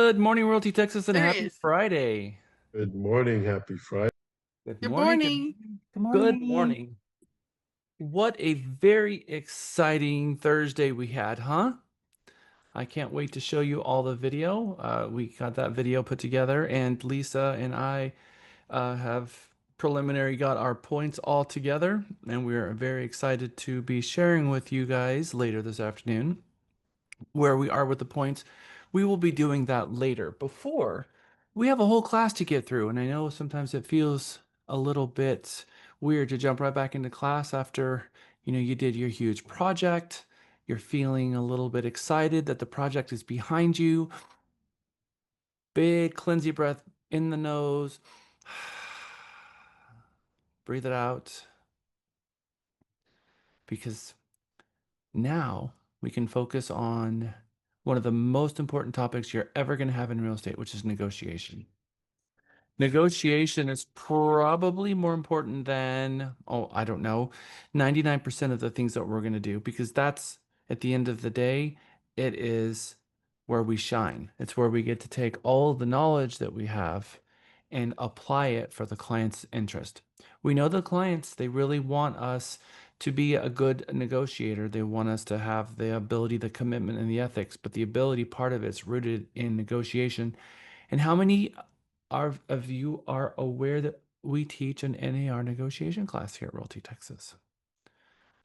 Good morning, Realty Texas, and There happy he is. Friday. Good morning. Happy Friday. Good Good morning. morning. Good Good morning. morning. What a very exciting Thursday we had, huh? I can't wait to show you all the video. We got that video put together, and Lisa and I have preliminary got our points all together, and we're very excited to be sharing with you guys later this afternoon where we are with the points. We will be doing that later. Before, we have a whole class to get through, and I know sometimes it feels a little bit weird to jump right back into class after, you did your huge project. You're feeling a little bit excited that the project is behind you. Big cleansy breath in the nose. Breathe it out. Because now we can focus on one of the most important topics you're ever going to have in real estate, which is negotiation. Negotiation is probably more important than, I don't know, 99% of the things that we're going to do, because that's, at the end of the day, it is where we shine. It's where we get to take all the knowledge that we have and apply it for the client's interest. We know the clients, they really want us to be a good negotiator. They want us to have the ability, the commitment, and the ethics, but the ability part of it's rooted in negotiation. And how many of you are aware that we teach an NAR negotiation class here at Realty Texas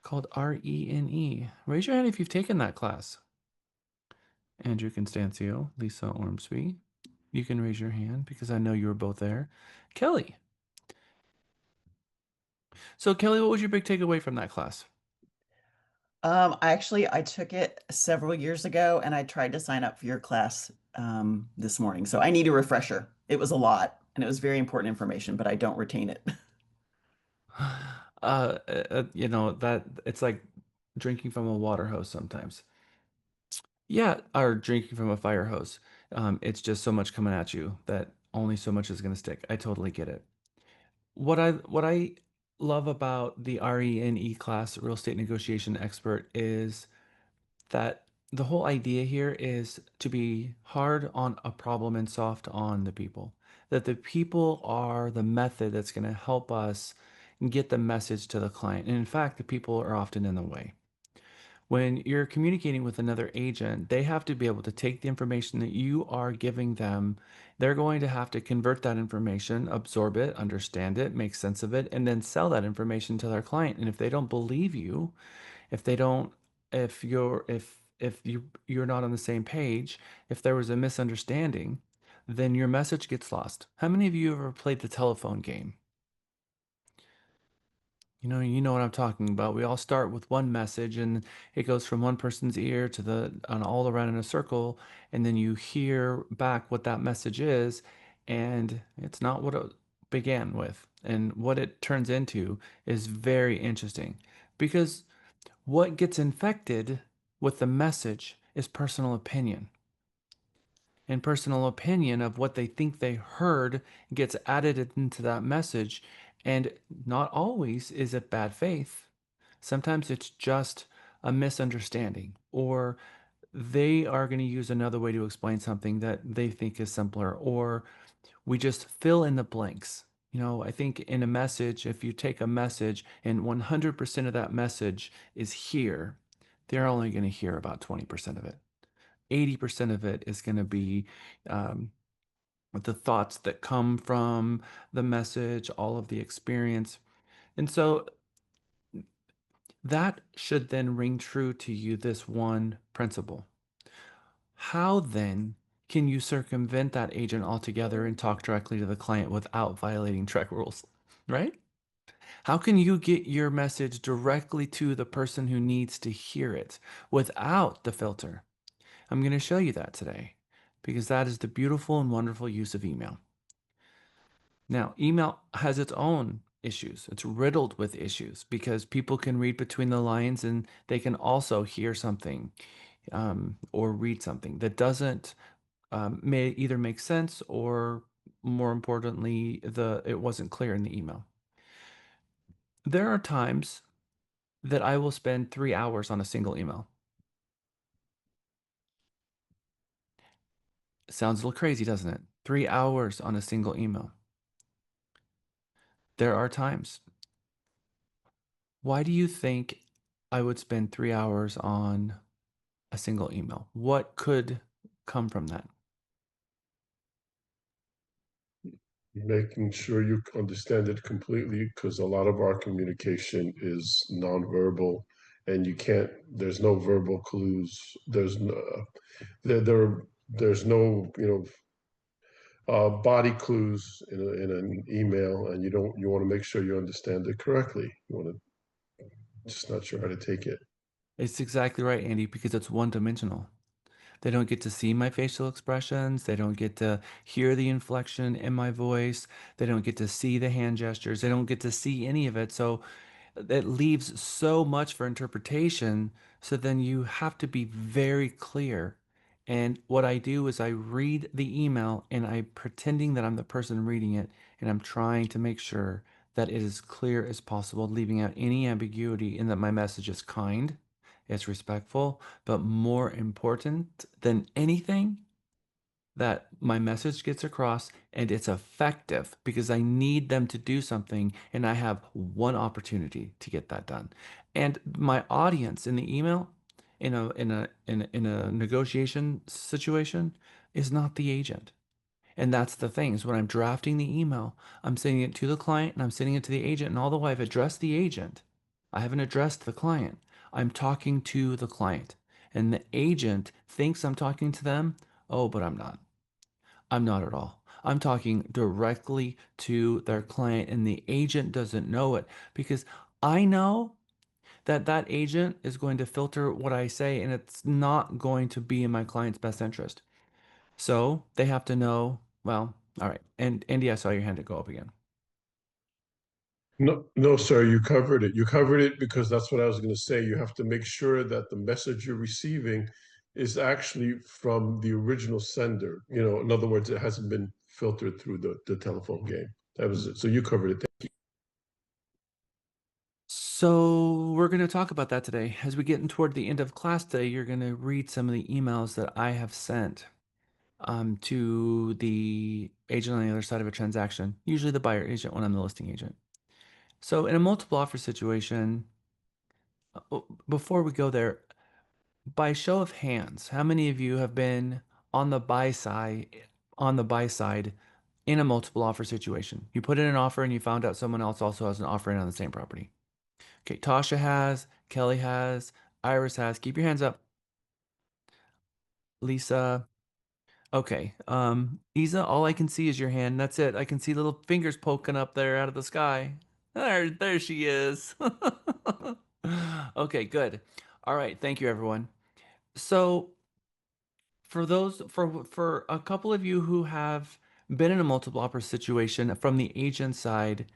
called RENE? Raise your hand if you've taken that class. Andrew Constancio, Lisa Ormsby. You can raise your hand because I know you were both there. Kelly. So Kelly, what was your big takeaway from that class? I took it several years ago and I tried to sign up for your class this morning. So I need a refresher. It was a lot and it was very important information, but I don't retain it. That it's like drinking from a water hose sometimes. Yeah, or drinking from a fire hose. It's just so much coming at you that only so much is going to stick. I totally get it. What I love about the RENE class, Real Estate Negotiation Expert, is that the whole idea here is to be hard on a problem and soft on the people. That the people are the method that's going to help us get the message to the client. And in fact, the people are often in the way. When you're communicating with another agent, they have to be able to take the information that you are giving them. They're going to have to convert that information, absorb it, understand it, make sense of it, and then sell that information to their client. And if they don't believe you, if they don't, if you're not on the same page, if there was a misunderstanding, then your message gets lost. How many of you ever played the telephone game? You know what I'm talking about. We all start with one message and it goes from one person's ear to the and all around in a circle, and then you hear back what that message is, and it's not what it began with. And what it turns into is very interesting because what gets infected with the message is personal opinion. And personal opinion of what they think they heard gets added into that message. And not always is it bad faith. Sometimes it's just a misunderstanding, or they are going to use another way to explain something that they think is simpler, or we just fill in the blanks. I think in a message, if you take a message and 100% of that message is here, they're only going to hear about 20% of it. 80% of it is going to be um, the thoughts that come from the message, all of the experience. And so that should then ring true to you, this one principle. How then can you circumvent that agent altogether and talk directly to the client without violating TREC rules, right? How can you get your message directly to the person who needs to hear it without the filter? I'm going to show you that today because that is the beautiful and wonderful use of email. Now, email has its own issues. It's riddled with issues because people can read between the lines and they can also hear something or read something that doesn't may either make sense or, more importantly, it wasn't clear in the email. There are times that I will spend 3 hours on a single email. Sounds a little crazy, doesn't it? 3 hours on a single email. There are times. Why do you think I would spend 3 hours on a single email? What could come from that? Making sure you understand it completely, because a lot of our communication is nonverbal, and you can't. There's no verbal clues. There's no body clues in an email, and you want to make sure you understand it correctly. You want to just not sure how to take it. It's exactly right, Andy, because it's one dimensional. They don't get to see my facial expressions. They don't get to hear the inflection in my voice. They don't get to see the hand gestures. They don't get to see any of it. So it leaves so much for interpretation. So then you have to be very clear. And what I do is I read the email and I'm pretending that I'm the person reading it. And I'm trying to make sure that it is clear as possible, leaving out any ambiguity in that my message is kind, it's respectful, but more important than anything, that my message gets across and it's effective because I need them to do something and I have one opportunity to get that done. And my audience in the email, in a negotiation situation, is not the agent. And that's the thing is when I'm drafting the email, I'm sending it to the client and I'm sending it to the agent. And although I've addressed the agent, I haven't addressed the client. I'm talking to the client. And the agent thinks I'm talking to them. Oh, but I'm not. I'm not at all. I'm talking directly to their client, and the agent doesn't know it because I know that that agent is going to filter what I say, and it's not going to be in my client's best interest. So they have to know, well, all right. And Andy, I saw your hand go up again. No, no, sir, you covered it. You covered it because that's what I was going to say. You have to make sure that the message you're receiving is actually from the original sender. In other words, it hasn't been filtered through the telephone game. That was it. So you covered it. So we're going to talk about that today. As we get in toward the end of class today, you're going to read some of the emails that I have sent to the agent on the other side of a transaction, usually the buyer agent when I'm the listing agent. So in a multiple offer situation, before we go there, by show of hands, how many of you have been on the buy side on the buy side in a multiple offer situation? You put in an offer and you found out someone else also has an offer in on the same property. Okay, Tasha has, Kelly has, Iris has. Keep your hands up. Lisa. Okay. Isa, all I can see is your hand. That's it. I can see little fingers poking up there out of the sky. There she is. Okay, good. All right, thank you everyone. So for a couple of you who have been in a multiple offer situation from the agent side,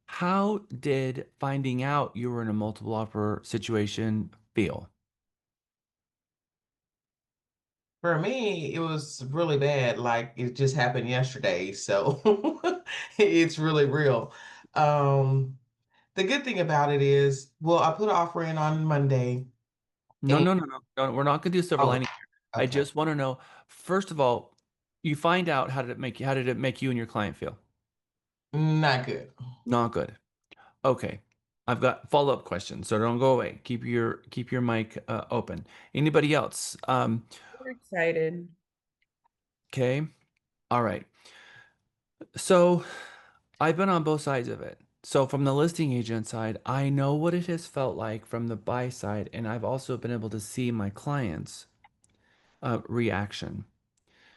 how did finding out you were in a multiple offer situation feel? For me, it was really bad. Like it just happened yesterday. So it's really real. Um, the good thing about it is, well, I put an offer in on Monday. No, And no, no, no, no. We're not going to do silver oh, lining here. I okay. just want to know, first of all, you find out how did it make you and your client feel? Not good. Not good. Okay. I've got follow-up questions, so don't go away. Keep your mic open. Anybody else? We're excited. Okay. All right. So I've been on both sides of it. So from the listing agent side, I know what it has felt like from the buy side, and I've also been able to see my clients' reaction.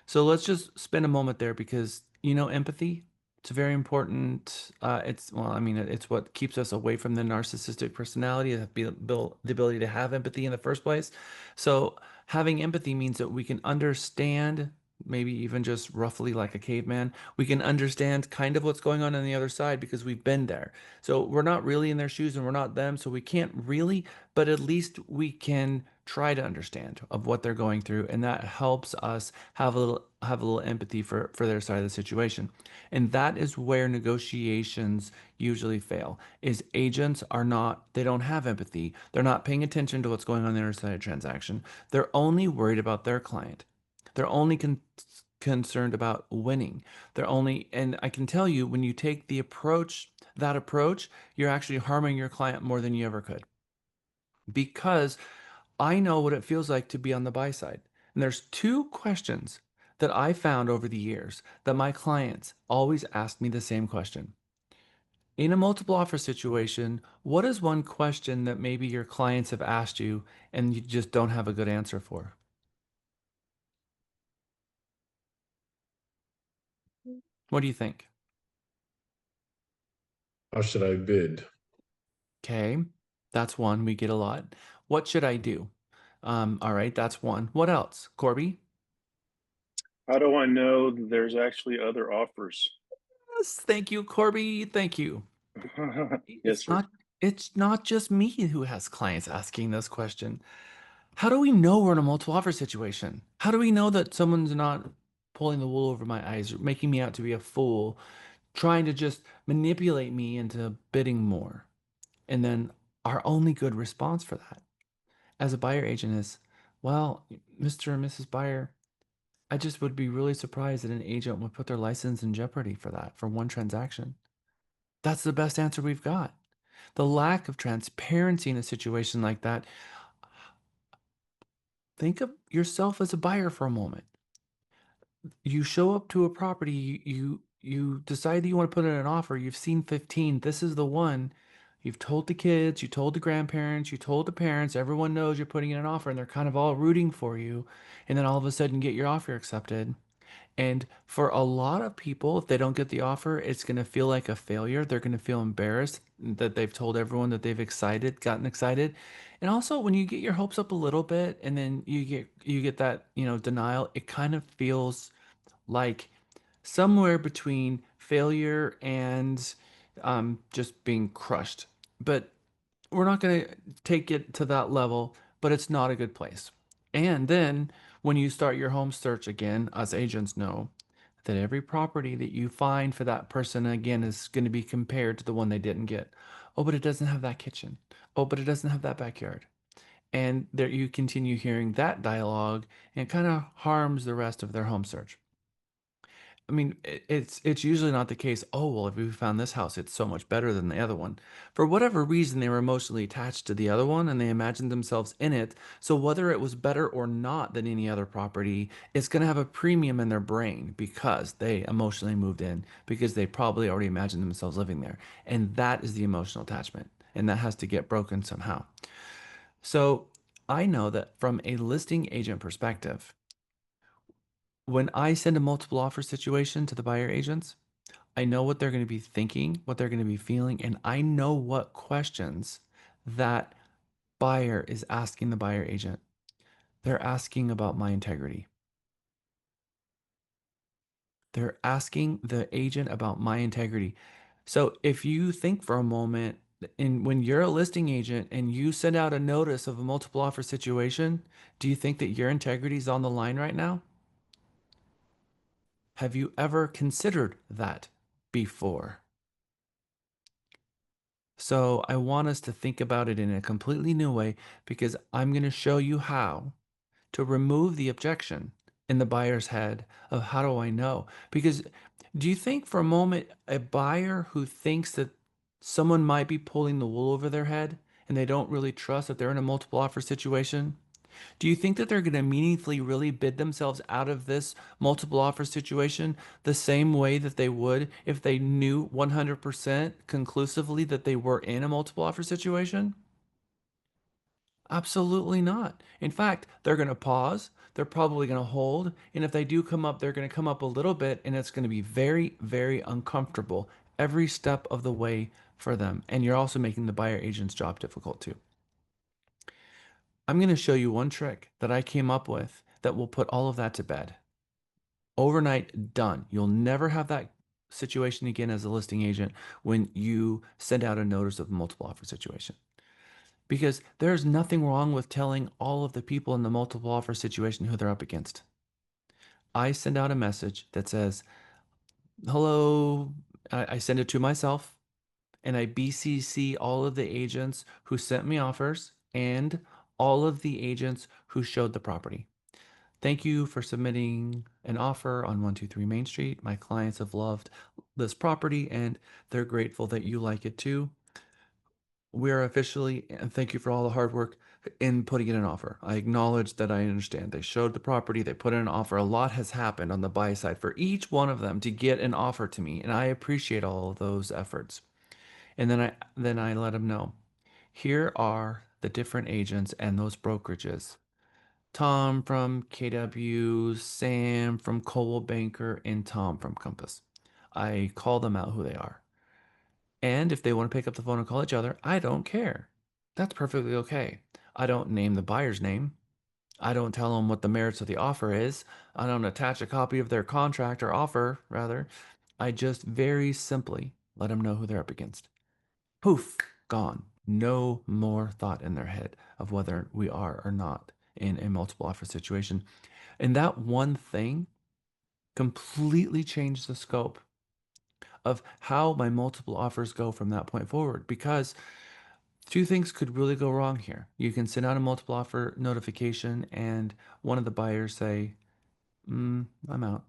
So let's just spend a moment there because empathy. It's very important. I mean, it's what keeps us away from the narcissistic personality, the ability to have empathy in the first place. So having empathy means that we can understand, maybe even just roughly like a caveman, we can understand kind of what's going on the other side because we've been there. So we're not really in their shoes and we're not them, so we can't really, but at least we can try to understand of what they're going through, and that helps us have a little empathy for their side of the situation. And that is where negotiations usually fail. Is agents are not they don't have empathy. They're not paying attention to what's going on the other side of the transaction. They're only worried about their client. They're only concerned about winning. They're only, and I can tell you, when you take that approach, you're actually harming your client more than you ever could. Because I know what it feels like to be on the buy side. And there's two questions that I found over the years that my clients always ask me the same question. In a multiple offer situation, what is one question that maybe your clients have asked you and you just don't have a good answer for? What do you think? How should I bid? Okay, that's one we get a lot. What should I do? All right, that's one. What else? Corby? How do I know there's actually other offers? Yes, thank you, Corby. Thank you. Yes, It's sir. not just me who has clients asking this question. How do we know we're in a multiple offer situation? How do we know that someone's not pulling the wool over my eyes or making me out to be a fool, trying to just manipulate me into bidding more? And then our only good response for that as a buyer agent is, well, Mr. and Mrs. Buyer, I just would be really surprised that an agent would put their license in jeopardy for that, for one transaction. That's the best answer we've got. The lack of transparency in a situation like that, think of yourself as a buyer for a moment. You show up to a property, you decide that you want to put in an offer, you've seen 15, this is the one. You've told the kids, you told the grandparents, you told the parents, everyone knows you're putting in an offer and they're kind of all rooting for you. And then all of a sudden you get your offer accepted. And for a lot of people, if they don't get the offer, it's going to feel like a failure. They're going to feel embarrassed that they've told everyone that gotten excited. And also when you get your hopes up a little bit and then you get that, denial, it kind of feels like somewhere between failure and just being crushed. But we're not going to take it to that level, but it's not a good place. And then when you start your home search again, us agents know that every property that you find for that person again is going to be compared to the one they didn't get. Oh, but it doesn't have that kitchen. Oh, but it doesn't have that backyard. And there you continue hearing that dialogue and it kind of harms the rest of their home search. I mean, it's usually not the case. Oh, well, if we found this house, it's so much better than the other one. For whatever reason, they were emotionally attached to the other one and they imagined themselves in it. So whether it was better or not than any other property, it's going to have a premium in their brain because they emotionally moved in, because they probably already imagined themselves living there. And that is the emotional attachment. And that has to get broken somehow. So I know that from a listing agent perspective, when I send a multiple offer situation to the buyer agents, I know what they're going to be thinking, what they're going to be feeling, and I know what questions that buyer is asking the buyer agent. They're asking about my integrity. They're asking the agent about my integrity. So if you think for a moment, when you're a listing agent and you send out a notice of a multiple offer situation, do you think that your integrity is on the line right now? Have you ever considered that before? So I want us to think about it in a completely new way because I'm going to show you how to remove the objection in the buyer's head of how do I know? Because do you think for a moment a buyer who thinks that someone might be pulling the wool over their head and they don't really trust that they're in a multiple offer situation, do you think that they're going to meaningfully really bid themselves out of this multiple offer situation the same way that they would if they knew 100% conclusively that they were in a multiple offer situation? Absolutely not. In fact, they're going to pause, they're probably going to hold, and if they do come up, they're going to come up a little bit and it's going to be very, very uncomfortable every step of the way for them. And you're also making the buyer agent's job difficult too. I'm going to show you one trick that I came up with that will put all of that to bed. Overnight, done. You'll never have that situation again as a listing agent when you send out a notice of multiple offer situation. Because there's nothing wrong with telling all of the people in the multiple offer situation who they're up against. I send out a message that says, hello. I send it to myself and I BCC all of the agents who sent me offers and all of the agents who showed the property. Thank you for submitting an offer on 123 Main Street. My clients have loved this property and they're grateful that you like it too. We are officially, and thank you for all the hard work in putting in an offer. I acknowledge that I understand. They showed the property, they put in an offer. A lot has happened on the buy side for each one of them to get an offer to me, and I appreciate all of those efforts. And then I let them know. Here are the different agents and those brokerages. Tom from KW, Sam from Coldwell Banker, and Tom from Compass. I call them out who they are. And if they want to pick up the phone and call each other, I don't care. That's perfectly okay. I don't name the buyer's name. I don't tell them what the merits of the offer is. I don't attach a copy of their contract or offer, rather. I just very simply let them know who they're up against. Poof, gone. No more thought in their head of whether we are or not in a multiple offer situation. And that one thing completely changed the scope of how my multiple offers go from that point forward, because two things could really go wrong here. You can send out a multiple offer notification and one of the buyers say, I'm out.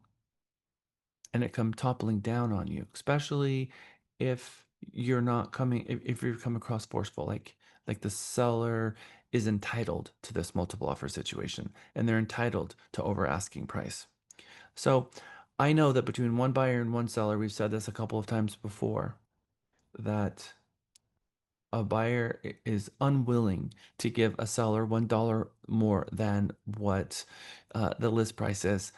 And it come toppling down on you, especially if you're not coming, if you're come across forceful, like the seller is entitled to this multiple offer situation and they're entitled to over asking price. So I know that between one buyer and one seller, we've said this a couple of times before, that a buyer is unwilling to give a seller $1 more than what the list price is,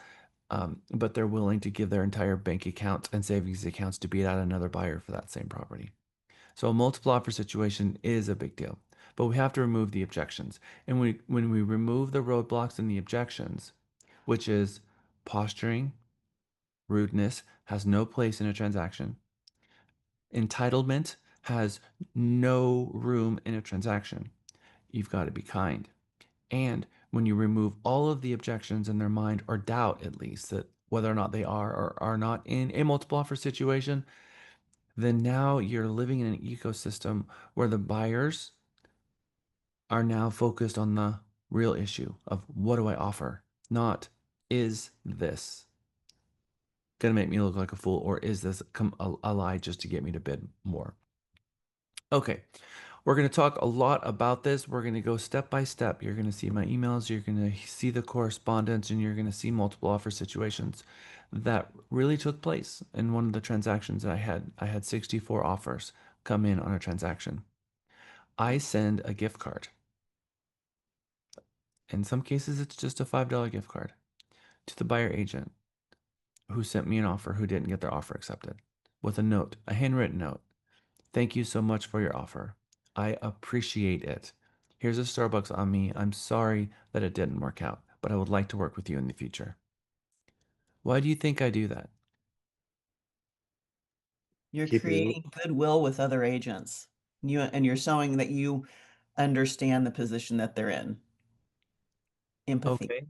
but they're willing to give their entire bank account and savings accounts to beat out another buyer for that same property. So a multiple offer situation is a big deal, but we have to remove the objections. And when we remove the roadblocks and the objections, which is posturing, rudeness, has no place in a transaction. Entitlement has no room in a transaction. You've got to be kind. And when you remove all of the objections in their mind, or doubt at least, that whether or not they are or are not in a multiple offer situation, then now you're living in an ecosystem where the buyers are now focused on the real issue of what do I offer, not is this going to make me look like a fool, or is this a lie just to get me to bid more? Okay, we're going to talk a lot about this. We're going to go step by step. You're going to see my emails, you're going to see the correspondence, and you're going to see multiple offer situations that really took place in one of the transactions that I had. I had 64 offers come in on a transaction. I send a gift card. In some cases, it's just a $5 gift card to the buyer agent who sent me an offer who didn't get their offer accepted, with a note, a handwritten note. Thank you so much for your offer. I appreciate it. Here's a Starbucks on me. I'm sorry that it didn't work out, but I would like to work with you in the future. Why do you think I do that? You're Keeping creating goodwill with other agents. You're showing that you understand the position that they're in. Empathy. Okay.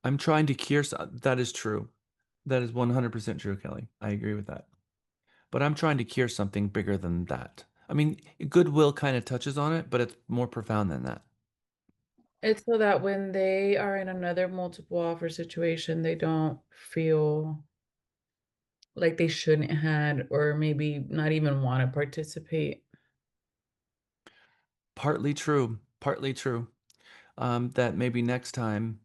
I'm trying to cure. That is true. That is 100% true, Kelly. I agree with that. But I'm trying to cure something bigger than that. I mean, goodwill kind of touches on it, but it's more profound than that. It's so that when they are in another multiple offer situation, they don't feel like they shouldn't had or maybe not even want to participate. Partly true. Partly true. That maybe next time.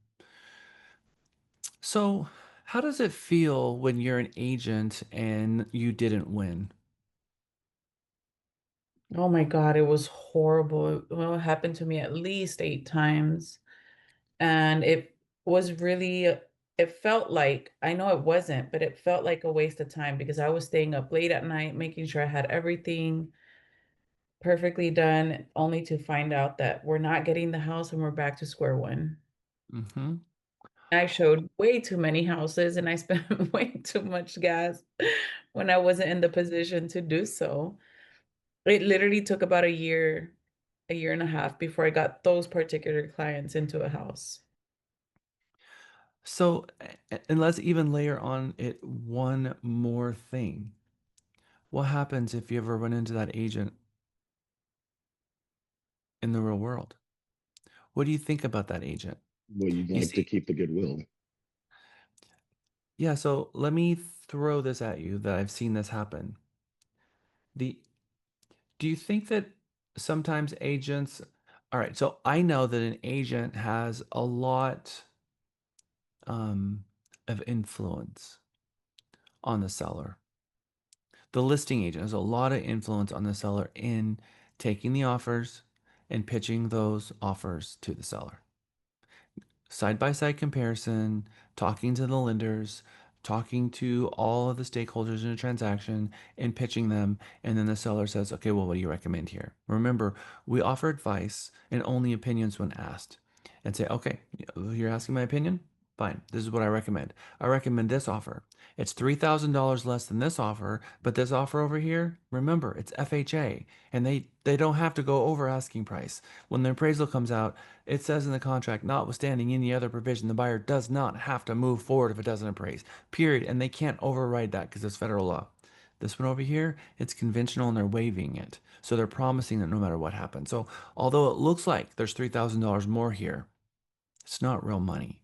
So, how does it feel when you're an agent and you didn't win? Oh my God, it was horrible. Well, it happened to me at least 8 times. And it was really, it felt like, I know it wasn't, but it felt like a waste of time because I was staying up late at night, making sure I had everything perfectly done, only to find out that we're not getting the house and we're back to square one. Mm-hmm. I showed way too many houses and I spent way too much gas when I wasn't in the position to do so. It literally took about a year and a half before I got those particular clients into a house. So, and let's even layer on it one more thing. What happens if you ever run into that agent in the real world? What do you think about that agent? Well, you'd You like to see, keep the goodwill. yeah, so let me throw this at you that I've seen this happen. The Do you think that sometimes agents, all right, so I know that an agent has a lot um, of influence on the seller. The listing agent has a lot of influence on the seller in taking the offers and pitching those offers to the seller. Side by side comparison, talking to the lenders, talking to all of the stakeholders in a transaction and pitching them. And then the seller says, okay, well, what do you recommend here? Remember, we offer advice and only opinions when asked. And say, okay, you're asking my opinion? Fine. This is what I recommend. I recommend this offer. It's $3,000 less than this offer, but this offer over here, remember, it's FHA and they don't have to go over asking price. When the appraisal comes out, it says in the contract, notwithstanding any other provision, the buyer does not have to move forward if it doesn't appraise. Period. And they can't override that because it's federal law. This one over here, it's conventional and they're waiving it. So they're promising that no matter what happens. So although it looks like there's $3,000 more here, it's not real money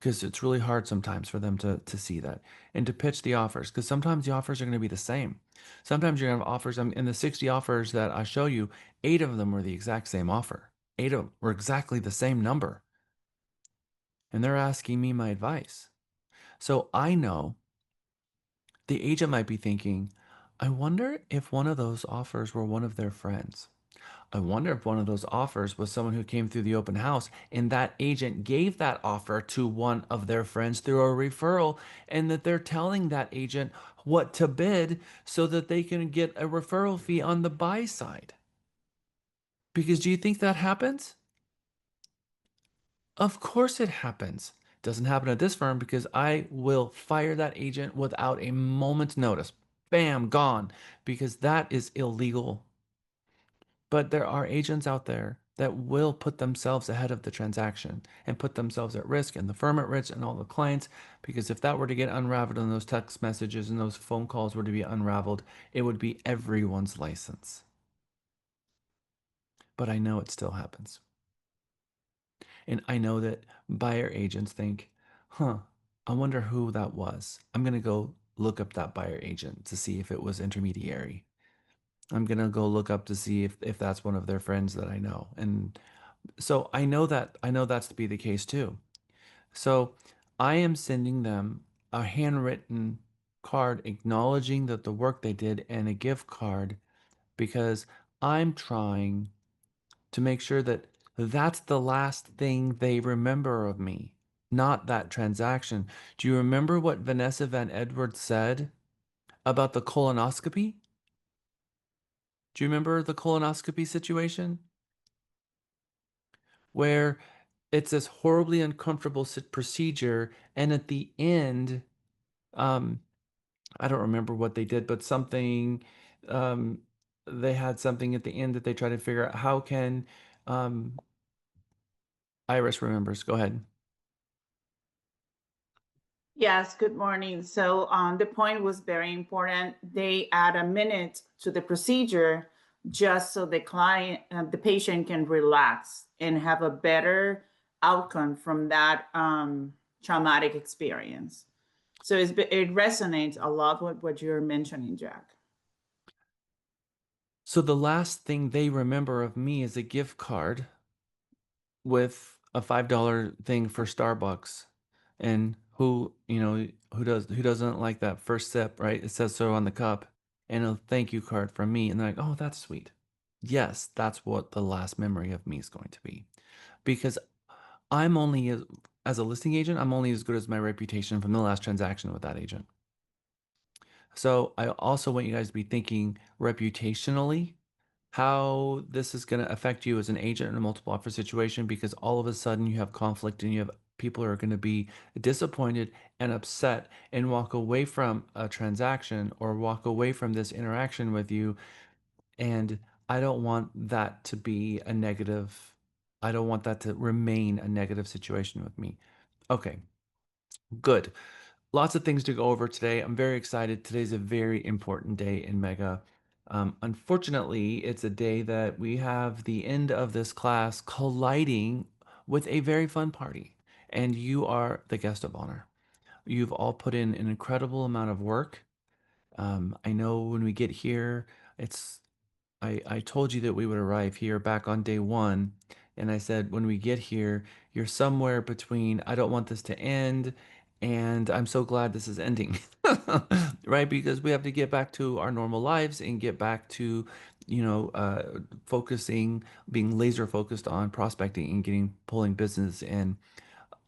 because it's really hard sometimes for them to see that and to pitch the offers because sometimes the offers are going to be the same. Sometimes you're going to have offers. In the 60 offers that I show you, 8 of them were the exact same offer. 8 of them were exactly the same number. And they're asking me my advice. So I know the agent might be thinking, I wonder if one of those offers were one of their friends. I wonder if one of those offers was someone who came through the open house and that agent gave that offer to one of their friends through a referral and that they're telling that agent what to bid so that they can get a referral fee on the buy side. Because do you think that happens? Of course it happens. Doesn't happen at this firm because I will fire that agent without a moment's notice. Bam, gone. Because that is illegal. But there are agents out there that will put themselves ahead of the transaction and put themselves at risk and the firm at risk and all the clients. Because if that were to get unraveled and those text messages and those phone calls were to be unraveled, it would be everyone's license. But I know it still happens. And I know that buyer agents think, huh, I wonder who that was. I'm going to go look up that buyer agent to see if it was intermediary. I'm going to go look up to see if that's one of their friends that I know. And so I know that's to be the case too. So I am sending them a handwritten card acknowledging that the work they did and a gift card because I'm trying to make sure that that's the last thing they remember of me, not that transaction. Do you remember what Vanessa Van Edwards said about the colonoscopy? Do you remember the colonoscopy situation where it's this horribly uncomfortable procedure and at the end, um, I don't remember what they did, but something, um, they had something at the end that they tried to figure out how can, um, Iris remembers. Go ahead. Yes, good morning. So the point was very important. They add a minute to the procedure just so the client, the patient can relax and have a better outcome from that traumatic experience. So it resonates a lot with what you're mentioning, Jack. So the last thing they remember of me is a gift card with a $5 thing for Starbucks. And who doesn't like that first sip, right? It says so on the cup and a thank you card from me. And they're like, oh, that's sweet. Yes, that's what the last memory of me is going to be. Because I'm only as a listing agent, I'm only as good as my reputation from the last transaction with that agent. So I also want you guys to be thinking reputationally how this is going to affect you as an agent in a multiple offer situation because all of a sudden you have conflict and you have people who are going to be disappointed and upset and walk away from a transaction or walk away from this interaction with you. And I don't want that to be a negative. I don't want that to remain a negative situation with me. Okay, good. Lots of things to go over today. I'm very excited. Today's a very important day in Mega. Unfortunately, it's a day that we have the end of this class colliding with a very fun party, and you are the guest of honor. You've all put in an incredible amount of work. I know when we get here, it's I told you that we would arrive here back on day one. And I said, when we get here, you're somewhere between, I don't want this to end, and I'm so glad this is ending. Right? Because we have to get back to our normal lives and get back to, focusing, being laser focused on prospecting and pulling business in.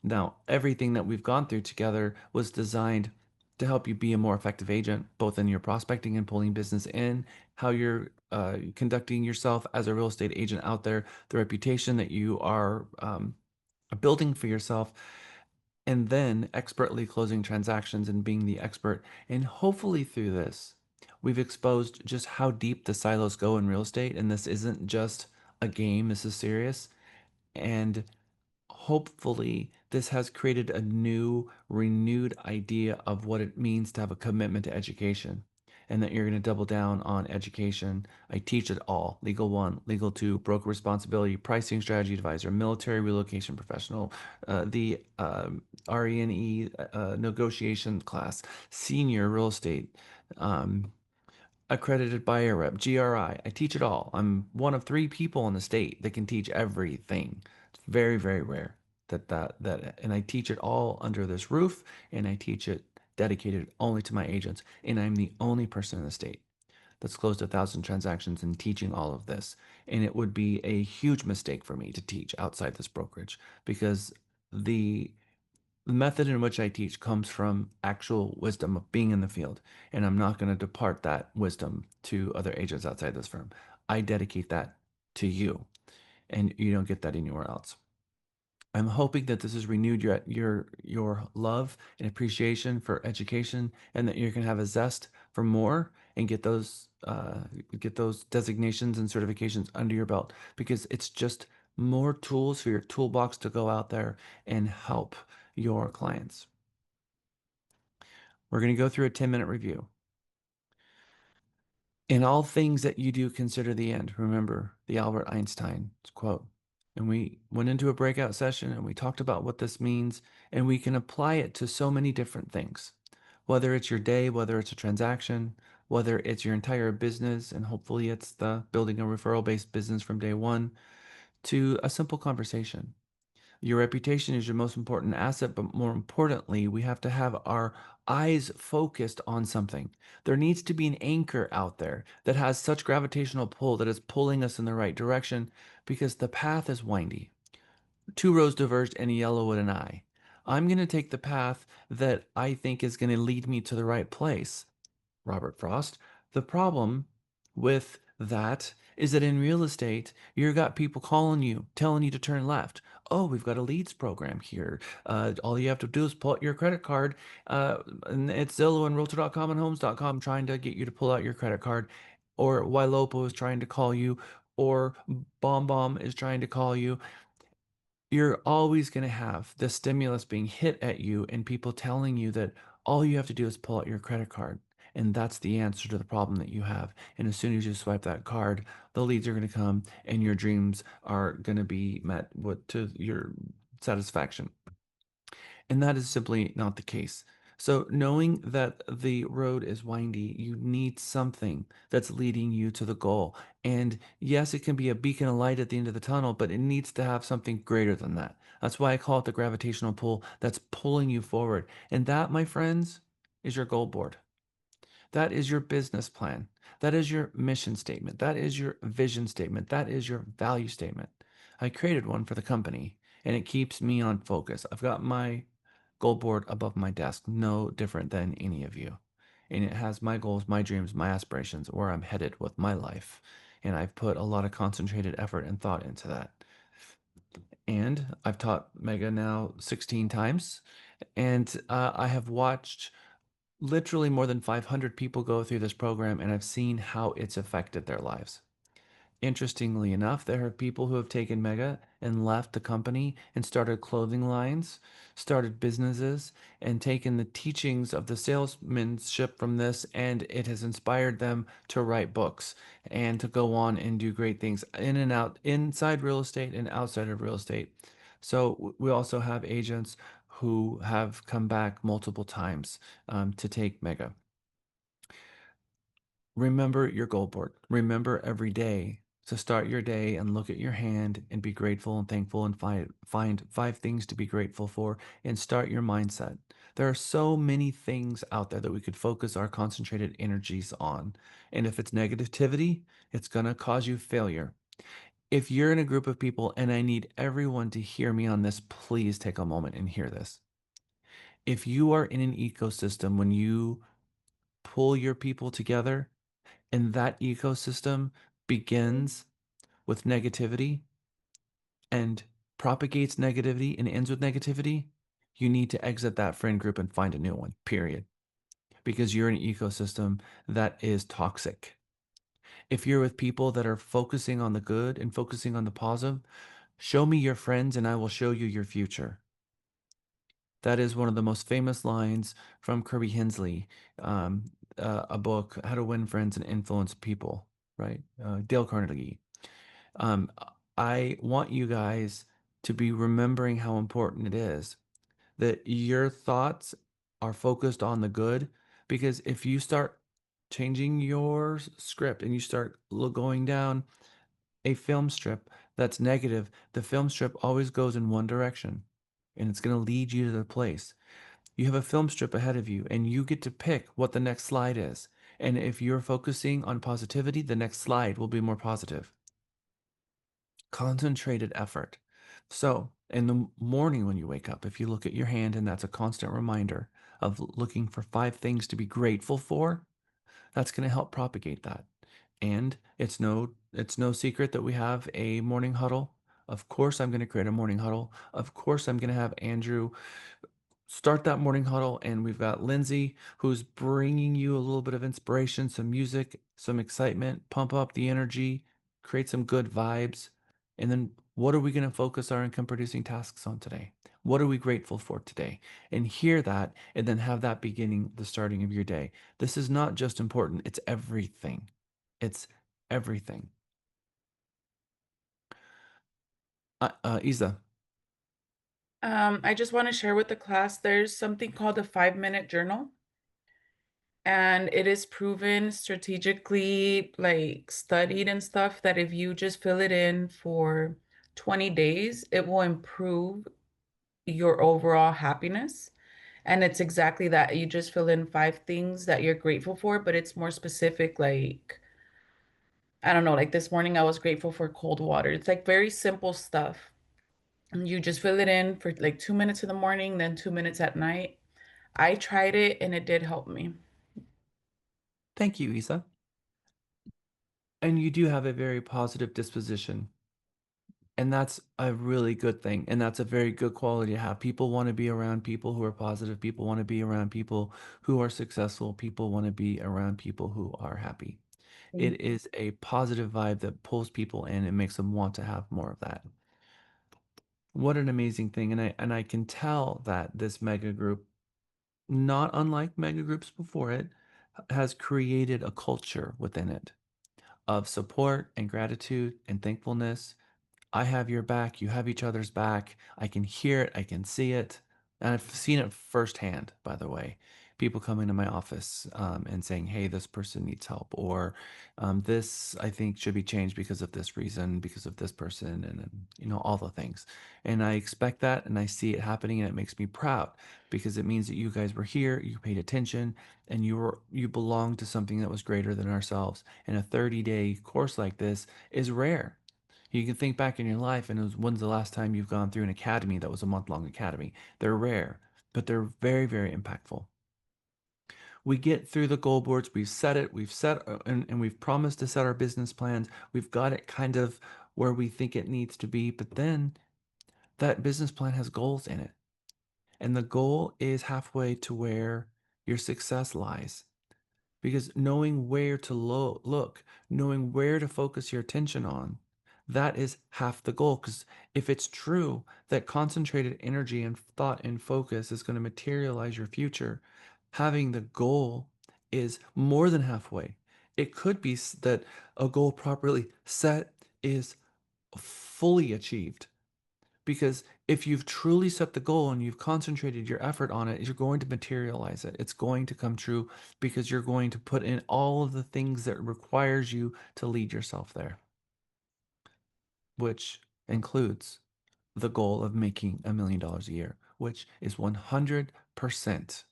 Now, everything that we've gone through together was designed to help you be a more effective agent, both in your prospecting and pulling business in, how you're conducting yourself as a real estate agent out there, the reputation that you are building for yourself, and then expertly closing transactions and being the expert. And hopefully, through this, we've exposed just how deep the silos go in real estate. And this isn't just a game, this is serious. And hopefully this has created a new, renewed idea of what it means to have a commitment to education, and that you're going to double down on education. I teach it all: legal one, legal two, broker responsibility, pricing strategy advisor, military relocation professional, the RE&E negotiation class, senior real estate, um, accredited buyer rep, GRI. I teach it all. I'm one of 3 people in the state that can teach everything. It's very, very rare and I teach it all under this roof, and I teach it dedicated only to my agents. And I'm the only person in the state that's closed 1,000 transactions in teaching all of this. And it would be a huge mistake for me to teach outside this brokerage, because the the method in which I teach comes from actual wisdom of being in the field, and I'm not going to depart that wisdom to other agents outside this firm. I dedicate that to you, and you don't get that anywhere else. I'm hoping that this has renewed your love and appreciation for education, and that you can have a zest for more and get those designations and certifications under your belt, because it's just more tools for your toolbox to go out there and help your clients. We're going to go through a 10-minute review. In all things that you do, consider the end. Remember the Albert Einstein quote. And we went into a breakout session and we talked about what this means, and we can apply it to so many different things. Whether it's your day, whether it's a transaction, whether it's your entire business, and hopefully it's the building a referral-based business from day one, to a simple conversation. Your reputation is your most important asset, but more importantly, we have to have our eyes focused on something. There needs to be an anchor out there that has such gravitational pull that is pulling us in the right direction, because the path is windy. 2 roads diverged and a yellow and an eye. I'm going to take the path that I think is going to lead me to the right place. Robert Frost. The problem with that is that in real estate, you've got people calling you, telling you to turn left. Oh, we've got a leads program here. All you have to do is pull out your credit card. And it's Zillow and Realtor.com and Homes.com trying to get you to pull out your credit card. Or Ylopo is trying to call you. Or BombBomb is trying to call you. You're always going to have the stimulus being hit at you and people telling you that all you have to do is pull out your credit card. And that's the answer to the problem that you have. And as soon as you swipe that card, the leads are going to come and your dreams are going to be met to your satisfaction. And that is simply not the case. So, knowing that the road is windy, you need something that's leading you to the goal. And yes, it can be a beacon of light at the end of the tunnel, but it needs to have something greater than that. That's why I call it the gravitational pull that's pulling you forward. And that, my friends, is your goal board. That is your business plan. That is your mission statement. That is your vision statement. That is your value statement. I created one for the company, and it keeps me on focus. I've got my goal board above my desk, no different than any of you. And it has my goals, my dreams, my aspirations, where I'm headed with my life. And I've put a lot of concentrated effort and thought into that. And I've taught Mega now 16 times. And I have watched literally more than 500 people go through this program, and I've seen how it's affected their lives. Interestingly enough, there are people who have taken Mega and left the company and started clothing lines, started businesses, and taken the teachings of the salesmanship from this, and it has inspired them to write books and to go on and do great things in and out, inside real estate and outside of real estate. So we also have agents who have come back multiple times to take Mega. Remember your goal board. Remember every day to start your day and look at your hand and be grateful and thankful and find 5 things to be grateful for and start your mindset. There are so many things out there that we could focus our concentrated energies on. And if it's negativity, it's going to cause you failure. If you're in a group of people, and I need everyone to hear me on this, please take a moment and hear this. If you are in an ecosystem, when you pull your people together, and that ecosystem begins with negativity and propagates negativity and ends with negativity, you need to exit that friend group and find a new one, period. Because you're in an ecosystem that is toxic. If you're with people that are focusing on the good and focusing on the positive, show me your friends and I will show you your future. That is one of the most famous lines from Kirby Hensley, a book, How to Win Friends and Influence People, right? Dale Carnegie. Um, I want you guys to be remembering how important it is that your thoughts are focused on the good, because if you start changing your script and you start going down a film strip that's negative, the film strip always goes in one direction and it's going to lead you to the place. You have a film strip ahead of you and you get to pick what the next slide is. And if you're focusing on positivity, the next slide will be more positive. Concentrated effort. So, in the morning when you wake up, if you look at your hand and that's a constant reminder of looking for 5 things to be grateful for, that's going to help propagate that. And it's no secret that we have a morning huddle. Of course, I'm going to create a morning huddle. Of course, I'm going to have Andrew start that morning huddle, and we've got Lindsay who's bringing you a little bit of inspiration, some music, some excitement, pump up the energy, create some good vibes. And then what are we going to focus our income producing tasks on today? What are we grateful for today? And hear that, and then have that beginning the starting of your day. This is not just important, it's everything. It's everything. Isa. I just want to share with the class, there's something called a 5-minute journal. And it is proven strategically, like studied and stuff, that if you just fill it in for 20 days, it will improve your overall happiness. And it's exactly that. You just fill in 5 things that you're grateful for, but it's more specific. Like, I don't know, like this morning I was grateful for cold water. It's like very simple stuff. And you just fill it in for like 2 minutes in the morning, then 2 minutes at night. I tried it and it did help me. Thank you, Isa. And you do have a very positive disposition. And that's a really good thing. And that's a very good quality to have. People want to be around people who are positive. People want to be around people who are successful. People want to be around people who are happy. It is a positive vibe that pulls people in and makes them want to have more of that. What an amazing thing. And I can tell that this mega group, not unlike mega groups before it, has created a culture within it of support and gratitude and thankfulness. I have your back. You have each other's back. I can hear it. I can see it. And I've seen it firsthand, by the way. People coming to my office and saying, hey, this person needs help. Or this, I think, should be changed because of this reason, because of this person, and all the things. And I expect that and I see it happening and it makes me proud because it means that you guys were here, you paid attention, and you belong to something that was greater than ourselves. And a 30-day course like this is rare. You can think back in your life and it was, when's the last time you've gone through an academy that was a month-long academy? They're rare, but they're very, very impactful. We get through the goal boards, we've set it, we've set, and we've promised to set our business plans. We've got it kind of where we think it needs to be, but then that business plan has goals in it. And the goal is halfway to where your success lies. Because knowing where to look, knowing where to focus your attention on, that is half the goal. Because if it's true that concentrated energy and thought and focus is going to materialize your future, having the goal is more than halfway. It could be that a goal properly set is fully achieved, because If you've truly set the goal and you've concentrated your effort on it, you're going to materialize it. It's going to come true because you're going to put in all of the things that requires you to lead yourself there, which includes the goal of making $1 million a year, which is 100%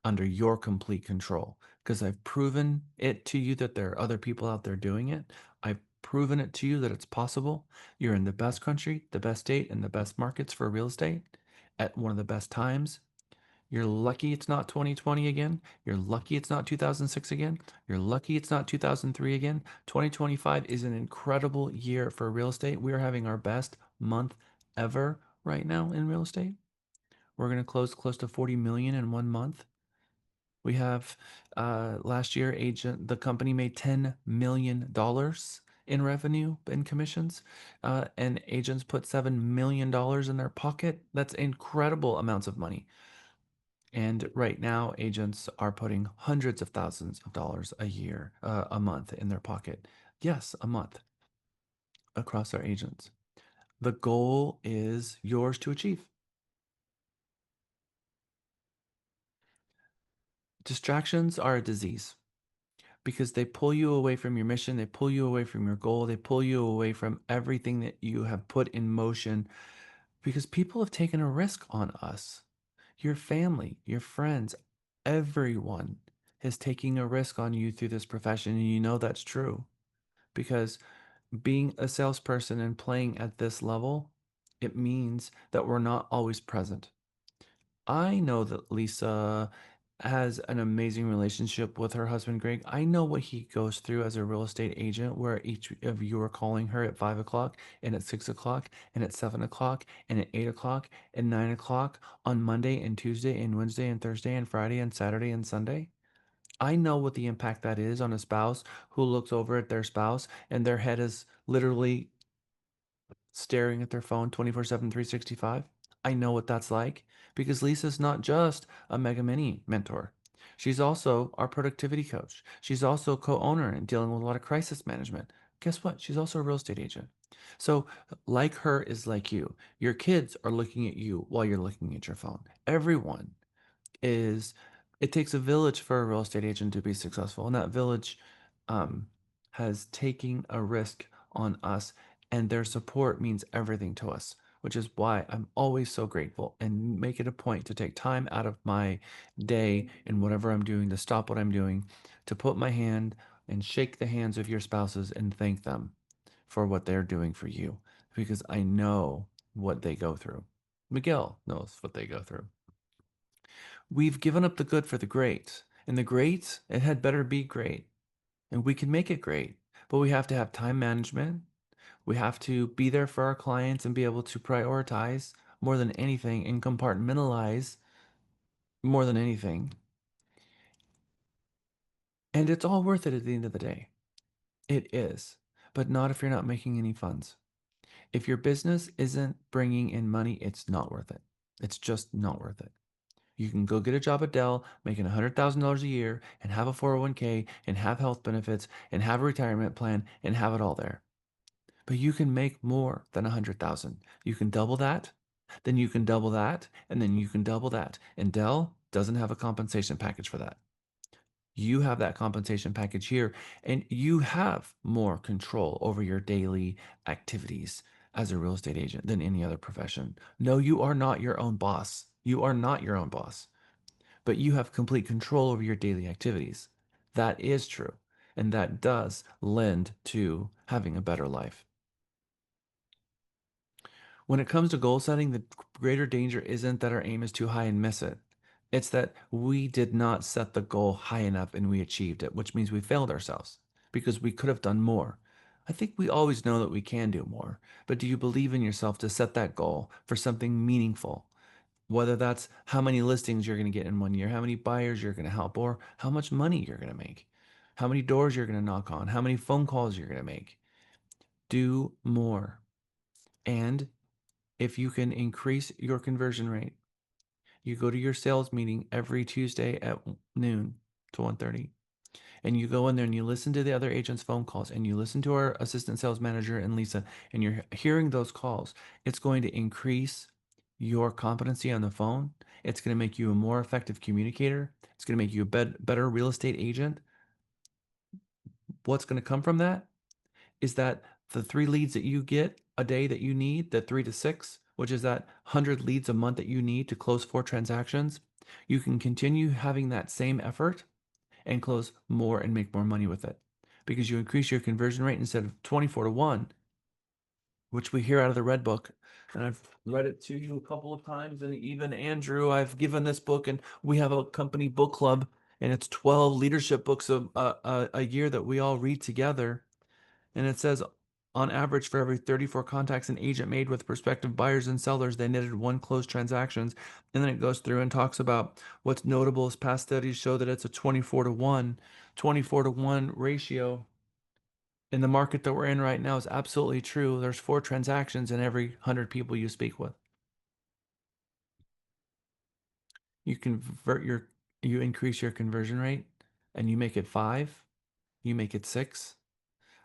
under your complete control. Because I've proven it to you that there are other people out there doing it. I've proven it to you that it's possible. You're in the best country, the best state, and the best markets for real estate at one of the best times. You're lucky it's not 2020 again. You're lucky it's not 2006 again. You're lucky it's not 2003 again. 2025 is an incredible year for real estate. We are having our best month ever right now in real estate. We're going to close to 40 million in 1 month. We have last year, the company made $10 million in revenue and commissions, and agents put $7 million in their pocket. That's incredible amounts of money. And right now, agents are putting hundreds of thousands of dollars a month in their pocket. Yes, a month across our agents. The goal is yours to achieve. Distractions are a disease because they pull you away from your mission, they pull you away from your goal, they pull you away from everything that you have put in motion because people have taken a risk on us. Your family, your friends, everyone is taking a risk on you through this profession, and you know that's true because being a salesperson and playing at this level, it means that we're not always present. I know that Lisa has an amazing relationship with her husband, Greg. I know what he goes through as a real estate agent, where each of you are calling her at 5 o'clock and at 6 o'clock and at 7 o'clock and at 8 o'clock and 9 o'clock on Monday and Tuesday and Wednesday and Thursday and Friday and Saturday and Sunday. I know what the impact that is on a spouse who looks over at their spouse and their head is literally staring at their phone 24/7, 365. I know what that's like because Lisa's not just a Mega Mini mentor. She's also our productivity coach. She's also co-owner and dealing with a lot of crisis management. Guess what? She's also a real estate agent. So, like her is like you. Your kids are looking at you while you're looking at your phone. Everyone is it takes a village for a real estate agent to be successful, and that village um, has taken a risk on us, and their support means everything to us, which is why I'm always so grateful and make it a point to take time out of my day and whatever I'm doing to stop what I'm doing, to put my hand and shake the hands of your spouses and thank them for what they're doing for you, because I know what they go through. Miguel knows what they go through. We've given up the good for the great. And the great, it had better be great. And we can make it great. But we have to have time management. We have to be there for our clients and be able to prioritize more than anything and compartmentalize more than anything. And it's all worth it at the end of the day. It is. But not if you're not making any funds. If your business isn't bringing in money, it's not worth it. It's just not worth it. You can go get a job at Dell making $100,000 a year and have a 401k and have health benefits and have a retirement plan and have it all there. But you can make more than 100,000. You can double that, then you can double that, and then you can double that. And Dell doesn't have a compensation package for that. You have that compensation package here, and you have more control over your daily activities as a real estate agent than any other profession. No, you are not your own boss. You are not your own boss, but you have complete control over your daily activities. That is true, and that does lend to having a better life. When it comes to goal setting, the greater danger isn't that our aim is too high and miss it. It's that we did not set the goal high enough and we achieved it, which means we failed ourselves because we could have done more. I think we always know that we can do more, but do you believe in yourself to set that goal for something meaningful? Whether that's how many listings you're going to get in 1 year, how many buyers you're going to help, or how much money you're going to make, how many doors you're going to knock on, how many phone calls you're going to make. Do more. And if you can increase your conversion rate, you go to your sales meeting every Tuesday at noon to 1:30, and you go in there and you listen to the other agents' phone calls and you listen to our assistant sales manager and Lisa, and you're hearing those calls. It's going to increase your competency on the phone. It's going to make you a more effective communicator. It's going to make you a better real estate agent. What's going to come from that is that the 3 leads that you get a day that you need, the 3 to 6, which is that 100 leads a month that you need to close 4 transactions, you can continue having that same effort and close more and make more money with it because you increase your conversion rate instead of 24 to 1, which we hear out of the Red Book. And I've read it to you a couple of times. And even Andrew, I've given this book, and we have a company book club, and it's 12 leadership books a year that we all read together. And it says, on average, for every 34 contacts an agent made with prospective buyers and sellers, they netted 1 closed transactions. And then it goes through and talks about what's notable is past studies show that it's a 24 to 1, 24 to 1 ratio in the market that we're in right now is absolutely true. There's 4 transactions in every 100 people you speak with. You you increase your conversion rate and you make it 5, you make it 6.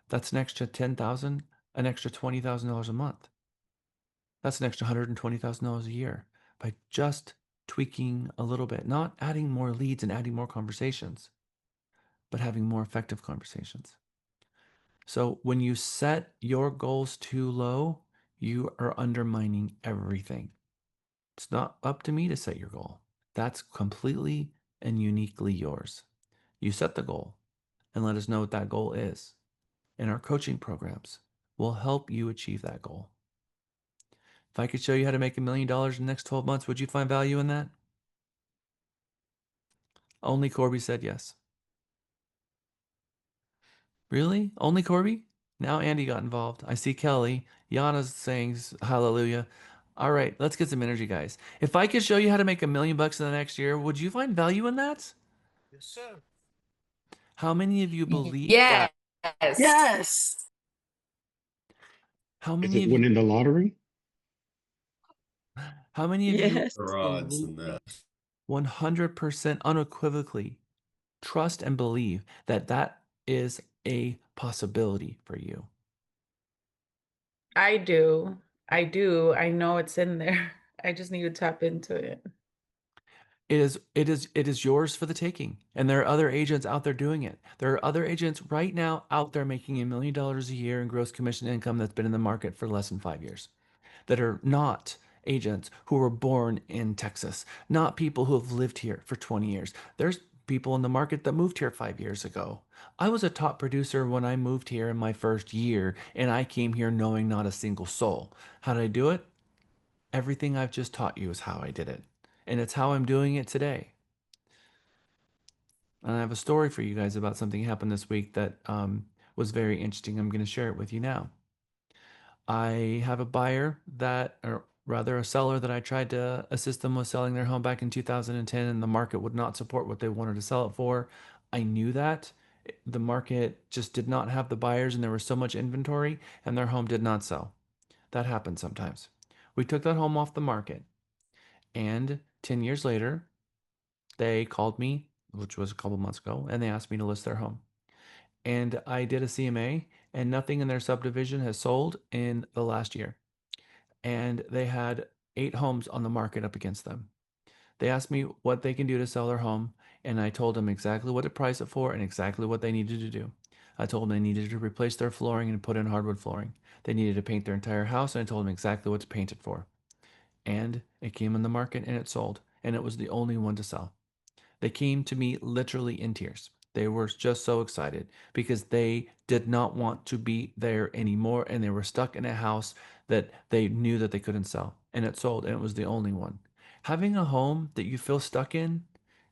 That's an extra 10,000, an extra $20,000 a month. That's an extra $120,000 a year by just tweaking a little bit, not adding more leads and adding more conversations, but having more effective conversations. So when you set your goals too low, you are undermining everything. It's not up to me to set your goal. That's completely and uniquely yours. You set the goal and let us know what that goal is. And our coaching programs will help you achieve that goal. If I could show you how to make $1 million in the next 12 months, would you find value in that? Only Corby said yes. Really? Only Corby? Now Andy got involved. I see Kelly. Yana's saying hallelujah. All right, let's get some energy, guys. If I could show you how to make $1 million in the next year, would you find value in that? Yes, sir. How many of you believe Yes. that? Yes. How Is many it of you winning the lottery? how many of you Yes. Odds in believe that. 100% unequivocally trust and believe that that is a possibility for you? I do. I do. I know it's in there. I just need to tap into it. It is yours for the taking. And there are other agents out there doing it. There are other agents right now out there making $1 million a year in gross commission income that's been in the market for less than 5 years, that are not agents who were born in Texas, not people who have lived here for 20 years. There's people in the market that moved here 5 years ago. I was a top producer when I moved here in my first year, and I came here knowing not a single soul. How did I do it? Everything I've just taught you is how I did it. And it's how I'm doing it today. And I have a story for you guys about something happened this week that was very interesting. I'm going to share it with you now. I have a buyer that, or rather a seller that I tried to assist them with selling their home back in 2010, and the market would not support what they wanted to sell it for. I knew that. The market just did not have the buyers, and there was so much inventory, and their home did not sell. That happens sometimes. We took that home off the market, and 10 years later, they called me, which was a couple months ago, and they asked me to list their home. And I did a CMA, and nothing in their subdivision has sold in the last year. And they had 8 homes on the market up against them. They asked me what they can do to sell their home, and I told them exactly what to price it for and exactly what they needed to do. I told them they needed to replace their flooring and put in hardwood flooring. They needed to paint their entire house, and I told them exactly what to paint it for. And it came on the market and it sold, and it was the only one to sell. They came to me literally in tears. They were just so excited because they did not want to be there anymore, and they were stuck in a house that they knew that they couldn't sell, and it sold, and it was the only one. Having a home that you feel stuck in,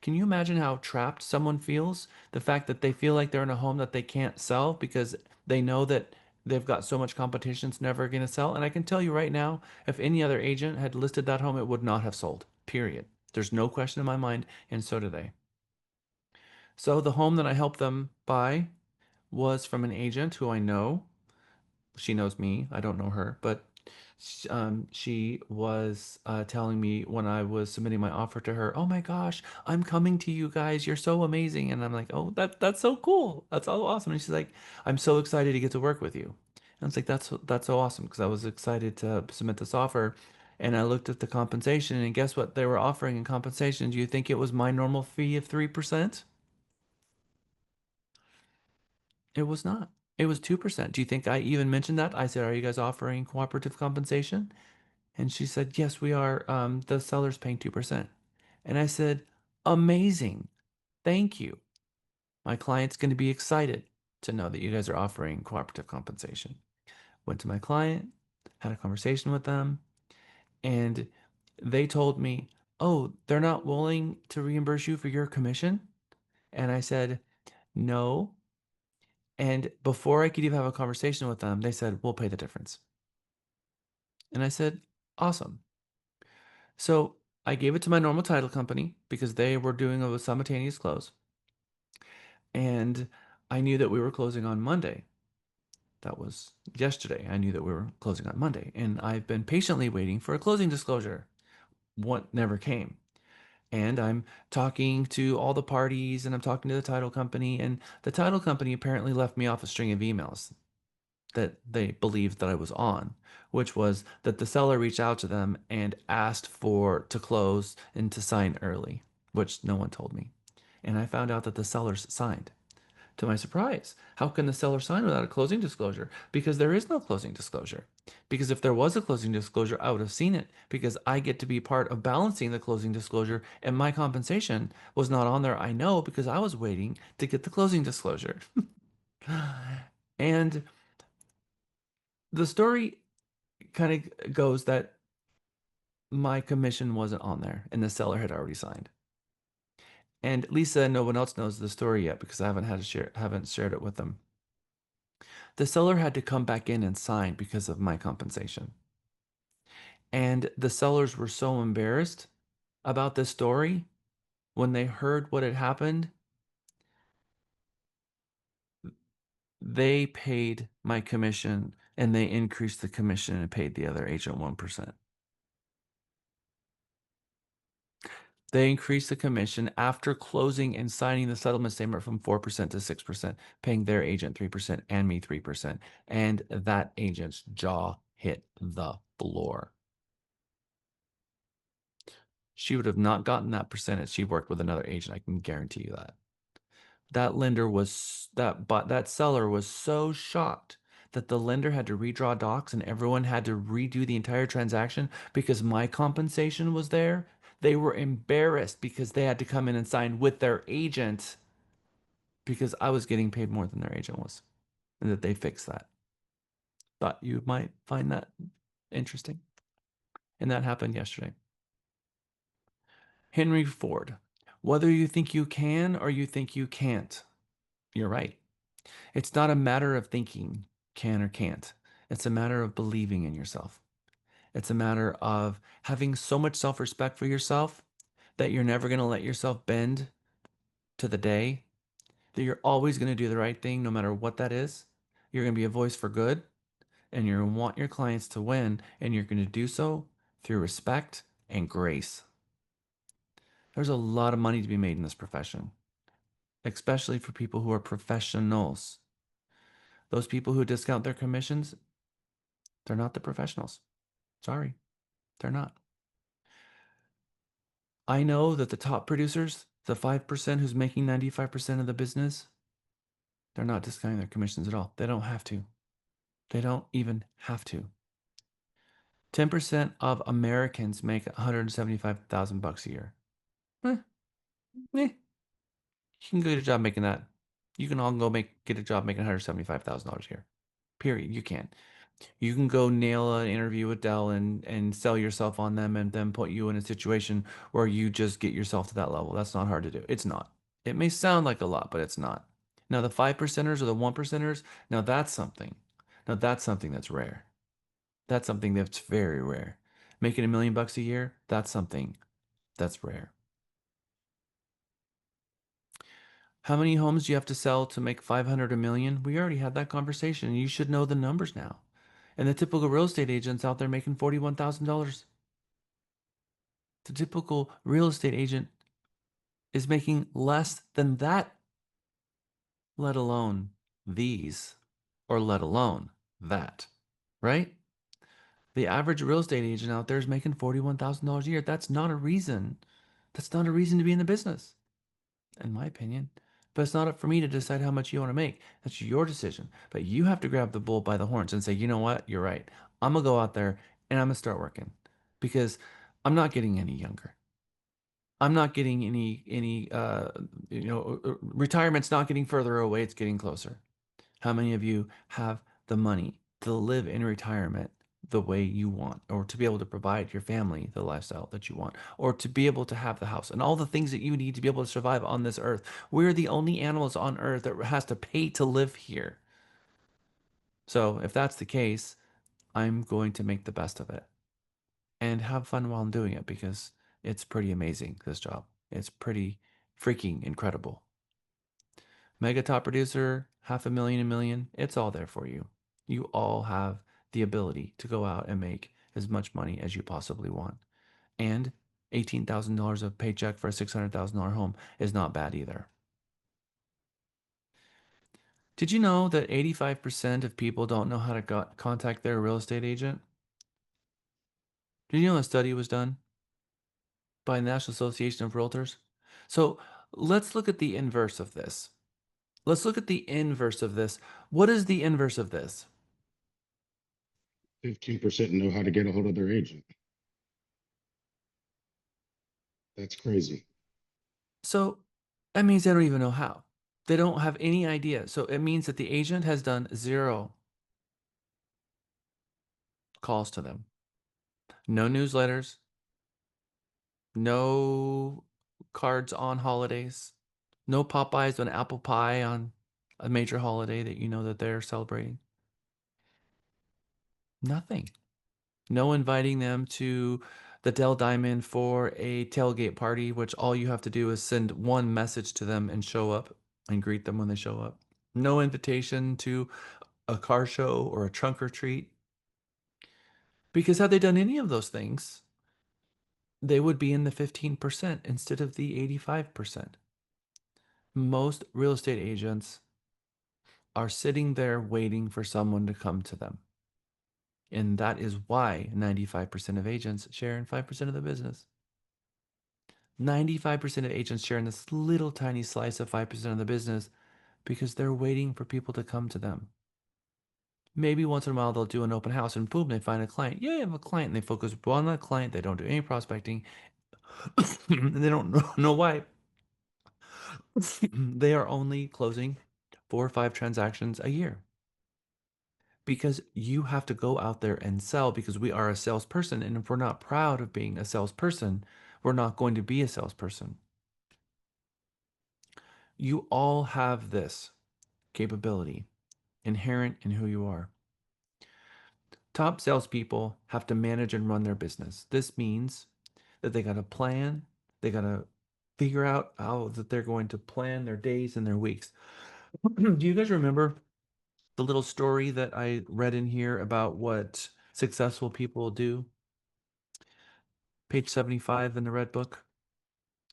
can you imagine how trapped someone feels? The fact that they feel like they're in a home that they can't sell because they know that they've got so much competition, it's never going to sell. And I can tell you right now, if any other agent had listed that home, it would not have sold, period. There's no question in my mind, and so do they. So the home that I helped them buy was from an agent who I know. She knows me. I don't know her, but she was telling me when I was submitting my offer to her, "Oh my gosh, I'm coming to you guys. You're so amazing." And I'm like, "Oh, that's so cool. That's so awesome." And she's like, "I'm so excited to get to work with you." And I was like, "That's so awesome," because I was excited to submit this offer. And I looked at the compensation, and guess what they were offering in compensation? Do you think it was my normal fee of 3%? It was not. It was 2%. Do you think I even mentioned that? I said, "Are you guys offering cooperative compensation?" And she said, "Yes, we are. The seller's paying 2%." And I said, "Amazing. Thank you. My client's going to be excited to know that you guys are offering cooperative compensation." Went to my client, had a conversation with them, and they told me, "Oh, they're not willing to reimburse you for your commission?" And I said, "No." And before I could even have a conversation with them, they said, "We'll pay the difference." And I said, "Awesome." So I gave it to my normal title company because they were doing a simultaneous close. And I knew that we were closing on Monday. That was yesterday. I knew that we were closing on Monday. And I've been patiently waiting for a closing disclosure. What never came. And I'm talking to all the parties and I'm talking to the title company. And the title company apparently left me off a string of emails that they believed that I was on, which was that the seller reached out to them and asked for to close and to sign early, which no one told me. And I found out that the sellers signed. To my surprise, how can the seller sign without a closing disclosure? Because there is no closing disclosure. Because if there was a closing disclosure, I would have seen it because I get to be part of balancing the closing disclosure and my compensation was not on there. I know because I was waiting to get the closing disclosure. And the story kind of goes that my commission wasn't on there and the seller had already signed. And Lisa and no one else knows the story yet because I haven't shared it with them. The seller had to come back in and sign because of my compensation. And the sellers were so embarrassed about this story when they heard what had happened. They paid my commission and they increased the commission and paid the other agent 1%. They increased the commission after closing and signing the settlement statement from 4% to 6%, paying their agent 3% and me 3%. And that agent's jaw hit the floor. She would have not gotten that percentage. She worked with another agent. I can guarantee you that. That seller was so shocked that the lender had to redraw docs and everyone had to redo the entire transaction because my compensation was there. They were embarrassed because they had to come in and sign with their agent because I was getting paid more than their agent was, and that they fixed that. Thought you might find that interesting. And that happened yesterday. Henry Ford. Whether you think you can or you think you can't, you're right. It's not a matter of thinking can or can't. It's a matter of believing in yourself. It's a matter of having so much self respect for yourself that you're never going to let yourself bend to the day, that you're always going to do the right thing no matter what that is. You're going to be a voice for good and you're going to want your clients to win, and you're going to do so through respect and grace. There's a lot of money to be made in this profession, especially for people who are professionals. Those people who discount their commissions, they're not the professionals. Sorry, they're not. I know that the top producers, the 5% who's making 95% of the business, they're not discounting their commissions at all. They don't have to. They don't even have to. 10% of Americans make 175,000 bucks a year. Eh, eh. You can go get a job making that. You can all go get a job making $175,000 a year. Period. You can. You can go nail an interview with Dell and sell yourself on them and then put you in a situation where you just get yourself to that level. That's not hard to do. It's not. It may sound like a lot, but it's not. Now the 5%ers or the 1%ers, now that's something. Now that's something that's rare. That's something that's very rare. Making $1 million a year, that's something that's rare. How many homes do you have to sell to make 500 a million? We already had that conversation. You should know the numbers now. And the typical real estate agent's out there making $41,000. The typical real estate agent is making less than that, let alone these, or let alone that, right? The average real estate agent out there is making $41,000 a year. That's not a reason. That's not a reason to be in the business, in my opinion. But it's not up for me to decide how much you want to make. That's your decision. But you have to grab the bull by the horns and say, you know what? You're right. I'm going to go out there and I'm going to start working because I'm not getting any younger. I'm not getting any retirement's not getting further away, it's getting closer. How many of you have the money to live in retirement the way you want, or to be able to provide your family the lifestyle that you want, or to be able to have the house and all the things that you need to be able to survive on this earth? We're the only animals on earth that has to pay to live here. So if that's the case, I'm going to make the best of it and have fun while I'm doing it because it's pretty amazing, this job. It's pretty freaking incredible. Mega top producer, 500,000, a million, it's all there for you. You all have the ability to go out and make as much money as you possibly want. And $18,000 of paycheck for a $600,000 home is not bad either. Did you know that 85% of people don't know how to contact their real estate agent? Did you know a study was done by the National Association of Realtors? So let's look at the inverse of this. Let's look at the inverse of this. What is the inverse of this? 15% know how to get a hold of their agent. That's crazy. So that means they don't even know how. They don't have any idea. So it means that the agent has done 0 calls to them. No newsletters, no cards on holidays, no Popeyes and apple pie on a major holiday that you know that they're celebrating. Nothing. No inviting them to the Dell Diamond for a tailgate party, which all you have to do is send one message to them and show up and greet them when they show up. No invitation to a car show or a trunk or treat. Because had they done any of those things, they would be in the 15% instead of the 85%. Most real estate agents are sitting there waiting for someone to come to them. And that is why 95% of agents share in 5% of the business. 95% of agents share in this little tiny slice of 5% of the business because they're waiting for people to come to them. Maybe once in a while they'll do an open house and boom, they find a client. Yeah, you have a client and they focus on that client. They don't do any prospecting. And they don't know why. They are only closing 4 or 5 transactions a year. Because you have to go out there and sell because we are a salesperson. And if we're not proud of being a salesperson, we're not going to be a salesperson. You all have this capability inherent in who you are. Top salespeople have to manage and run their business. This means that they got to plan, they got to figure out how that they're going to plan their days and their weeks. Do you guys remember the little story that I read in here about what successful people do? Page 75 in the Red Book.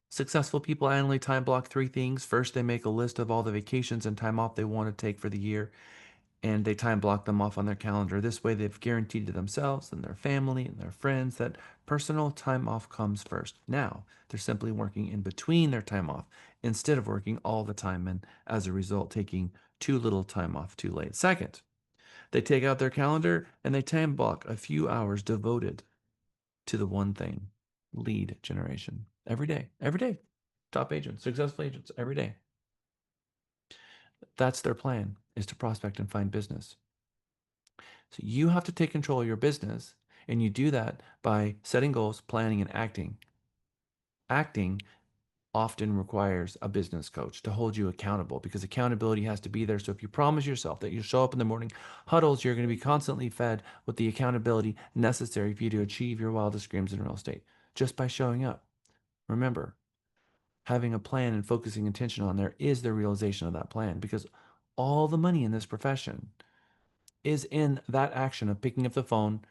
Successful people annually time block 3 things. First, they make a list of all the vacations and time off they want to take for the year, and they time block them off on their calendar. This way, they've guaranteed to themselves and their family and their friends that personal time off comes first. Now, they're simply working in between their time off instead of working all the time and, as a result, taking too little time off too late. Second, they take out their calendar and they time block a few hours devoted to the one thing: lead generation. Every day, every day. Top agents, successful agents, every day. That's their plan, is to prospect and find business. So you have to take control of your business, and you do that by setting goals, planning, and acting. Acting often requires a business coach to hold you accountable because accountability has to be there. So if you promise yourself that you'll show up in the morning huddles, you're going to be constantly fed with the accountability necessary for you to achieve your wildest dreams in real estate just by showing up. Remember, having a plan and focusing attention on there is the realization of that plan, because all the money in this profession is in that action of picking up the phone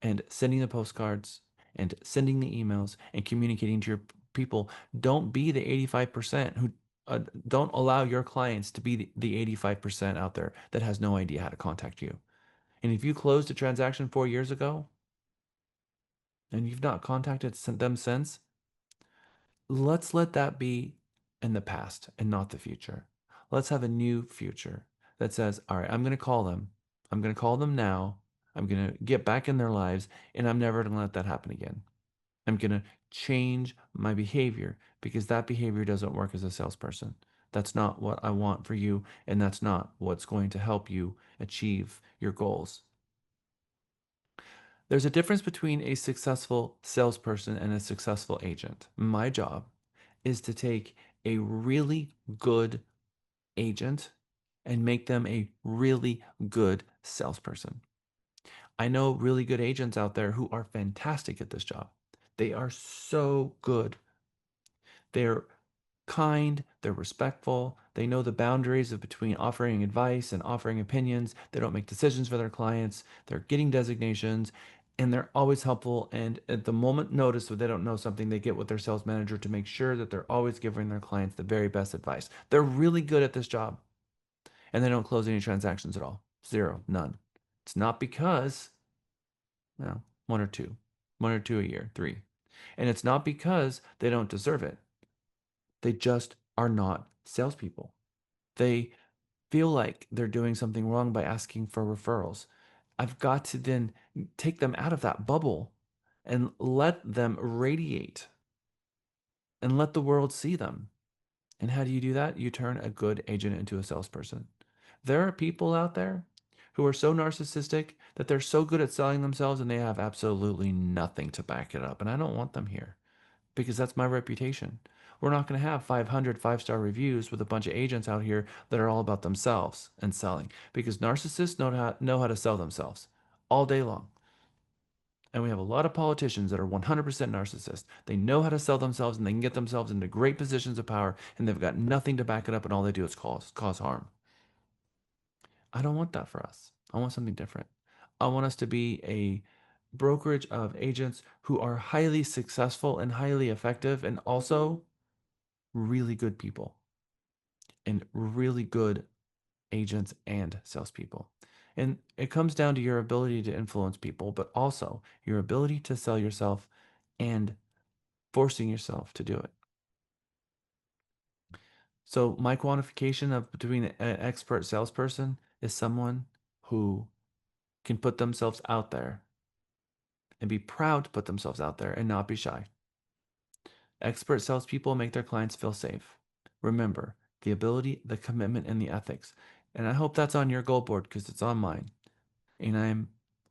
and sending the postcards and sending the emails and communicating to your people. Don't be the 85% who don't allow your clients to be the 85% out there that has no idea how to contact you. And if you closed a transaction 4 years ago, and you've not contacted them since, let's let that be in the past and not the future. Let's have a new future that says, all right, I'm going to call them. I'm going to call them now. I'm going to get back in their lives, and I'm never going to let that happen again. I'm going to change my behavior because that behavior doesn't work as a salesperson. That's not what I want for you, and that's not what's going to help you achieve your goals. There's a difference between a successful salesperson and a successful agent. My job is to take a really good agent and make them a really good salesperson. I know really good agents out there who are fantastic at this job. They are so good. They're kind, they're respectful, they know the boundaries of between offering advice and offering opinions. They don't make decisions for their clients. They're getting designations and they're always helpful. And at the moment notice that they don't know something, they get with their sales manager to make sure that they're always giving their clients the very best advice. They're really good at this job and they don't close any transactions at all. Zero, none. It's not because, well, one or two a year, three. And it's not because they don't deserve it. They just are not salespeople. They feel like they're doing something wrong by asking for referrals. I've got to then take them out of that bubble and let them radiate and let the world see them. And how do you do that? You turn a good agent into a salesperson. There are people out there who are so narcissistic that they're so good at selling themselves and they have absolutely nothing to back it up. And I don't want them here because that's my reputation. We're not going to have 500 five-star reviews with a bunch of agents out here that are all about themselves and selling because narcissists know how to sell themselves all day long. And we have a lot of politicians that are 100% narcissists. They know how to sell themselves and they can get themselves into great positions of power and they've got nothing to back it up and all they do is cause harm. I don't want that for us. I want something different. I want us to be a brokerage of agents who are highly successful and highly effective and also really good people and really good agents and salespeople. And it comes down to your ability to influence people, but also your ability to sell yourself and forcing yourself to do it. So my quantification of between an expert salesperson is someone who can put themselves out there and be proud to put themselves out there and not be shy. Expert salespeople make their clients feel safe. Remember, the ability, the commitment, and the ethics. And I hope that's on your goal board because it's on mine. And I'm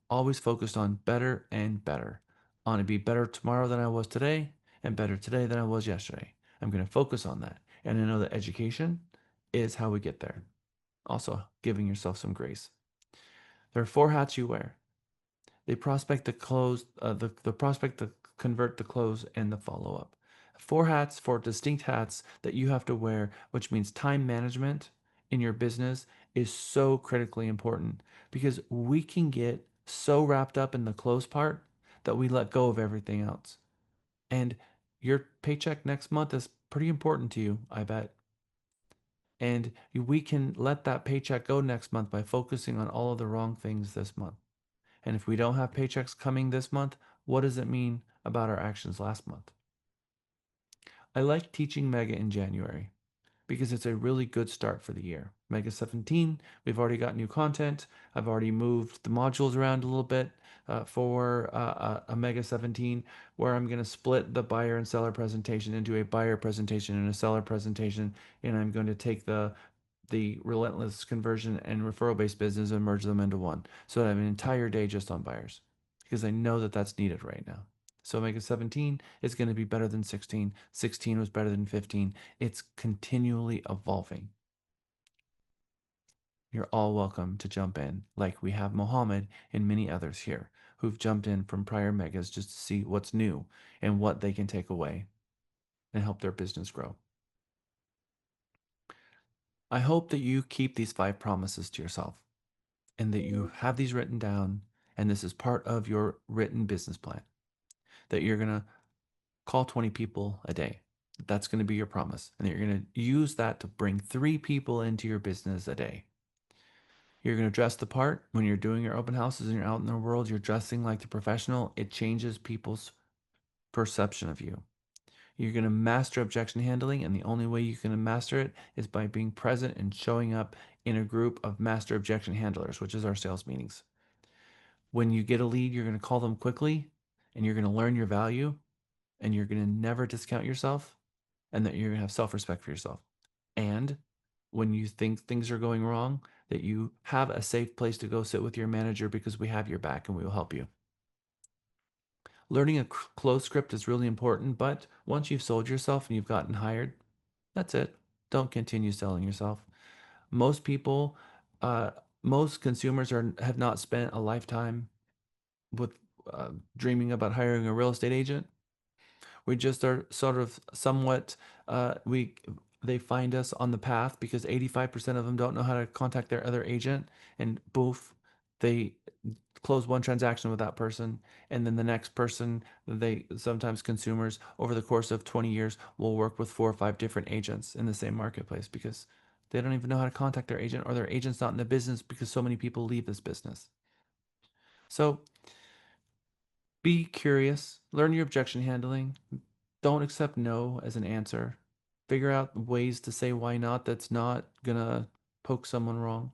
always focused on better and better. I want to be better tomorrow than I was today and better today than I was yesterday. I'm going to focus on that. And I know that education is how we get there. Also, giving yourself some grace. There are 4 hats you wear. They prospect the close, the prospect, the convert, the close, and the follow up. 4 hats, 4 distinct hats that you have to wear, which means time management in your business is so critically important because we can get so wrapped up in the close part that we let go of everything else. And your paycheck next month is pretty important to you, I bet. And we can let that paycheck go next month by focusing on all of the wrong things this month. And if we don't have paychecks coming this month, what does it mean about our actions last month? I like teaching Mega in January because it's a really good start for the year. Mega 17, we've already got new content. I've already moved the modules around a little bit for a Mega 17, where I'm going to split the buyer and seller presentation into a buyer presentation and a seller presentation. And I'm going to take the relentless conversion and referral based business and merge them into one. So I have an entire day just on buyers because I know that that's needed right now. So Mega 17 is going to be better than 16. 16 was better than 15. It's continually evolving. You're all welcome to jump in, like we have Mohammed and many others here who've jumped in from prior megas just to see what's new and what they can take away and help their business grow. I hope that you keep these 5 promises to yourself and that you have these written down and this is part of your written business plan, that you're going to call 20 people a day. That's going to be your promise. And you're going to use that to bring 3 people into your business a day. You're going to dress the part when you're doing your open houses and you're out in the world. You're dressing like the professional. It changes people's perception of you. You're going to master objection handling, and the only way you can master it is by being present and showing up in a group of master objection handlers, which is our sales meetings. When you get a lead, you're going to call them quickly, and you're going to learn your value, and you're going to never discount yourself, and that you're going to have self-respect for yourself. And when you think things are going wrong, that you have a safe place to go sit with your manager because we have your back and we will help you. Learning a close script is really important, but once you've sold yourself and you've gotten hired, that's it. Don't continue selling yourself. Most people, uh, most consumers have not spent a lifetime with dreaming about hiring a real estate agent. We just are sort of somewhat we they find us on the path because 85% of them don't know how to contact their other agent, and boof, they close one transaction with that person, and then the next person, they sometimes consumers over the course of 20 years will work with 4 or 5 different agents in the same marketplace because they don't even know how to contact their agent, or their agent's not in the business because so many people leave this business. So be curious, learn your objection handling. Don't accept no as an answer. Figure out ways to say why not that's not gonna poke someone wrong.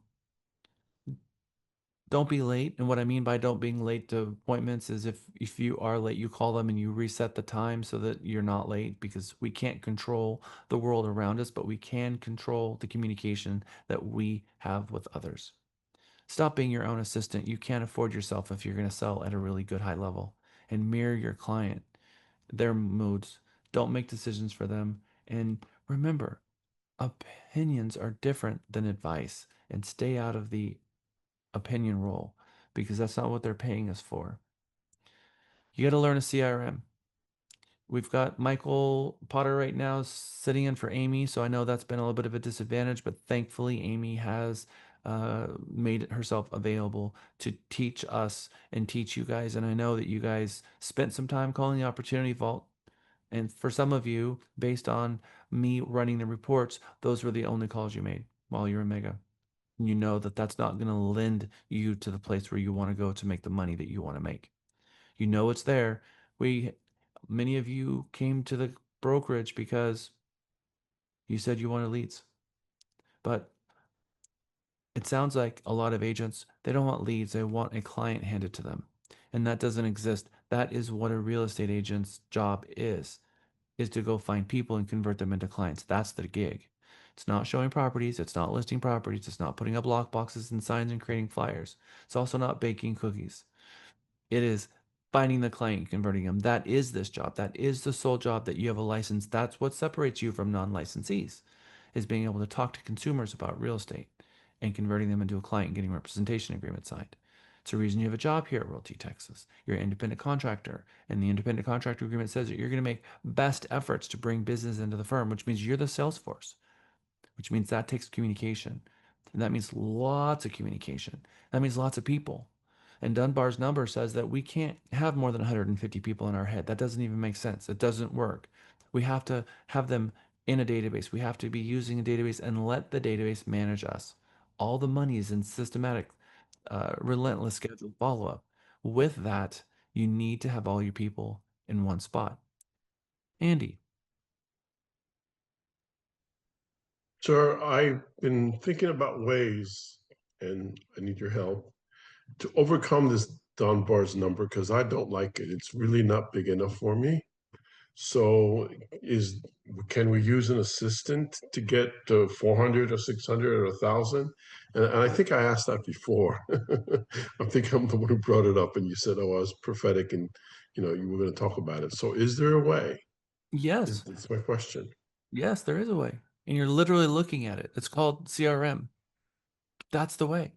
Don't be late. And what I mean by don't being late to appointments is if you are late, you call them and you reset the time so that you're not late, because we can't control the world around us, but we can control the communication that we have with others. Stop being your own assistant. You can't afford yourself if you're going to sell at a really good high level. And mirror your client, their moods. Don't make decisions for them. And remember, opinions are different than advice. And stay out of the opinion role because that's not what they're paying us for. You got to learn a CRM. We've got Michael Potter right now sitting in for Amy, so I know that's been a little bit of a disadvantage, but thankfully Amy has made herself available to teach us and teach you guys. And I know that you guys spent some time calling the Opportunity Vault. And for some of you, based on me running the reports, those were the only calls you made while you're in Mega. You know that that's not going to lend you to the place where you want to go to make the money that you want to make. You know it's there. Many of you came to the brokerage because you said you wanted leads. But it sounds like a lot of agents, they don't want leads, they want a client handed to them. And that doesn't exist. That is what a real estate agent's job is to go find people and convert them into clients. That's the gig. It's not showing properties, it's not listing properties, it's not putting up lock boxes and signs and creating flyers. It's also not baking cookies. It is finding the client and converting them. That is this job. That is the sole job that you have a license. That's what separates you from non-licensees, is being able to talk to consumers about real estate and converting them into a client and getting representation agreement signed. It's the reason you have a job here at Realty Texas. You're an independent contractor, and the independent contractor agreement says that you're going to make best efforts to bring business into the firm, which means you're the sales force, which means that takes communication. And that means lots of communication. That means lots of people. And Dunbar's number says that we can't have more than 150 people in our head. That doesn't even make sense. It doesn't work. We have to have them in a database. We have to be using a database and let the database manage us. All the money is in systematic, relentless scheduled follow up. With that, you need to have all your people in one spot. Andy. Sir, I've been thinking about ways, and I need your help, to overcome this Dunbar's number because I don't like it. It's really not big enough for me. So is can we use an assistant to get to 400 or 600 or 1,000? And I think I asked that before. I think I'm the one who brought it up, and you said, "Oh, I was prophetic, and you were going to talk about it." So is there a way? Yes. That's my question. Yes, there is a way. And you're literally looking at it. It's called CRM. That's the way.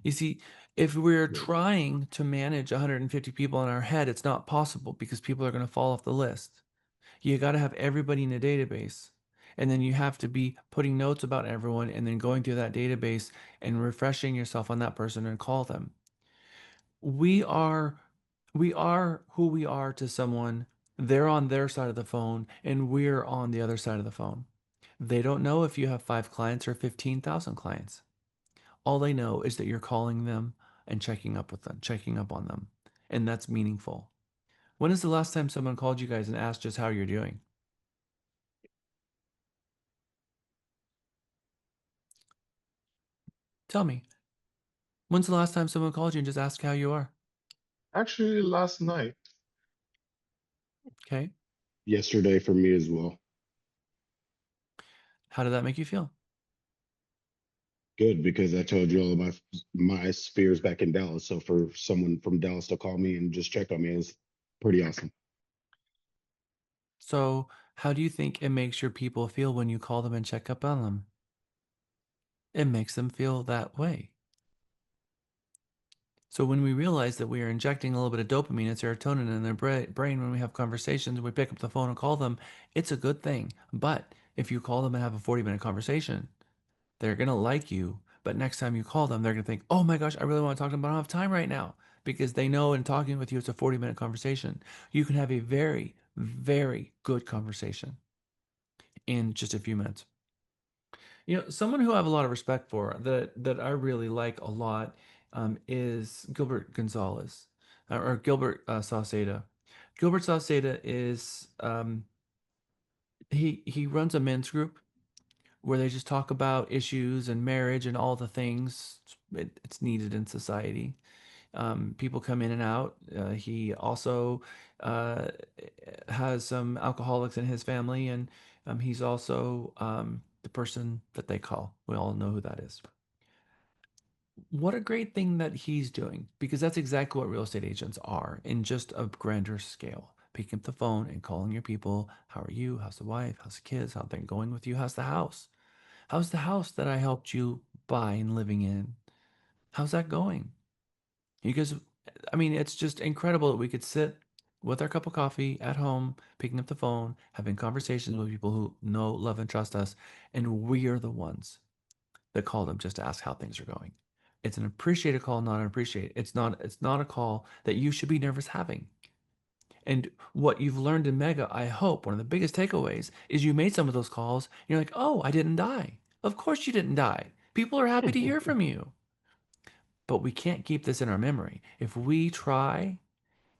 You see, if we're Yeah. trying to manage 150 people in our head, it's not possible because people are going to fall off the list. You got to have everybody in a database. And then you have to be putting notes about everyone and then going through that database and refreshing yourself on that person and call them. We are we are who we are to someone. They're on their side of the phone and we're on the other side of the phone. They don't know if you have 5 clients or 15,000 clients. All they know is that you're calling them and checking up with them, checking up on them. And that's meaningful. When is the last time someone called you guys and asked just how you're doing? Tell me. When's the last time someone called you and just asked how you are? Actually, last night. Okay. Yesterday for me as well. How did that make you feel? Good, because I told you all about my spheres back in Dallas. So for someone from Dallas to call me and just check on me is pretty awesome. So, how do you think it makes your people feel when you call them and check up on them? It makes them feel that way. So when we realize that we are injecting a little bit of dopamine and serotonin in their brain when we have conversations, we pick up the phone and call them, it's a good thing. But if you call them and have a 40-minute conversation, they're going to like you. But next time you call them, they're going to think, oh my gosh, I really want to talk to them, but I don't have time right now. Because they know in talking with you, it's a 40-minute conversation. You can have a very, very good conversation in just a few minutes. You know, someone who I have a lot of respect for that I really like a lot is Gilbert Gonzalez or Gilbert Sauceda. Gilbert Sauceda is he runs a men's group where they just talk about issues and marriage and all the things it's needed in society. People come in and out. He also uh, has some alcoholics in his family, and he's also the person that they call. We all know who that is. What a great thing that he's doing, because that's exactly what real estate agents are in just a grander scale. Picking up the phone and calling your people. How are you? How's the wife? How's the kids? How things going with you? How's the house? How's the house that I helped you buy and living in? How's that going? Because, I mean, it's just incredible that we could sit with our cup of coffee at home, picking up the phone, having conversations with people who know, love, and trust us, and we are the ones that call them just to ask how things are going. It's an appreciated call, not an appreciate. It's not a call that you should be nervous having. And what you've learned in Mega, I hope, one of the biggest takeaways is you made some of those calls. You're like, oh, I didn't die. Of course you didn't die. People are happy to hear from you. But we can't keep this in our memory. If we try,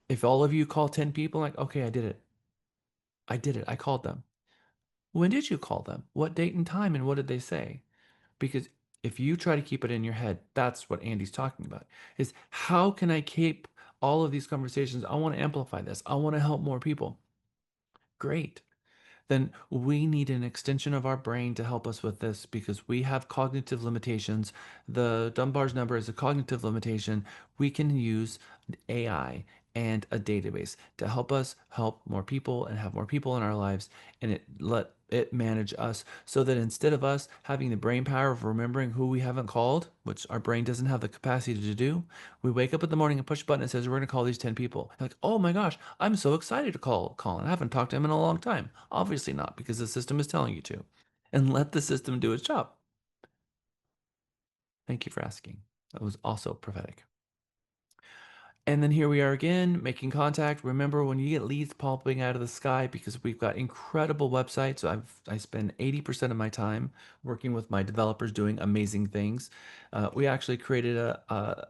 if all of you call 10 people, like, okay, I did it. I did it. I called them. When did you call them? What date and time? And what did they say? Because if you try to keep it in your head, that's what Andy's talking about is how can I keep all of these conversations? I want to amplify this. I want to help more people. Great. Then we need an extension of our brain to help us with this because we have cognitive limitations. The Dunbar's number is a cognitive limitation. We can use AI and a database to help us help more people and have more people in our lives and let it manage us so that instead of us having the brain power of remembering who we haven't called, which our brain doesn't have the capacity to do, we wake up in the morning and push a button and says we're going to call these 10 people. You're like, oh my gosh, I'm so excited to call Colin. I haven't talked to him in a long time. Obviously not, because the system is telling you to. And let the system do its job. Thank you for asking. That was also prophetic. And then here we are again, making contact. Remember, when you get leads popping out of the sky, because we've got incredible websites, I spend 80% of my time working with my developers doing amazing things. We actually created a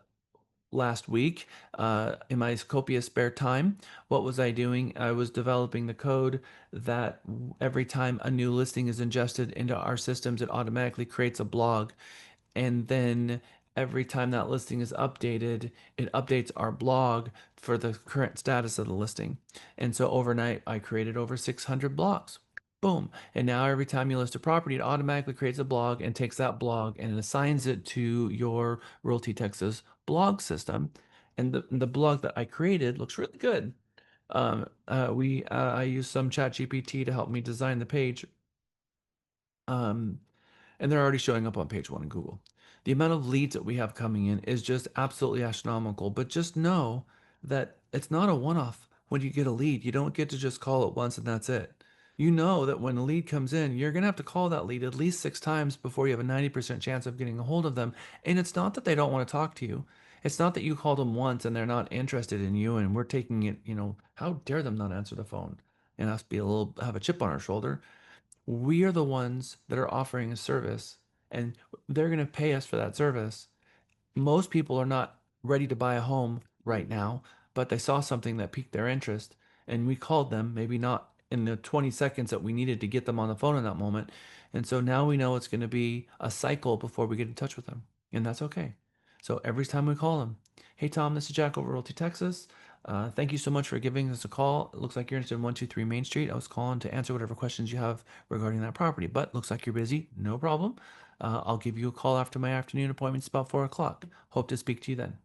last week in my copious spare time. What was I doing? I was developing the code that every time a new listing is ingested into our systems, it automatically creates a blog. And then every time that listing is updated, it updates our blog for the current status of the listing. And so overnight, I created over 600 blogs. Boom. And now every time you list a property, it automatically creates a blog and takes that blog and assigns it to your Realty Texas blog system. And the blog that I created looks really good. I use some chat GPT to help me design the page. And they're already showing up on page one in Google. The amount of leads that we have coming in is just absolutely astronomical. But just know that it's not a one off when you get a lead. You don't get to just call it once and that's it. You know that when a lead comes in, you're going to have to call that lead at least 6 times before you have a 90% chance of getting a hold of them. And it's not that they don't want to talk to you. It's not that you called them once and they're not interested in you and we're taking it, how dare them not answer the phone and us have a chip on our shoulder. We are the ones that are offering a service and they're going to pay us for that service. Most people are not ready to buy a home right now, but they saw something that piqued their interest, and we called them, maybe not in the 20 seconds that we needed to get them on the phone in that moment. And so now we know it's going to be a cycle before we get in touch with them, and that's okay. So every time we call them, hey Tom, this is Jack over Realty, Texas. Thank you so much for giving us a call. It looks like you're interested in 123 Main Street. I was calling to answer whatever questions you have regarding that property, but looks like you're busy. No problem. I'll give you a call after my afternoon appointment. It's about 4 o'clock. Hope to speak to you then.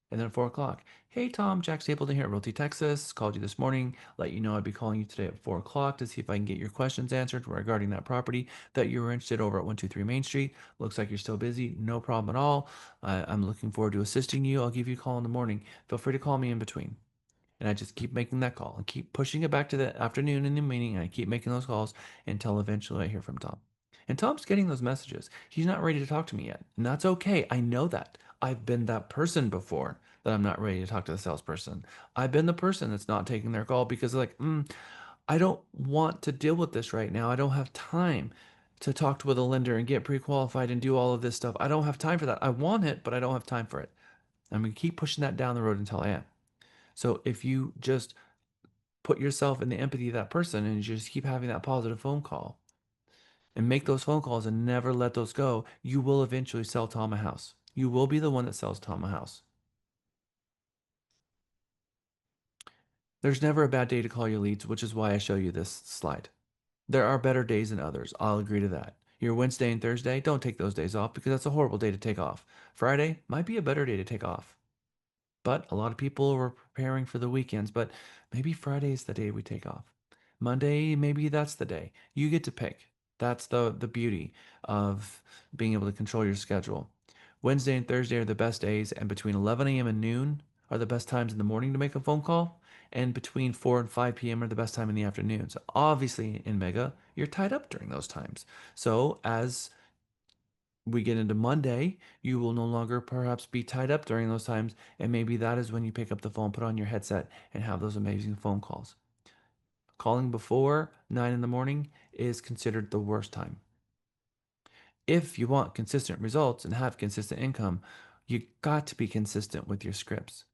And then at 4 o'clock, hey Tom, Jack Stapleton here at Realty Texas. Called you this morning. Let you know I'd be calling you today at 4 o'clock to see if I can get your questions answered regarding that property that you were interested over at 123 Main Street. Looks like you're still busy. No problem at all. I'm looking forward to assisting you. I'll give you a call in the morning. Feel free to call me in between. And I just keep making that call and keep pushing it back to the afternoon in the meeting. And I keep making those calls until eventually I hear from Tom. And Tom's getting those messages. He's not ready to talk to me yet. And that's okay. I know that. I've been that person before that I'm not ready to talk to the salesperson. I've been the person that's not taking their call because like, I don't want to deal with this right now. I don't have time to talk with a lender and get pre-qualified and do all of this stuff. I don't have time for that. I want it, but I don't have time for it. I'm going to keep pushing that down the road until I am. So if you just put yourself in the empathy of that person and you just keep having that positive phone call and make those phone calls and never let those go, you will eventually sell Tom a house. You will be the one that sells Tom a house. There's never a bad day to call your leads, which is why I show you this slide. There are better days than others. I'll agree to that. Your Wednesday and Thursday, don't take those days off because that's a horrible day to take off. Friday might be a better day to take off. But a lot of people were preparing for the weekends, but maybe Friday is the day we take off. Monday, maybe that's the day. You get to pick. That's the beauty of being able to control your schedule. Wednesday and Thursday are the best days, and between 11 a.m. and noon are the best times in the morning to make a phone call, and between 4 and 5 p.m. are the best time in the afternoon. So obviously in Mega, you're tied up during those times. So as we get into Monday, you will no longer perhaps be tied up during those times. And maybe that is when you pick up the phone, put on your headset, and have those amazing phone calls. Calling before 9 in the morning is considered the worst time. If you want consistent results and have consistent income, you got to be consistent with your scripts.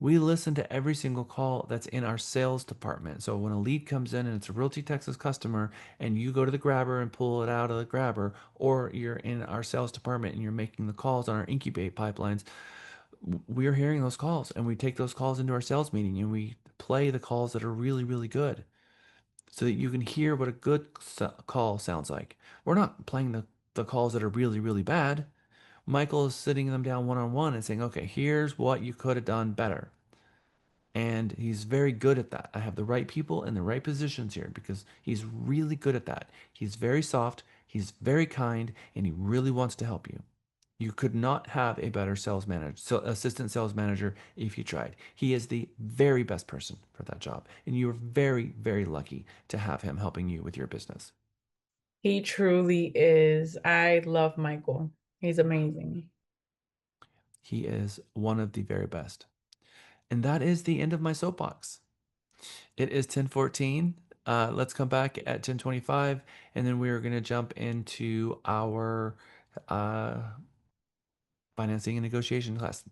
We listen to every single call that's in our sales department. So when a lead comes in and it's a Realty Texas customer and you go to the grabber and pull it out of the grabber, or you're in our sales department and you're making the calls on our incubate pipelines, we're hearing those calls and we take those calls into our sales meeting and we play the calls that are really, really good so that you can hear what a good call sounds like. We're not playing the calls that are really, really bad. Michael is sitting them down one on one and saying, okay, here's what you could have done better. And he's very good at that. I have the right people in the right positions here because he's really good at that. He's very soft, he's very kind, and he really wants to help you. You could not have a better sales manager, so assistant sales manager if you tried. He is the very best person for that job. And you're very, very lucky to have him helping you with your business. He truly is. I love Michael. He's amazing. He is one of the very best. And that is the end of my soapbox. It is 10:14. Let's come back at 10:25, and then we are going to jump into our uh, financing and negotiation class.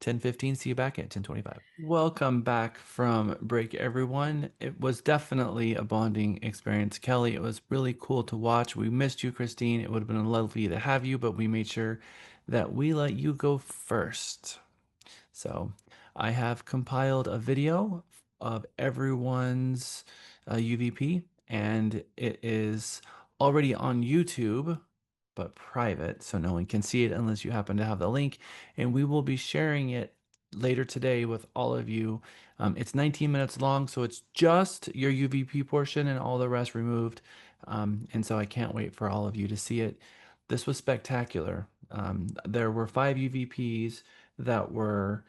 10:15. See you back at 10:25. Welcome back from break, everyone. It was definitely a bonding experience, Kelly. It was really cool to watch. We missed you, Christine. It would have been lovely to have you, but we made sure that we let you go first. So I have compiled a video of everyone's UVP, and it is already on YouTube, but private, so no one can see it unless you happen to have the link. And we will be sharing it later today with all of you. It's 19 minutes long, so it's just your UVP portion and all the rest removed. And so I can't wait for all of you to see it. This was spectacular. There were 5 UVPs that were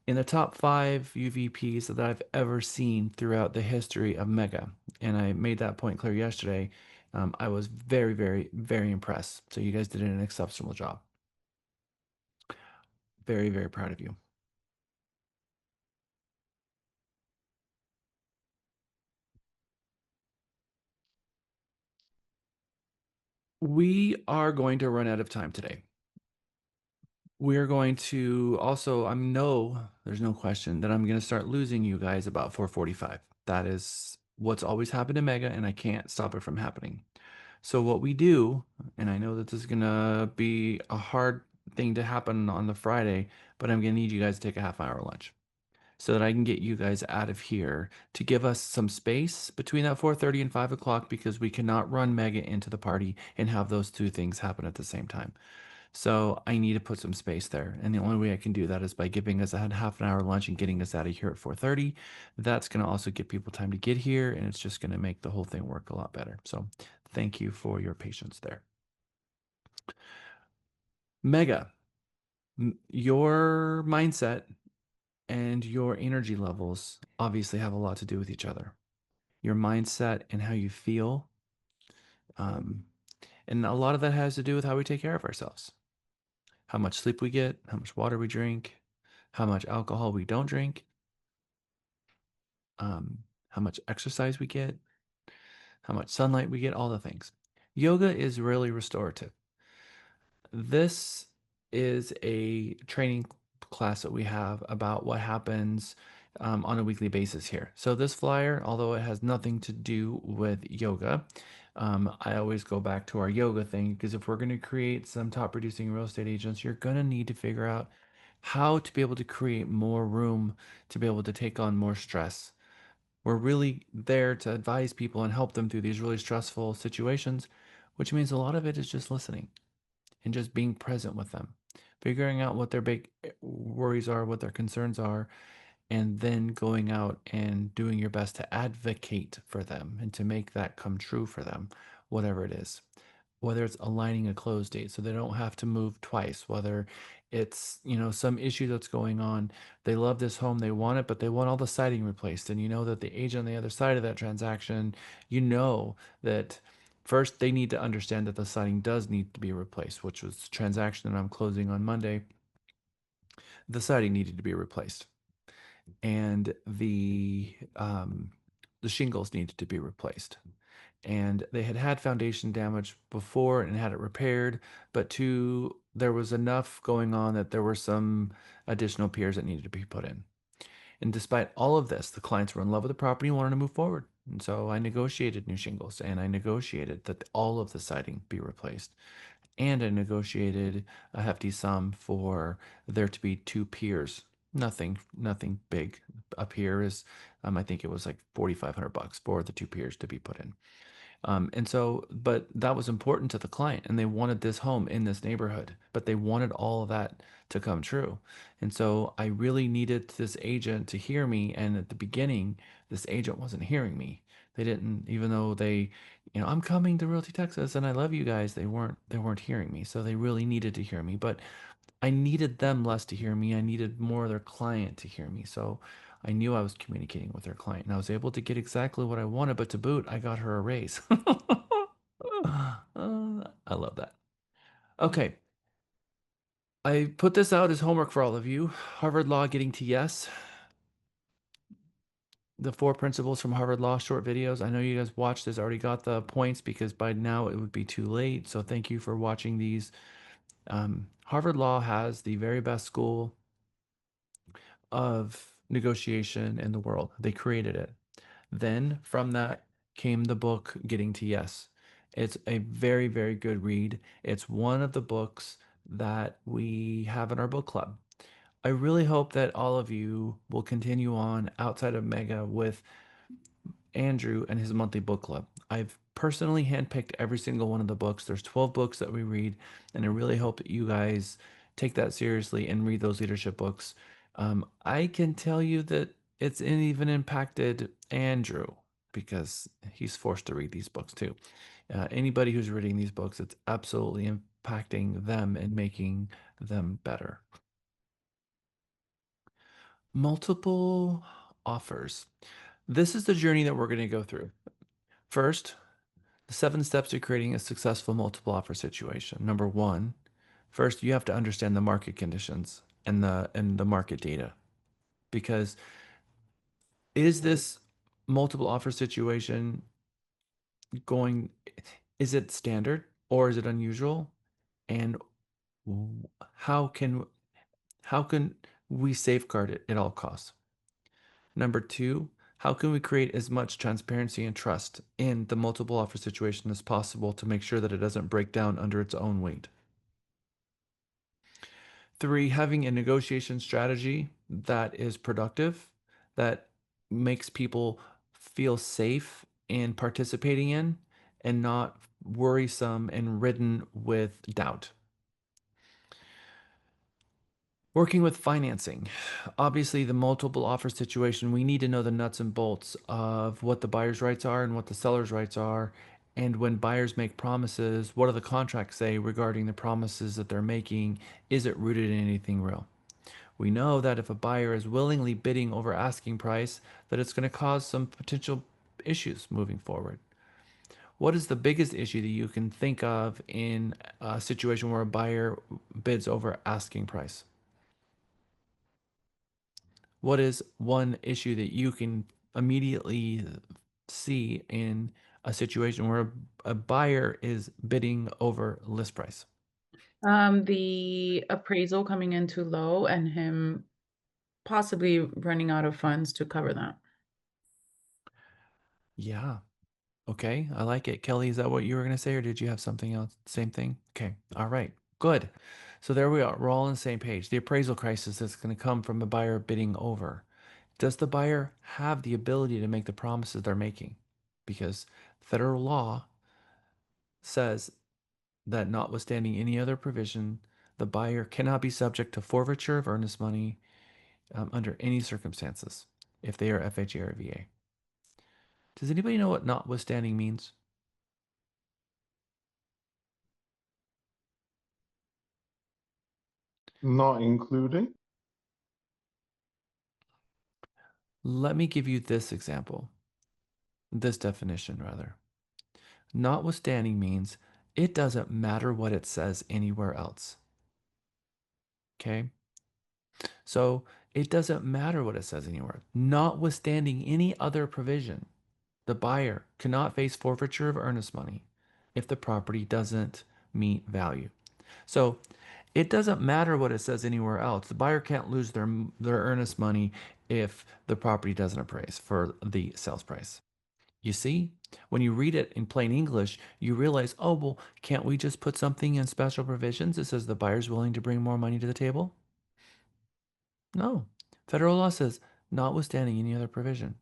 in the top 5 UVPs that I've ever seen throughout the history of Mega. And I made that point clear yesterday. I was very, very, very impressed. So you guys did an exceptional job. Very, very proud of you. We are going to run out of time today. We're going to also, there's no question that I'm going to start losing you guys about 4:45. That is what's always happened in Mega, and I can't stop it from happening. So what we do, and I know that this is going to be a hard thing to happen on the Friday, but I'm going to need you guys to take a half-hour lunch so that I can get you guys out of here to give us some space between that 4:30 and 5 o'clock, because we cannot run Mega into the party and have those two things happen at the same time. So I need to put some space there. And the only way I can do that is by giving us a half an hour lunch and getting us out of here at 4:30. That's going to also give people time to get here, and it's just going to make the whole thing work a lot better. So thank you for your patience there. Mega, your mindset and your energy levels obviously have a lot to do with each other. Your mindset and how you feel. And a lot of that has to do with how we take care of ourselves. How much sleep we get, how much water we drink, how much alcohol we don't drink, how much exercise we get, how much sunlight we get, all the things. Yoga is really restorative. This is a training class that we have about what happens on a weekly basis here. So this flyer, although it has nothing to do with yoga, I always go back to our yoga thing, because if we're going to create some top producing real estate agents, you're going to need to figure out how to be able to create more room to be able to take on more stress. We're really there to advise people and help them through these really stressful situations, which means a lot of it is just listening and just being present with them, figuring out what their big worries are, what their concerns are, and then going out and doing your best to advocate for them and to make that come true for them, whatever it is. Whether it's aligning a close date so they don't have to move twice, whether it's, some issue that's going on. They love this home, they want it, but they want all the siding replaced. And you know that the agent on the other side of that transaction, that first they need to understand that the siding does need to be replaced, which was the transaction that I'm closing on Monday. The siding needed to be replaced, and the shingles needed to be replaced, and they had foundation damage before and had it repaired, but there was enough going on that there were some additional piers that needed to be put in. And despite all of this, the clients were in love with the property and wanted to move forward. And so I negotiated new shingles, and I negotiated that all of the siding be replaced. And I negotiated a hefty sum for there to be two piers. Nothing big. A pier is, I think it was like $4,500 for the two piers to be put in. But that was important to the client, and they wanted this home in this neighborhood, but they wanted all of that to come true. And so I really needed this agent to hear me. And at the beginning, this agent wasn't hearing me. They didn't, even though I'm coming to Realty Texas and I love you guys. They weren't hearing me. So they really needed to hear me, but I needed them less to hear me. I needed more of their client to hear me. So I knew I was communicating with their client, and I was able to get exactly what I wanted, but to boot, I got her a raise. I love that. Okay. I put this out as homework for all of you. Harvard Law getting to yes. The 4 principles from Harvard Law short videos. I know you guys watched this, already got the points, because by now it would be too late. So thank you for watching these. Harvard Law has the very best school of negotiation in the world. They created it. Then from that came the book Getting to Yes. It's a very, very good read. It's one of the books that we have in our book club. I really hope that all of you will continue on outside of Mega with Andrew and his monthly book club. I've personally handpicked every single one of the books. There's 12 books that we read, and I really hope that you guys take that seriously and read those leadership books. I can tell you that it's even impacted Andrew, because he's forced to read these books too. Anybody who's reading these books, it's absolutely impacting them and making them better. Multiple offers. This is the journey that we're going to go through. First, the 7 steps to creating a successful multiple offer situation. Number 1, first you have to understand the market conditions and the market data. Because is this multiple offer situation is it standard? or is it unusual? And how can we safeguard it at all costs? Number two, how can we create as much transparency and trust in the multiple offer situation as possible to make sure that it doesn't break down under its own weight? Three, having a negotiation strategy that is productive, that makes people feel safe in participating in and not worrisome and ridden with doubt. Working with financing. Obviously, the multiple offer situation, we need to know the nuts and bolts of what the buyer's rights are and what the seller's rights are. And when buyers make promises, what do the contracts say regarding the promises that they're making? Is it rooted in anything real? We know that if a buyer is willingly bidding over asking price, that it's going to cause some potential issues moving forward. What is the biggest issue that you can think of in a situation where a buyer bids over asking price? What is one issue that you can immediately see in a situation where a buyer is bidding over list price? The appraisal coming in too low and him possibly running out of funds to cover that. Yeah. Okay, I like it. Kelly, is that what you were going to say, or did you have something else? Same thing? Okay, all right, good. So there we are. We're all on the same page. The appraisal crisis is going to come from a buyer bidding over. Does the buyer have the ability to make the promises they're making? Because federal law says that notwithstanding any other provision, the buyer cannot be subject to forfeiture of earnest money under any circumstances if they are FHA or VA. Does anybody know what notwithstanding means? Not including. Let me give you this example, this definition rather. Notwithstanding means it doesn't matter what it says anywhere else. Okay? So it doesn't matter what it says anywhere. Notwithstanding any other provision, the buyer cannot face forfeiture of earnest money if the property doesn't meet value. So it doesn't matter what it says anywhere else. The buyer can't lose their earnest money if the property doesn't appraise for the sales price. You see, when you read it in plain English, you realize, oh, well, can't we just put something in special provisions that says the buyer's willing to bring more money to the table? No. Federal law says, notwithstanding any other provision.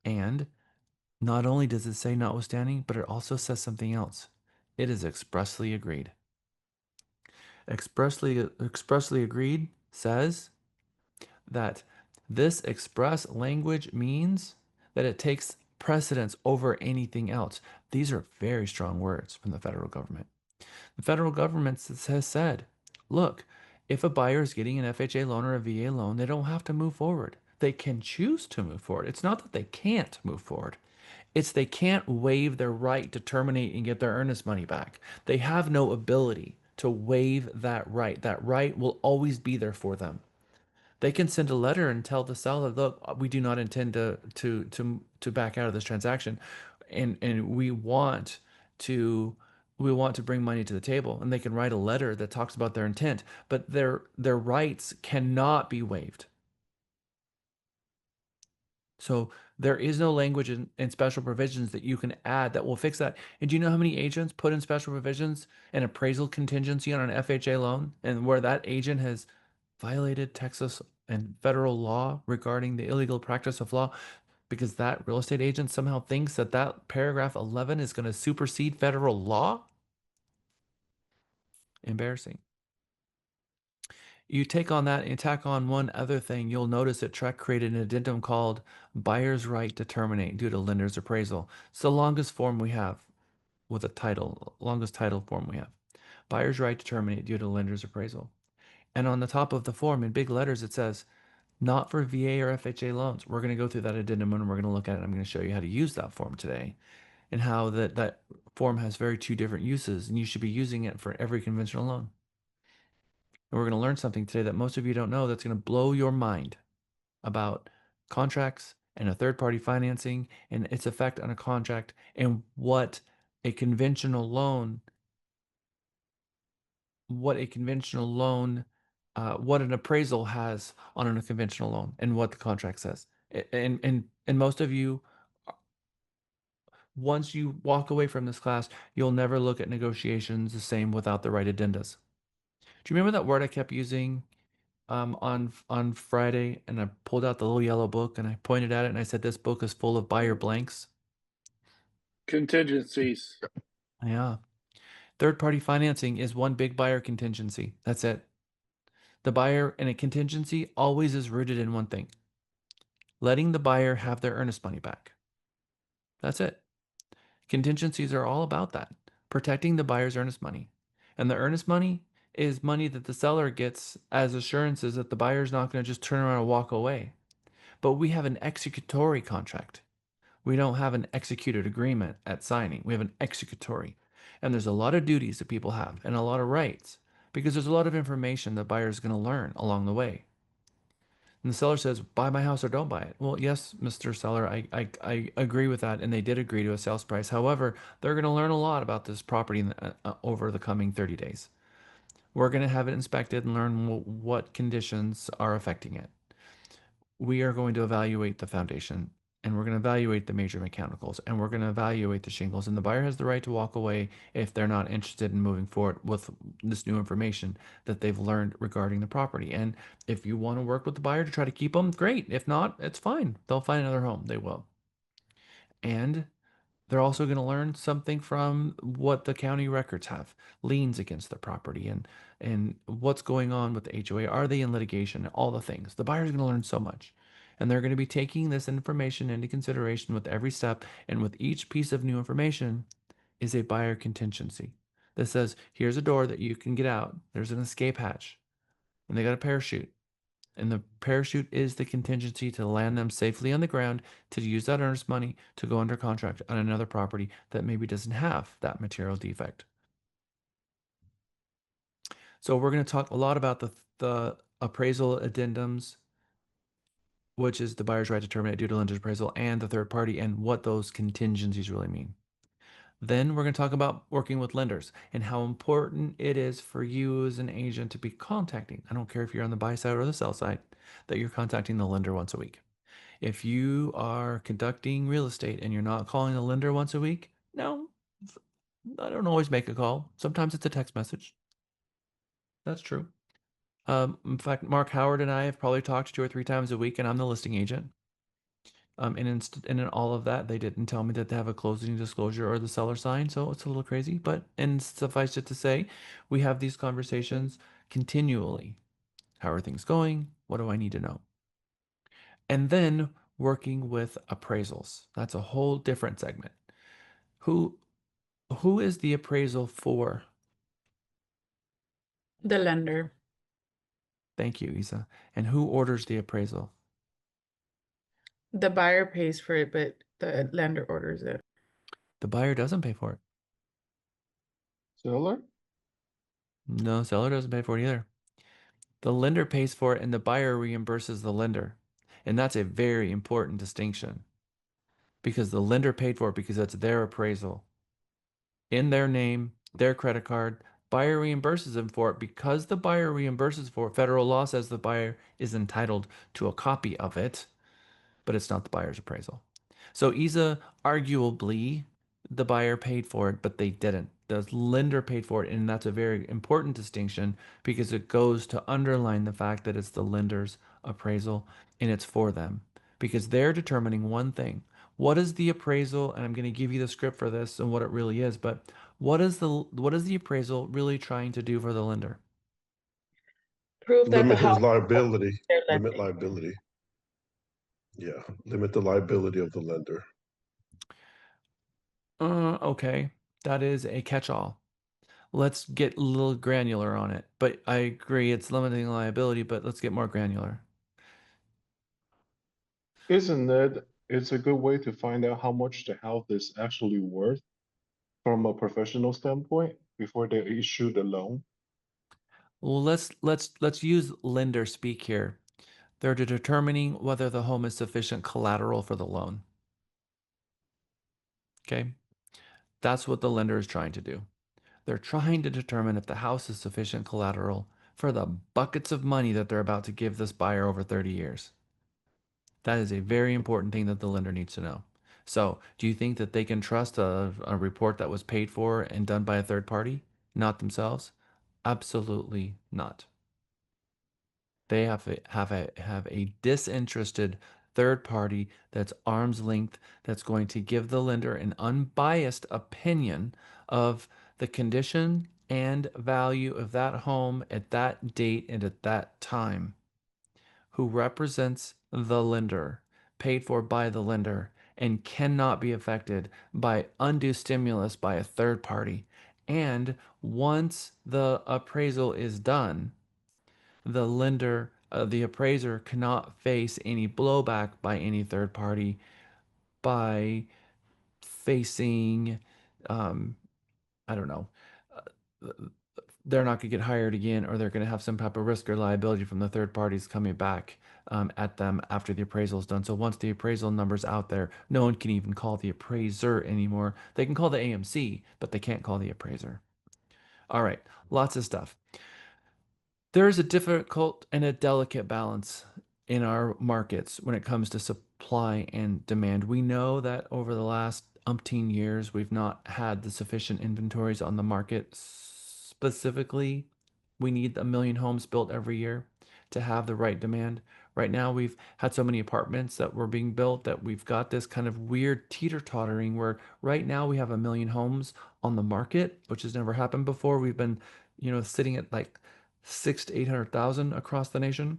And not only does it say notwithstanding, but it also says something else. It is expressly agreed. Expressly agreed says that this express language means that it takes precedence over anything else. These are very strong words from the federal government. The federal government has said, look, if a buyer is getting an FHA loan or a VA loan, they don't have to move forward. They can choose to move forward. It's not that they can't move forward. It's they can't waive their right to terminate and get their earnest money back. They have no ability to waive that right. That right will always be there for them. They can send a letter and tell the seller, look, we do not intend to back out of this transaction, and to we want to bring money to the table. And they can write a letter that talks about their intent, but their rights cannot be waived. So there is no language in special provisions that you can add that will fix that. And do you know how many agents put in special provisions and appraisal contingency on an FHA loan, and where that agent has violated Texas and federal law regarding the illegal practice of law because that real estate agent somehow thinks that that paragraph 11 is going to supersede federal law? Embarrassing. You take on that and tack on one other thing, you'll notice that TREC created an addendum called Buyer's Right to Terminate due to lender's appraisal. It's the longest form we have with a title, longest title form we have. Buyer's Right to Terminate due to lender's appraisal. And on the top of the form in big letters, it says, not for VA or FHA loans. We're going to go through that addendum and we're going to look at it. I'm going to show you how to use that form today and how that form has very two different uses, and you should be using it for every conventional loan. And we're going to learn something today that most of you don't know that's going to blow your mind about contracts and a third-party financing and its effect on a contract and what a conventional loan what a conventional loan, what an appraisal has on a conventional loan and what the contract says. And most of you, once you walk away from this class, you'll never look at negotiations the same without the right addendas. Do you remember that word I kept using on Friday? And I pulled out the little yellow book and I pointed at it and I said, "This book is full of buyer blanks." Contingencies. Yeah. Third party financing is one big buyer contingency. That's it. The buyer in a contingency always is rooted in one thing: letting the buyer have their earnest money back. That's it. Contingencies are all about that, protecting the buyer's earnest money. And the earnest money is money that the seller gets as assurances that the buyer's not going to just turn around and walk away. But we have an executory contract. We don't have an executed agreement at signing. We have an executory. And there's a lot of duties that people have and a lot of rights because there's a lot of information the buyer is going to learn along the way. And the seller says, "Buy my house or don't buy it." Well, yes, Mr. Seller, I agree with that. And they did agree to a sales price. However, they're going to learn a lot about this property over the coming 30 days. We're going to have it inspected and learn what conditions are affecting it. We are going to evaluate the foundation and we're going to evaluate the major mechanicals and we're going to evaluate the shingles. And the buyer has the right to walk away if they're not interested in moving forward with this new information that they've learned regarding the property. And if you want to work with the buyer to try to keep them, great. If not, it's fine. They'll find another home. They will. And they're also going to learn something from what the county records have, liens against the property, and what's going on with the HOA. Are they in litigation? All the things. The buyer's going to learn so much. And they're going to be taking this information into consideration with every step. And with each piece of new information is a buyer contingency that says, here's a door that you can get out. There's an escape hatch. And they got a parachute. And the parachute is the contingency to land them safely on the ground, to use that earnest money to go under contract on another property that maybe doesn't have that material defect. So we're going to talk a lot about the appraisal addendums, which is the buyer's right to terminate due to lender's appraisal, and the third party, and what those contingencies really mean. Then we're going to talk about working with lenders and how important it is for you as an agent to be contacting. I don't care if you're on the buy side or the sell side, that you're contacting the lender once a week. If you are conducting real estate and you're not calling the lender once a week, no, I don't always make a call. Sometimes it's a text message. That's true. In fact, Mark Howard and I have probably talked 2 or 3 times a week, and I'm the listing agent. And in all of that, they didn't tell me that they have a closing disclosure or the seller sign, so it's a little crazy. But and suffice it to say, we have these conversations continually. How are things going? What do I need to know? And then working with appraisals. That's a whole different segment. Who who is the appraisal for? The lender. Thank you, Isa. And who orders the appraisal? The buyer pays for it, but the lender orders it. The buyer doesn't pay for it. Seller? No, seller doesn't pay for it either. The lender pays for it and the buyer reimburses the lender. And that's a very important distinction because the lender paid for it because that's their appraisal in their name, their credit card. Buyer reimburses them for it because the buyer reimburses for it. Federal law says the buyer is entitled to a copy of it, but it's not the buyer's appraisal. So Isa, arguably, the buyer paid for it, but they didn't. The lender paid for it, and that's a very important distinction because it goes to underline the fact that it's the lender's appraisal and it's for them because they're determining one thing. What is the appraisal? And I'm going to give you the script for this and what it really is, but what is the appraisal really trying to do for the lender? Prove that the Limit his house liability. they're Limit lending. liability. Yeah, limit the liability of the lender. Okay, that is a catch-all. Let's get a little granular on it. But I agree it's limiting liability, but let's get more granular. Isn't that it's a good way to find out how much the house is actually worth from a professional standpoint before they issue the loan? Well, let's use lender speak here. They're determining whether the home is sufficient collateral for the loan. Okay? That's what the lender is trying to do. They're trying to determine if the house is sufficient collateral for the buckets of money that they're about to give this buyer over 30 years. That is a very important thing that the lender needs to know. So, do you think that they can trust a report that was paid for and done by a third party, not themselves? Absolutely not. They have a disinterested third party that's arm's length, that's going to give the lender an unbiased opinion of the condition and value of that home at that date and at that time, who represents the lender, paid for by the lender, and cannot be affected by undue stimulus by a third party. And once the appraisal is done, the lender, the appraiser cannot face any blowback by any third party by facing, um, I don't know, uh, they're not going to get hired again, or they're going to have some type of risk or liability from the third parties coming back at them after the appraisal is done. So once the appraisal number's out there, no one can even call the appraiser anymore. They can call the AMC, but they can't call the appraiser. All right, lots of stuff. There is a difficult and a delicate balance in our markets when it comes to supply and demand. We know that over the last umpteen years, we've not had the sufficient inventories on the market. Specifically, we need 1 million homes built every year to have the right demand. Right now, we've had so many apartments that were being built that we've got this kind of weird teeter-tottering where right now we have 1 million homes on the market, which has never happened before. We've been, sitting at like 6 to 800,000 across the nation.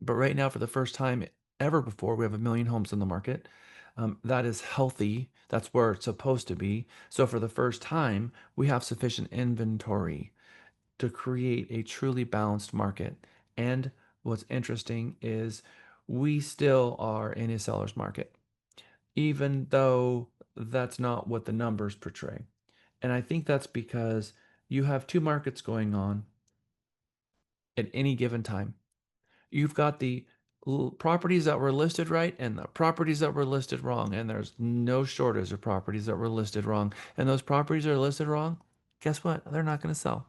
But right now, for the first time ever before, we have 1 million homes in the market. That is healthy. That's where it's supposed to be. So for the first time, we have sufficient inventory to create a truly balanced market. And what's interesting is we still are in a seller's market, even though that's not what the numbers portray. And I think that's because you have two markets going on at any given time. You've got the properties that were listed right and the properties that were listed wrong. And there's no shortage of properties that were listed wrong. And those properties that are listed wrong, guess what? They're not going to sell.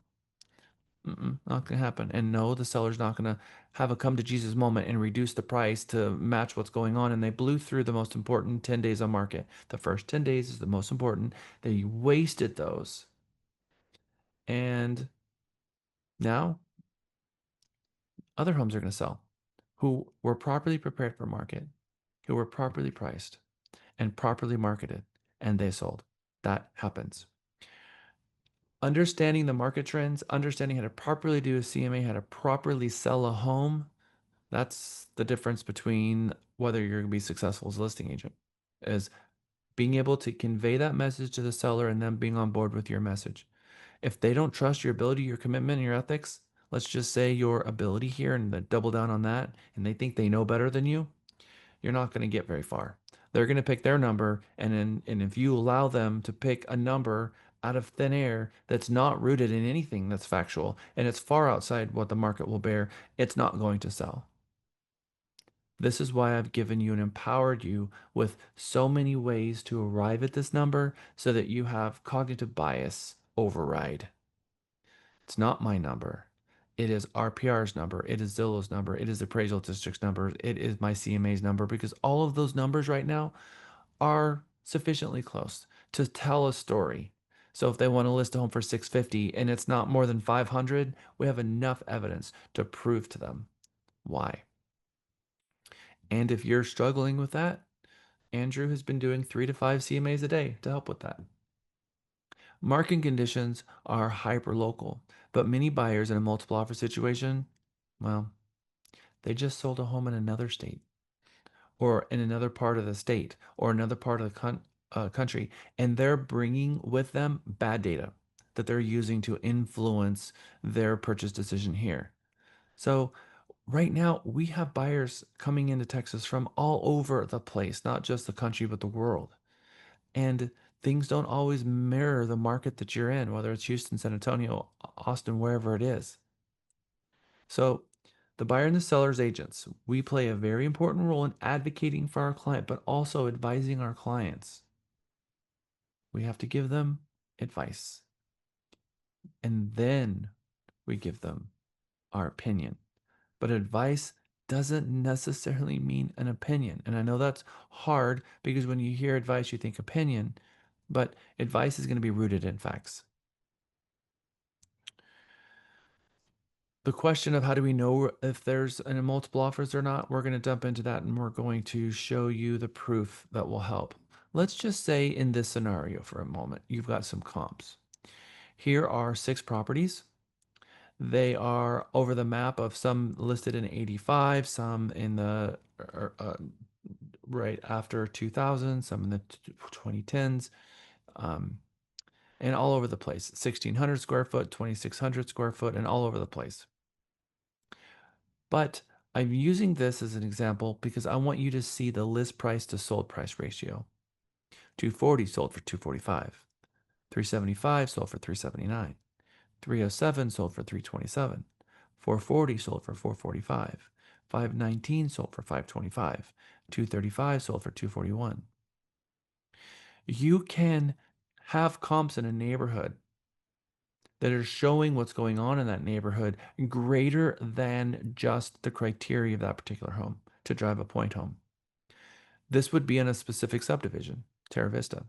Not going to happen. And no, the seller's not going to have a come to Jesus moment and reduce the price to match what's going on. And they blew through the most important 10 days on market. The first 10 days is the most important. They wasted those. And now other homes are going to sell who were properly prepared for market, who were properly priced and properly marketed, and they sold. That happens. Understanding the market trends, understanding how to properly do a CMA, how to properly sell a home, that's the difference between whether you're going to be successful as a listing agent, is being able to convey that message to the seller and them being on board with your message. If they don't trust your ability, your commitment, and your ethics, let's just say your ability here and then double down on that, and they think they know better than you, you're not going to get very far. They're going to pick their number, and if you allow them to pick a number out of thin air that's not rooted in anything that's factual and it's far outside what the market will bear, it's not going to sell. This is why I've given you and empowered you with so many ways to arrive at this number so that you have cognitive bias override. It's not my number. It is RPR's number. It is Zillow's number. It is the appraisal district's number. It is my CMA's number, because all of those numbers right now are sufficiently close to tell a story. So if they want to list a home for 650 and it's not more than 500, we have enough evidence to prove to them why. And if you're struggling with that, Andrew has been doing 3 to 5 CMAs a day to help with that. Market conditions are hyper-local, but many buyers in a multiple offer situation, well, they just sold a home in another state or in another part of the state or another part of the country, and they're bringing with them bad data that they're using to influence their purchase decision here. So right now, we have buyers coming into Texas from all over the place, not just the country, but the world. And things don't always mirror the market that you're in, whether it's Houston, San Antonio, Austin, wherever it is. So the buyer and the seller's agents, we play a very important role in advocating for our client, but also advising our clients. We have to give them advice. and then we give them our opinion. But advice doesn't necessarily mean an opinion. And I know that's hard because when you hear advice, you think opinion, but advice is going to be rooted in facts. The question of how do we know if there's any multiple offers or not, we're going to jump into that and we're going to show you the proof that will help. Let's just say in this scenario for a moment, you've got some comps. Here are 6 properties. They are over the map of some listed in 85, some in the right after 2000, some in the 2010s, and all over the place. 1,600 square foot, 2,600 square foot, and all over the place. But I'm using this as an example because I want you to see the list price to sold price ratio. 240 sold for 245. 375 sold for 379. 307 sold for 327. 440 sold for 445. 519 sold for 525. 235 sold for 241. You can have comps in a neighborhood that are showing what's going on in that neighborhood greater than just the criteria of that particular home to drive a point home. This would be in a specific subdivision, Terra Vista.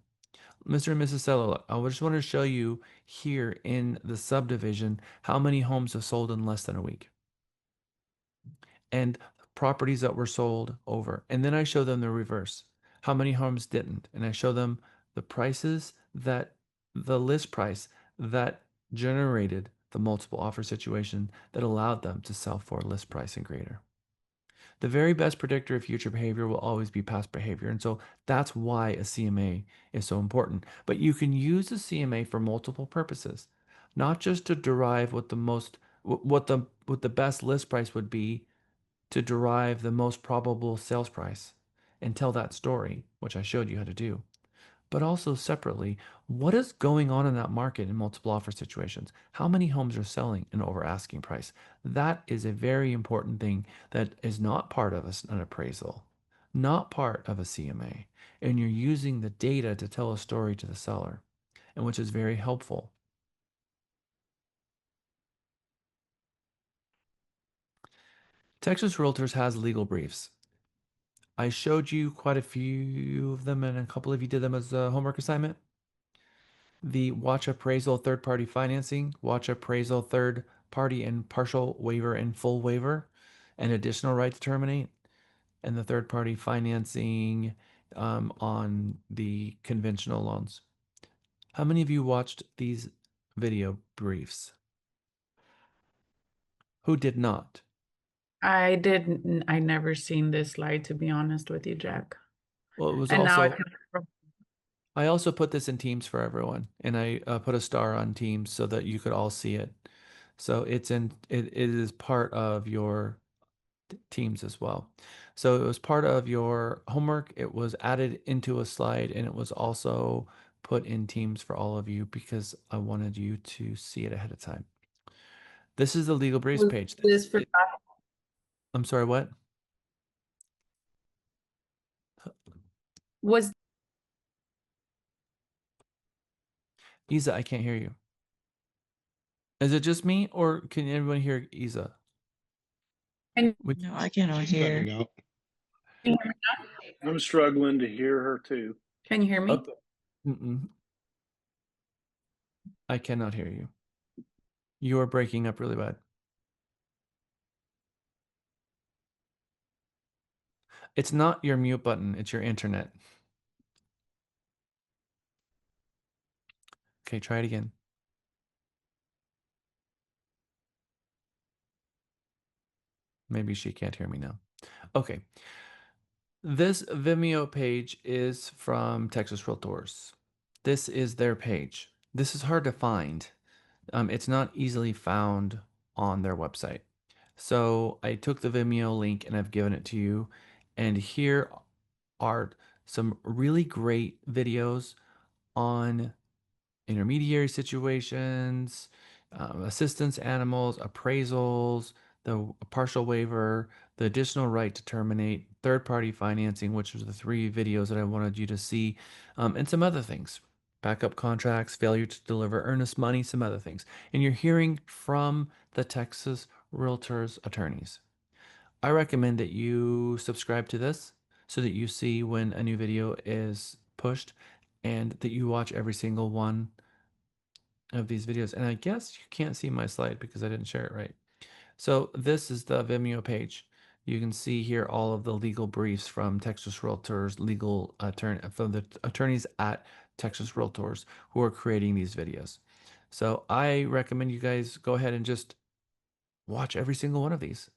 Mr. and Mrs. Seller, I just want to show you here in the subdivision how many homes have sold in less than a week and properties that were sold over. And then I show them the reverse, how many homes didn't. And I show them the prices that the list price that generated the multiple offer situation that allowed them to sell for list price and greater. The very best predictor of future behavior will always be past behavior. And so that's why a CMA is so important. But you can use a CMA for multiple purposes, not just to derive what the best list price would be to derive the most probable sales price and tell that story, which I showed you how to do, but also separately, what is going on in that market in multiple offer situations? How many homes are selling and over asking price? That is a very important thing that is not part of an appraisal, not part of a CMA. And you're using the data to tell a story to the seller, and which is very helpful. Texas Realtors has legal briefs. I showed you quite a few of them, and a couple of you did them as a homework assignment. The watch appraisal third party financing, watch appraisal third party and partial waiver and full waiver, and additional right to terminate, and the third party financing on the conventional loans. How many of you watched these video briefs? Who did not? I never seen this slide, to be honest with you, Jack. Well, it was And now also, I also put this in Teams for everyone, and I put a star on Teams so that you could all see it. So it is part of your Teams as well. So it was part of your homework. It was added into a slide, and it was also put in Teams for all of you because I wanted you to see it ahead of time. This is the legal briefs was page. this for I'm sorry, what? was Isa, I can't hear you. Is it just me, or can everyone hear Isa? and No, I cannot hear. Cutting out. I'm struggling to hear her too. can you hear me? I cannot hear you. You are breaking up really bad. It's not your mute button, it's your internet. Okay, try it again. Maybe she can't hear me now. Okay. This Vimeo page is from Texas Realtors. This is their page. This is hard to find. It's not easily found on their website. So I took the Vimeo link and I've given it to you. And here are some really great videos on intermediary situations, assistance animals, appraisals, the partial waiver, the additional right to terminate, third party financing, which was the 3 videos that I wanted you to see, and some other things. backup contracts, failure to deliver earnest money, some other things. And you're hearing from the Texas Realtors attorneys. I recommend that you subscribe to this so that you see when a new video is pushed and that you watch every single one of these videos. And I guess you can't see my slide because I didn't share it right. So this is the Vimeo page. You can see here all of the legal briefs from Texas Realtors, legal attorney from the attorneys at Texas Realtors who are creating these videos. So I recommend you guys go ahead and just watch every single one of these.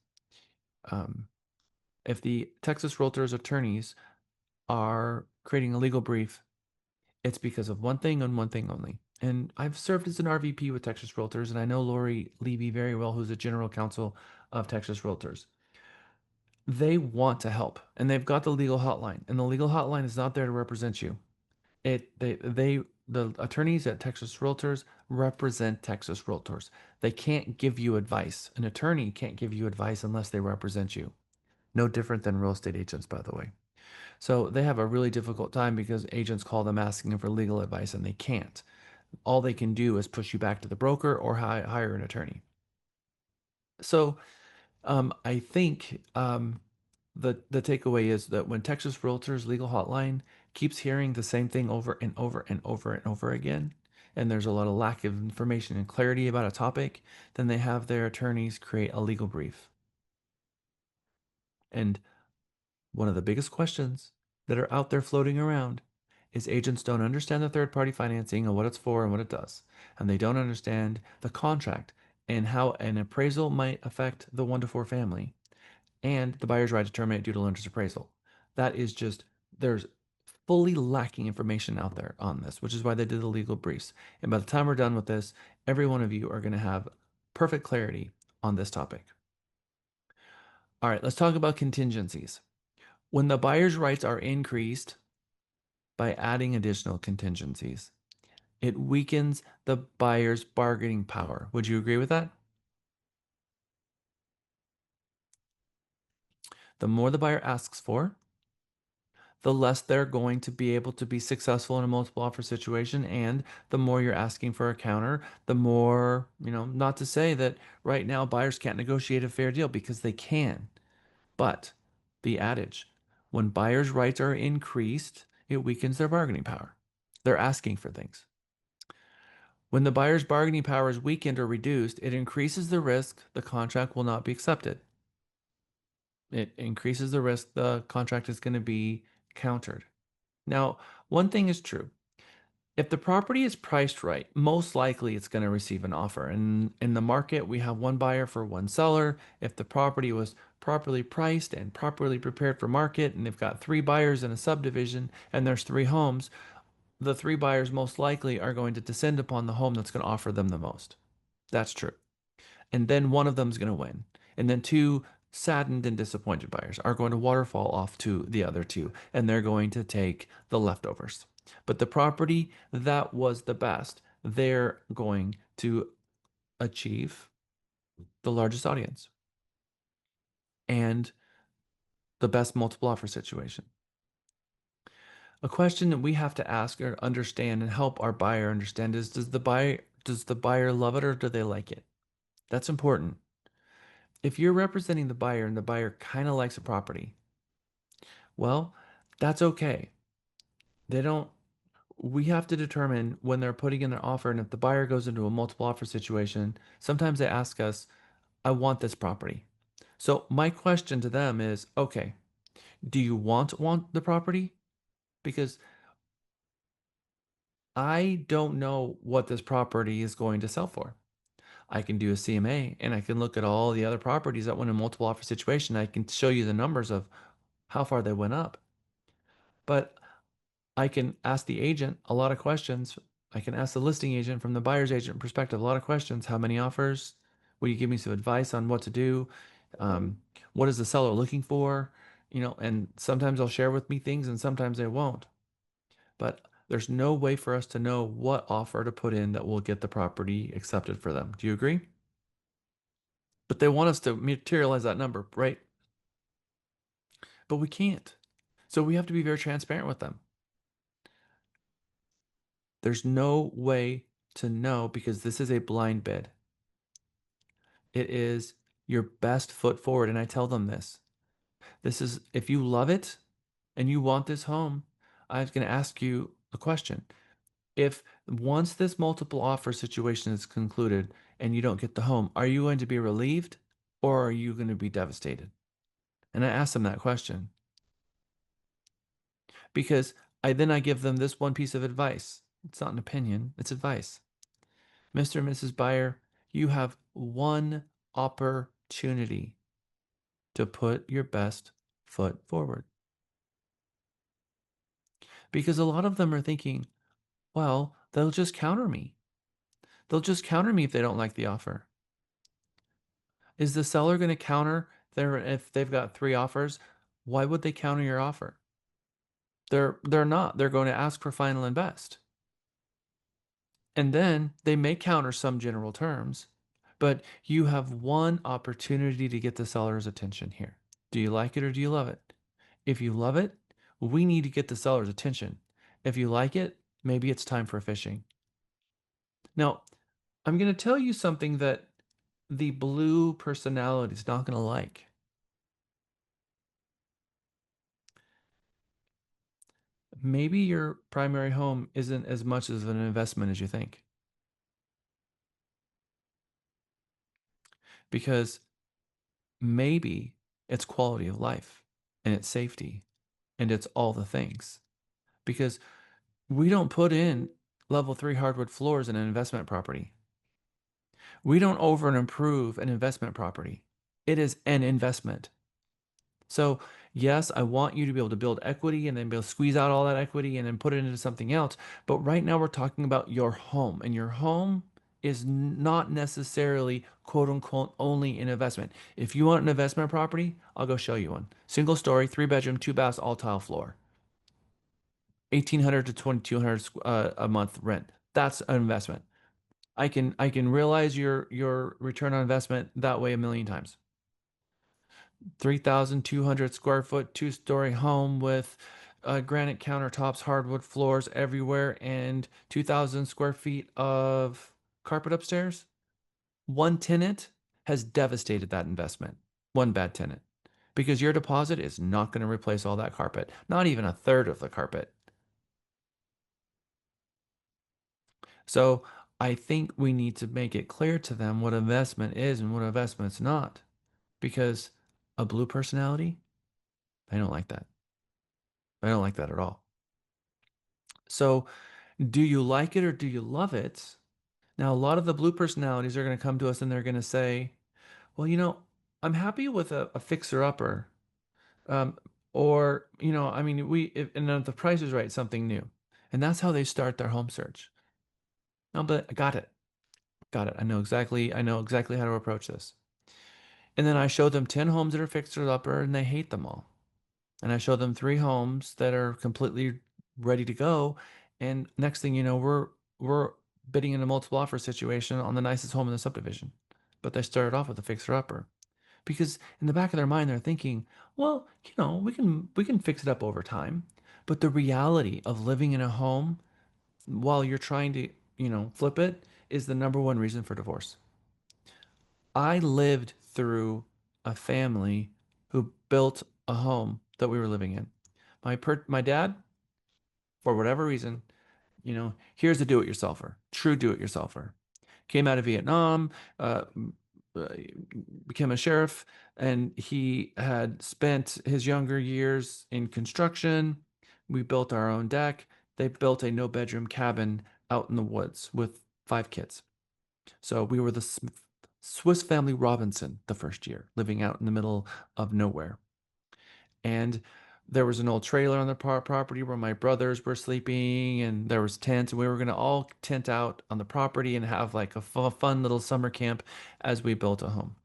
If the Texas Realtors attorneys are creating a legal brief, it's because of one thing and one thing only. And I've served as an RVP with Texas Realtors, and I know Lori Levy very well, who's the general counsel of Texas Realtors. They want to help, and they've got the legal hotline, and the legal hotline is not there to represent you. The attorneys at Texas Realtors represent Texas Realtors. They can't give you advice. An attorney can't give you advice unless they represent you. No different than real estate agents, by the way. So they have a really difficult time because agents call them asking them for legal advice and they can't. All they can do is push you back to the broker or hire an attorney. So I think the takeaway is that when Texas Realtors Legal Hotline keeps hearing the same thing over and over and over and over again, and there's a lot of lack of information and clarity about a topic, then they have their attorneys create a legal brief. And one of the biggest questions that are out there floating around is agents don't understand the third party financing and what it's for and what it does. And they don't understand the contract and how an appraisal might affect the 1-to-4 family and the buyer's right to terminate due to lender's appraisal. That is just, there's fully lacking information out there on this, which is why they did the legal briefs. And by the time we're done with this, every one of you are going to have perfect clarity on this topic. All right, let's talk about contingencies. When the buyer's rights are increased by adding additional contingencies, it weakens the buyer's bargaining power. Would you agree with that? The more the buyer asks for, the less they're going to be able to be successful in a multiple offer situation. And the more you're asking for a counter, the more, not to say that right now buyers can't negotiate a fair deal because they can. But the adage, when buyers' rights are increased, it weakens their bargaining power. They're asking for things. When the buyer's bargaining power is weakened or reduced, it increases the risk the contract will not be accepted. It increases the risk the contract is going to be countered. Now, one thing is true. If the property is priced right, most likely it's going to receive an offer. And in the market, we have one buyer for one seller. If the property was properly priced and properly prepared for market, and they've got 3 buyers in a subdivision and there's 3 homes, the 3 buyers most likely are going to descend upon the home that's going to offer them the most. That's true. And then one of them is going to win. And then 2 saddened and disappointed buyers are going to waterfall off to the other 2, and they're going to take the leftovers. But the property that was the best, they're going to achieve the largest audience and the best multiple offer situation. A question that we have to ask or understand and help our buyer understand is, does the buyer love it or do they like it? That's important. If you're representing the buyer and the buyer kind of likes a property, well, that's okay. We have to determine when they're putting in their offer, and if the buyer goes into a multiple offer situation, sometimes they ask us, I want this property. So my question to them is, okay, do you want the property? Because I don't know what this property is going to sell for. I can do a CMA and I can look at all the other properties that went in multiple offer situation. I can show you the numbers of how far they went up. But I can ask the agent a lot of questions. I can ask the listing agent from the buyer's agent perspective a lot of questions. How many offers? Will you give me some advice on what to do? What is the seller looking for? And sometimes they'll share with me things and sometimes they won't. But there's no way for us to know what offer to put in that will get the property accepted for them. Do you agree? But they want us to materialize that number, right? But we can't. So we have to be very transparent with them. There's no way to know because this is a blind bid. It is your best foot forward. And I tell them this. This is, if you love it and you want this home, I was going to ask you a question. If once this multiple offer situation is concluded and you don't get the home, are you going to be relieved or are you going to be devastated? And I ask them that question because I give them this one piece of advice. It's not an opinion, it's advice. Mr. and Mrs. Buyer, you have one opportunity to put your best foot forward. Because a lot of them are thinking, well, they'll just counter me. They'll just counter me if they don't like the offer. Is the seller going to counter if they've got 3 offers? Why would they counter your offer? They're not. They're going to ask for final and best. And then they may counter some general terms, but you have one opportunity to get the seller's attention here. Do you like it or do you love it? If you love it, we need to get the seller's attention. If you like it, maybe it's time for fishing. Now, I'm going to tell you something that the blue personality is not going to like. Maybe your primary home isn't as much of an investment as you think. Because maybe it's quality of life and it's safety and it's all the things. Because we don't put in level 3 hardwood floors in an investment property. We don't over and improve an investment property. It is an investment. So yes, I want you to be able to build equity and then be able to squeeze out all that equity and then put it into something else. But right now we're talking about your home, and your home is not necessarily quote unquote only an investment. If you want an investment property, I'll go show you one. Single story, 3 bedroom, 2 baths, all tile floor. 1,800 to 2,200 a month rent. That's an investment. I can realize your return on investment that way a million times. 3,200 square foot, 2-story home with granite countertops, hardwood floors everywhere, and 2,000 square feet of carpet upstairs. One tenant has devastated that investment. One bad tenant. Because your deposit is not going to replace all that carpet, not even a third of the carpet. So I think we need to make it clear to them what investment is and what investment's not. Because a blue personality, I don't like that. I don't like that at all. So, do you like it or do you love it? Now, a lot of the blue personalities are going to come to us and they're going to say, well, I'm happy with a fixer-upper. Um, or, I mean, and if the price is right, something new. And that's how they start their home search. No, but I got it. Got it. I know exactly how to approach this. And then I show them 10 homes that are fixer-upper and they hate them all. And I show them 3 homes that are completely ready to go. And next thing you know, we're bidding in a multiple offer situation on the nicest home in the subdivision. But they started off with a fixer upper. Because in the back of their mind, they're thinking, well, we can fix it up over time. But the reality of living in a home while you're trying to, flip it is the number one reason for divorce. I lived through a family who built a home that we were living in. My dad, for whatever reason, here's a do-it-yourselfer, true do-it-yourselfer. Came out of Vietnam, uh, became a sheriff, and he had spent his younger years in construction. We built our own deck. They built a no-bedroom cabin out in the woods with 5 kids. So we were the Swiss Family Robinson the first year, living out in the middle of nowhere. And there was an old trailer on the property where my brothers were sleeping, and there was tents, and we were going to all tent out on the property and have like a fun little summer camp as we built a home.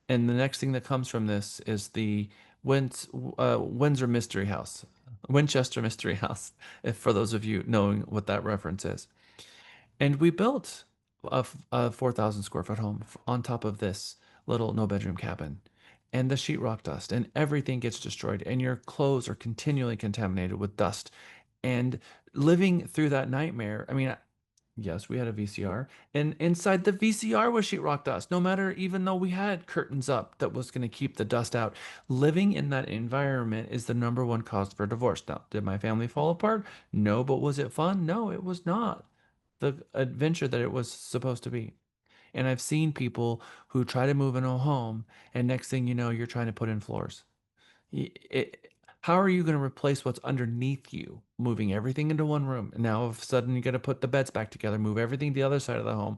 And the next thing that comes from this is the Windsor Mystery House, Winchester Mystery House, if for those of you knowing what that reference is. And we built a 4,000 square foot home on top of this little no bedroom cabin. And the sheetrock dust and everything gets destroyed, and your clothes are continually contaminated with dust. And living through that nightmare, I mean, yes, we had a VCR, and inside the VCR was sheetrock dust. No matter, even though we had curtains up that was going to keep the dust out, living in that environment is the number one cause for divorce. Now, did my family fall apart? No, but was it fun? No, it was not the adventure that it was supposed to be. And I've seen people who try to move in a home, and next thing you know, you're trying to put in floors. How are you going to replace what's underneath you? Moving everything into one room. And now all of a sudden you got to put the beds back together, move everything to the other side of the home.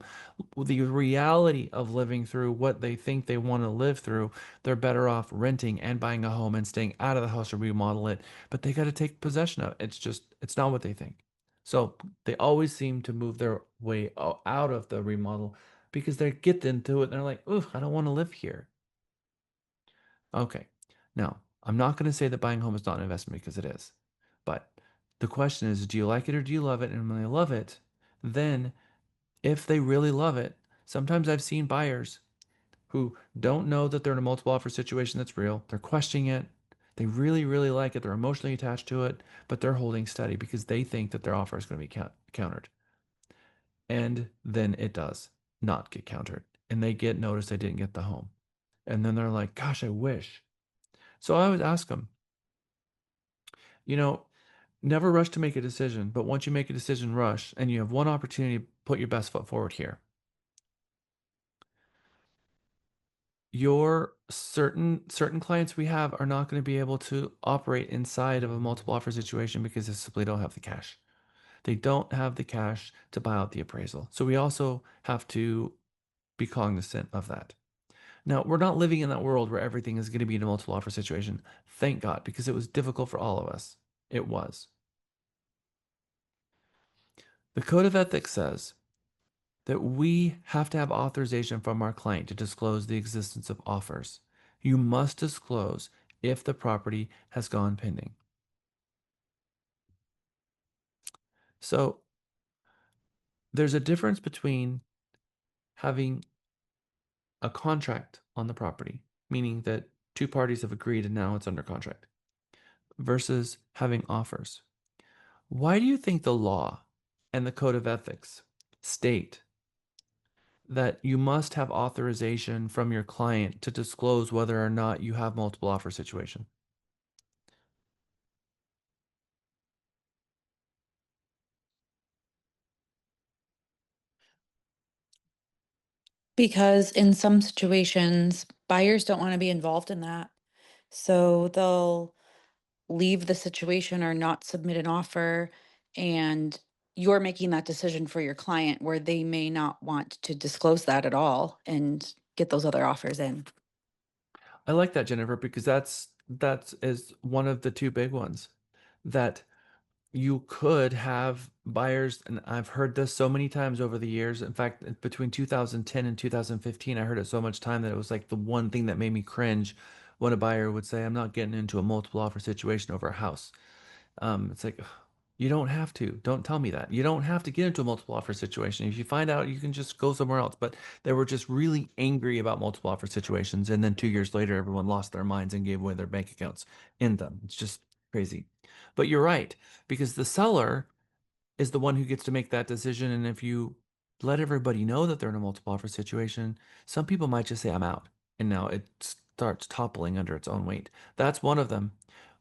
The reality of living through what they think they want to live through, they're better off renting and buying a home and staying out of the house or remodel it. But they got to take possession of it. It's not what they think. So they always seem to move their way out of the remodel because they get into it and they're like, "Ooh, I don't want to live here." Okay. Now, I'm not going to say that buying a home is not an investment because it is. But the question is, do you like it or do you love it? And when they love it, then if they really love it, sometimes I've seen buyers who don't know that they're in a multiple offer situation that's real. They're questioning it. They really, really like it. They're emotionally attached to it, but they're holding steady because they think that their offer is going to be countered. And then it does not get countered. And they get notice they didn't get the home. And then they're like, gosh, I wish. So I would ask them, you know, never rush to make a decision, but once you make a decision, rush, and you have one opportunity to put your best foot forward here. Your certain clients we have are not going to be able to operate inside of a multiple offer situation because they simply don't have the cash. They don't have the cash to buy out the appraisal. So we also have to be cognizant of that. Now, we're not living in that world where everything is going to be in a multiple offer situation. Thank God, because it was difficult for all of us. It was. The Code of Ethics says that we have to have authorization from our client to disclose the existence of offers. You must disclose if the property has gone pending. So there's a difference between having a contract on the property, meaning that two parties have agreed and now it's under contract, versus having offers. Why do you think the law and the Code of Ethics state that you must have authorization from your client to disclose whether or not you have multiple offer situation? Because in some situations, buyers don't want to be involved in that. So they'll leave the situation or not submit an offer, and you're making that decision for your client where they may not want to disclose that at all and get those other offers in. I like that, Jennifer, because that is one of the two big ones that you could have buyers, and I've heard this so many times over the years. In fact, between 2010 and 2015, I heard it so much time that it was like the one thing that made me cringe when a buyer would say, I'm not getting into a multiple offer situation over a house. It's like, ugh, you don't have to. Don't tell me that. You don't have to get into a multiple offer situation. If you find out, you can just go somewhere else. But they were just really angry about multiple offer situations. And then 2 years later, everyone lost their minds and gave away their bank accounts in them. It's just crazy. But you're right, because the seller is the one who gets to make that decision. And if you let everybody know that they're in a multiple offer situation, some people might just say, I'm out. And now it starts toppling under its own weight. That's one of them.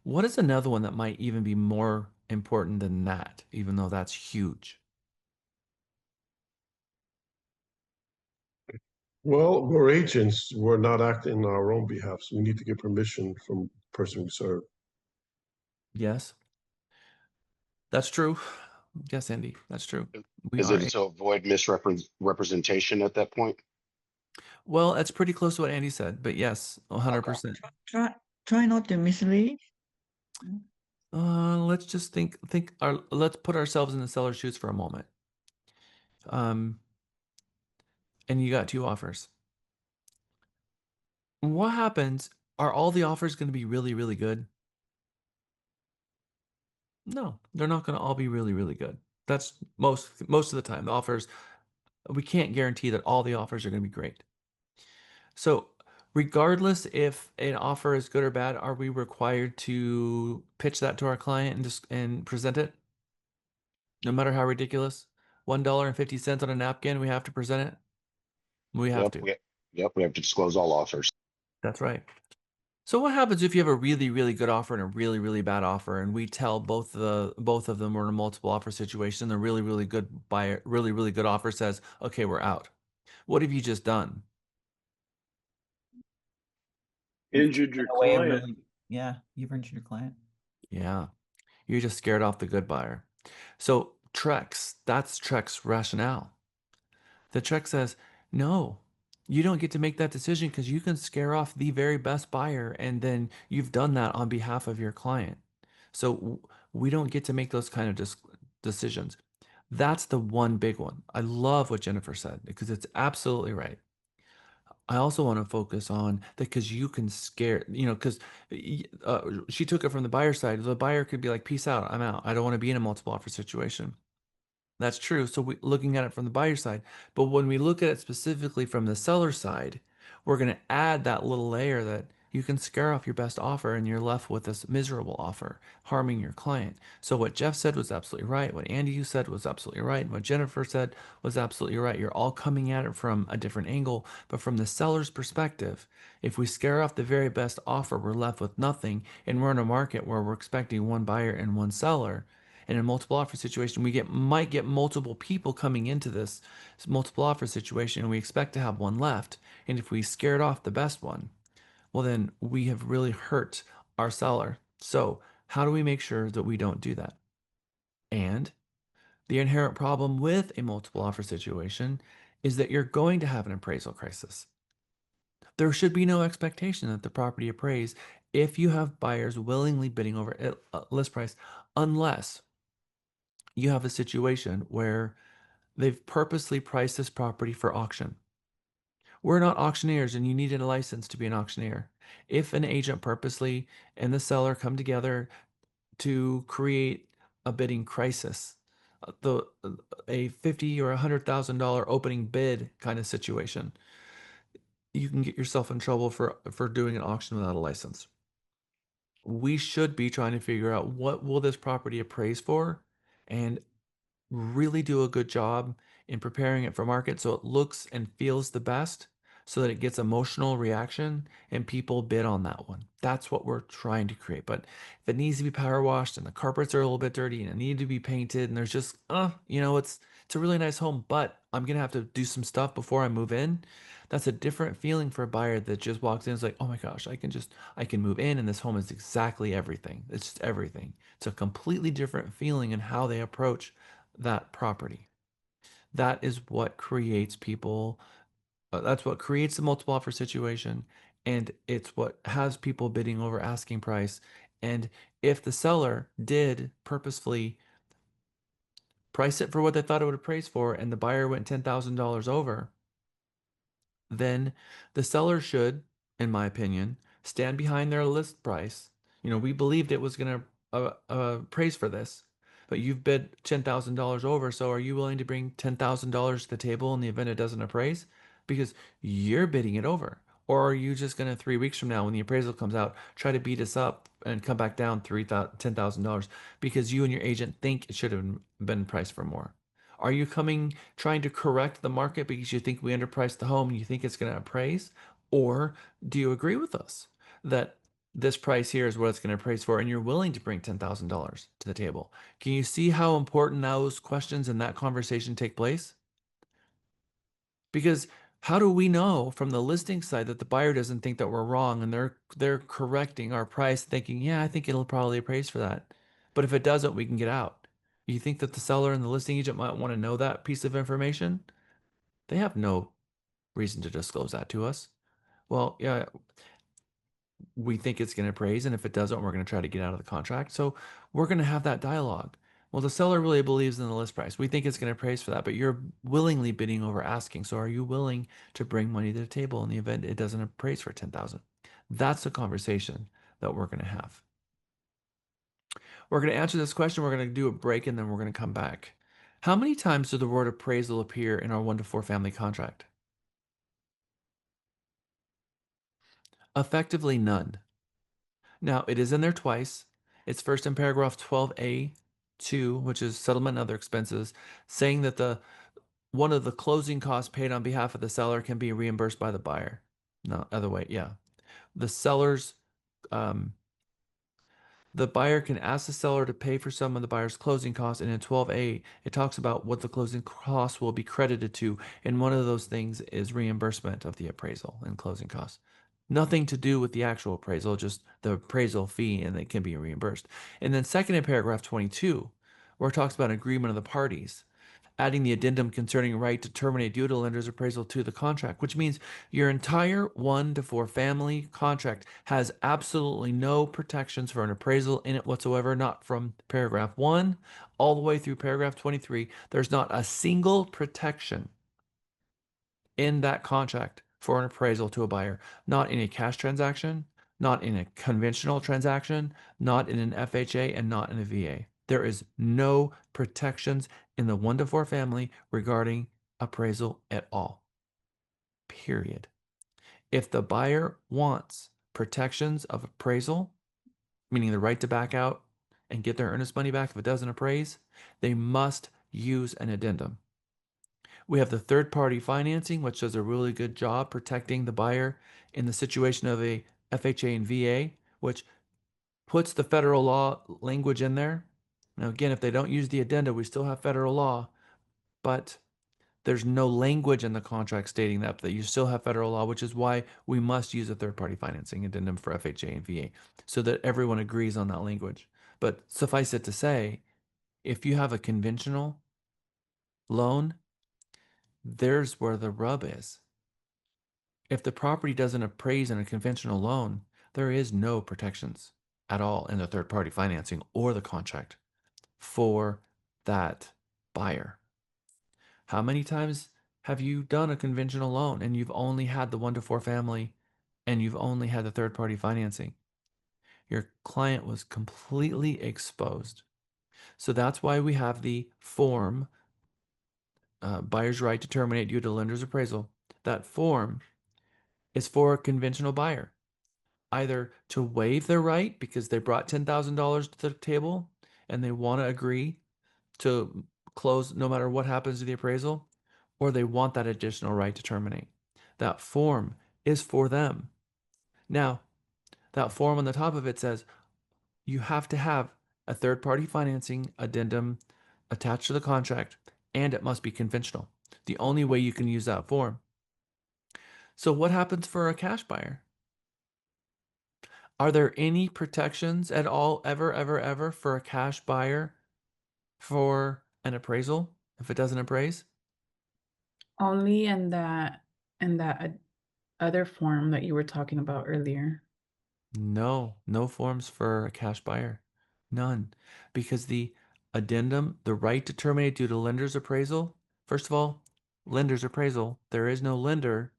What is another one that might even be more important than that, even though that's huge? Well, we're agents. We're not acting on our own behalf, so we need to get permission from the person we serve. Yes, that's true. Yes, Andy, that's true. We Is are. it to avoid misrepresentation at that point? Well, that's pretty close to what Andy said, but yes, 100%. Try not to mislead. Let's just let's put ourselves in the seller's shoes for a moment. Um, and you got two offers. What happens? Are all the offers going to be really, really good? No, they're not going to all be really, really good. That's most of the time. The offers, we can't guarantee that all the offers are going to be great. So, regardless if an offer is good or bad, are we required to pitch that to our client and just and present it? No matter how ridiculous. $1.50 on a napkin, we have to present it. We have Yep, to. we have to disclose all offers. That's right. So what happens if you have a really, really good offer and a really, really bad offer, and we tell both of them we're in a multiple offer situation, the really, really good buyer, really, really good offer says, okay, we're out. What have you just done? Injured your In a way, client. really, yeah, you've injured your client. Yeah, you just scared off the good buyer. So TREC's, that's TREC's rationale. The TREC says, no, you don't get to make that decision because you can scare off the very best buyer, and then you've done that on behalf of your client. So we don't get to make those kind of decisions. That's the one big one. I love what Jennifer said because it's absolutely right. I also want to focus on that because you can scare, because she took it from the buyer side. The buyer could be like, peace out, I'm out. I don't want to be in a multiple offer situation. That's true. So looking at it from the buyer side, but when we look at it specifically from the seller side, we're going to add that little layer that you can scare off your best offer and you're left with this miserable offer, harming your client. So what Jeff said was absolutely right. What Andy you said was absolutely right. And what Jennifer said was absolutely right. You're all coming at it from a different angle, but from the seller's perspective, if we scare off the very best offer, we're left with nothing, and we're in a market where we're expecting one buyer and one seller. In a multiple offer situation, we might get multiple people coming into this multiple offer situation, and we expect to have one left. And if we scared off the best one, well, then we have really hurt our seller. So how do we make sure that we don't do that? And the inherent problem with a multiple offer situation is that you're going to have an appraisal crisis. There should be no expectation that the property appraise if you have buyers willingly bidding over list price, unless you have a situation where they've purposely priced this property for auction. We're not auctioneers, and you need a license to be an auctioneer. If an agent purposely and the seller come together to create a bidding crisis, the a $50,000 or $100,000 opening bid kind of situation, you can get yourself in trouble for doing an auction without a license. We should be trying to figure out what will this property appraise for, and really do a good job in preparing it for market so it looks and feels the best, so that it gets emotional reaction and people bid on that one. That's what we're trying to create. But if it needs to be power washed and the carpets are a little bit dirty and it needs to be painted and there's just it's a really nice home, but I'm gonna have to do some stuff before I move in. That's a different feeling for a buyer that just walks in and is like, oh my gosh, I can move in and this home is exactly everything. It's just everything. It's a completely different feeling in how they approach that property. That is what creates people. That's what creates the multiple offer situation. And it's what has people bidding over asking price. And if the seller did purposefully price it for what they thought it would appraise for, and the buyer went $10,000 over, then the seller should, in my opinion, stand behind their list price. We believed it was going to praise for this, but you've bid $10,000 over. So are you willing to bring $10,000 to the table in the event it doesn't appraise? Because you're bidding it over. Or are you just going to 3 weeks from now, when the appraisal comes out, try to beat us up and come back down $10,000 because you and your agent think it should have been priced for more? Are you trying to correct the market because you think we underpriced the home and you think it's going to appraise? Or do you agree with us that this price here is what it's going to appraise for, and you're willing to bring $10,000 to the table? Can you see how important those questions and that conversation take place? Because how do we know from the listing side that the buyer doesn't think that we're wrong and they're correcting our price, thinking, yeah, I think it'll probably appraise for that. But if it doesn't, we can get out. You think that the seller and the listing agent might want to know that piece of information? They have no reason to disclose that to us. Well, yeah, we think it's going to appraise, and if it doesn't, we're going to try to get out of the contract. So we're going to have that dialogue. Well, the seller really believes in the list price. We think it's going to appraise for that, but you're willingly bidding over asking. So are you willing to bring money to the table in the event it doesn't appraise for 10,000? That's the conversation that we're going to have. We're going to answer this question. We're going to do a break, and then we're going to come back. How many times does the word appraisal appear in our 1-to-4 family contract? Effectively none. Now, it is in there twice. It's first in paragraph 12A 2, which is settlement and other expenses, saying that one of the closing costs paid on behalf of the seller can be reimbursed by the buyer. No, other way, yeah. The seller's um, the buyer can ask the seller to pay for some of the buyer's closing costs, and in 12A, it talks about what the closing costs will be credited to, and one of those things is reimbursement of the appraisal and closing costs. Nothing to do with the actual appraisal, just the appraisal fee, and it can be reimbursed. And then second in paragraph 22, where it talks about agreement of the parties, adding the addendum concerning right to terminate due to lender's appraisal to the contract, which means your entire 1 to 4 family contract has absolutely no protections for an appraisal in it whatsoever, not from paragraph 1 all the way through paragraph 23. There's not a single protection in that contract for an appraisal to a buyer, not in a cash transaction, not in a conventional transaction, not in an FHA, and not in a VA. There is no protections in the 1 to 4 family regarding appraisal at all. Period. If the buyer wants protections of appraisal, meaning the right to back out and get their earnest money back if it doesn't appraise, they must use an addendum. We have the third party financing, which does a really good job protecting the buyer in the situation of a FHA and VA, which puts the federal law language in there. Now, again, if they don't use the addenda, we still have federal law, but there's no language in the contract stating that you still have federal law, which is why we must use a third party financing addendum for FHA and VA so that everyone agrees on that language. But suffice it to say, if you have a conventional loan, there's where the rub is. If the property doesn't appraise in a conventional loan, there is no protections at all in the third party financing or the contract for that buyer. How many times have you done a conventional loan and you've only had the 1 to 4 family and you've only had the third party financing? Your client was completely exposed. So that's why we have the form, buyer's right to terminate due to lender's appraisal. That form is for a conventional buyer, either to waive their right because they brought $10,000 to the table and they want to agree to close no matter what happens to the appraisal, or they want that additional right to terminate. That form is for them. Now, that form on the top of it says you have to have a third party financing addendum attached to the contract, and it must be conventional. The only way you can use that form. So, what happens for a cash buyer? Are there any protections at all, ever, for a cash buyer for an appraisal if it doesn't appraise? Only in that other form that you were talking about earlier. No, no forms for a cash buyer. None. Because the addendum, the right to terminate due to lender's appraisal, first of all, lender's appraisal, there is no lender,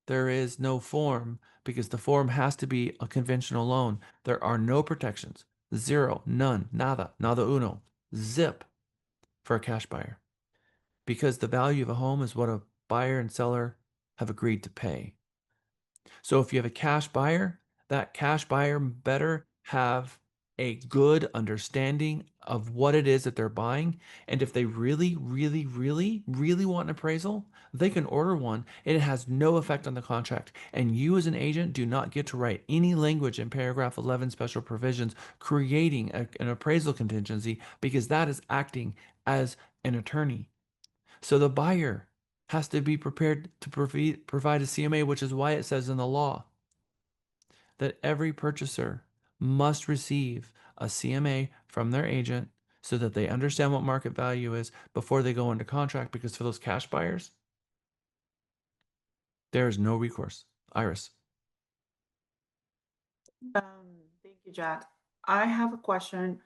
there is no form because the form has to be a conventional loan. There are no protections. Zero, none, nada, nada uno, zip for a cash buyer. Because the value of a home is what a buyer and seller have agreed to pay. So if you have a cash buyer, that cash buyer better have a good understanding of what it is that they're buying. And if they really, really, really, really want an appraisal, they can order one and it has no effect on the contract. And you as an agent do not get to write any language in paragraph 11 special provisions creating an appraisal contingency because that is acting as an attorney. So the buyer has to be prepared to provide a CMA, which is why it says in the law that every purchaser must receive a CMA from their agent so that they understand what market value is before they go into contract. Because for those cash buyers, there is no recourse. Iris. Thank you, Jack. I have a question.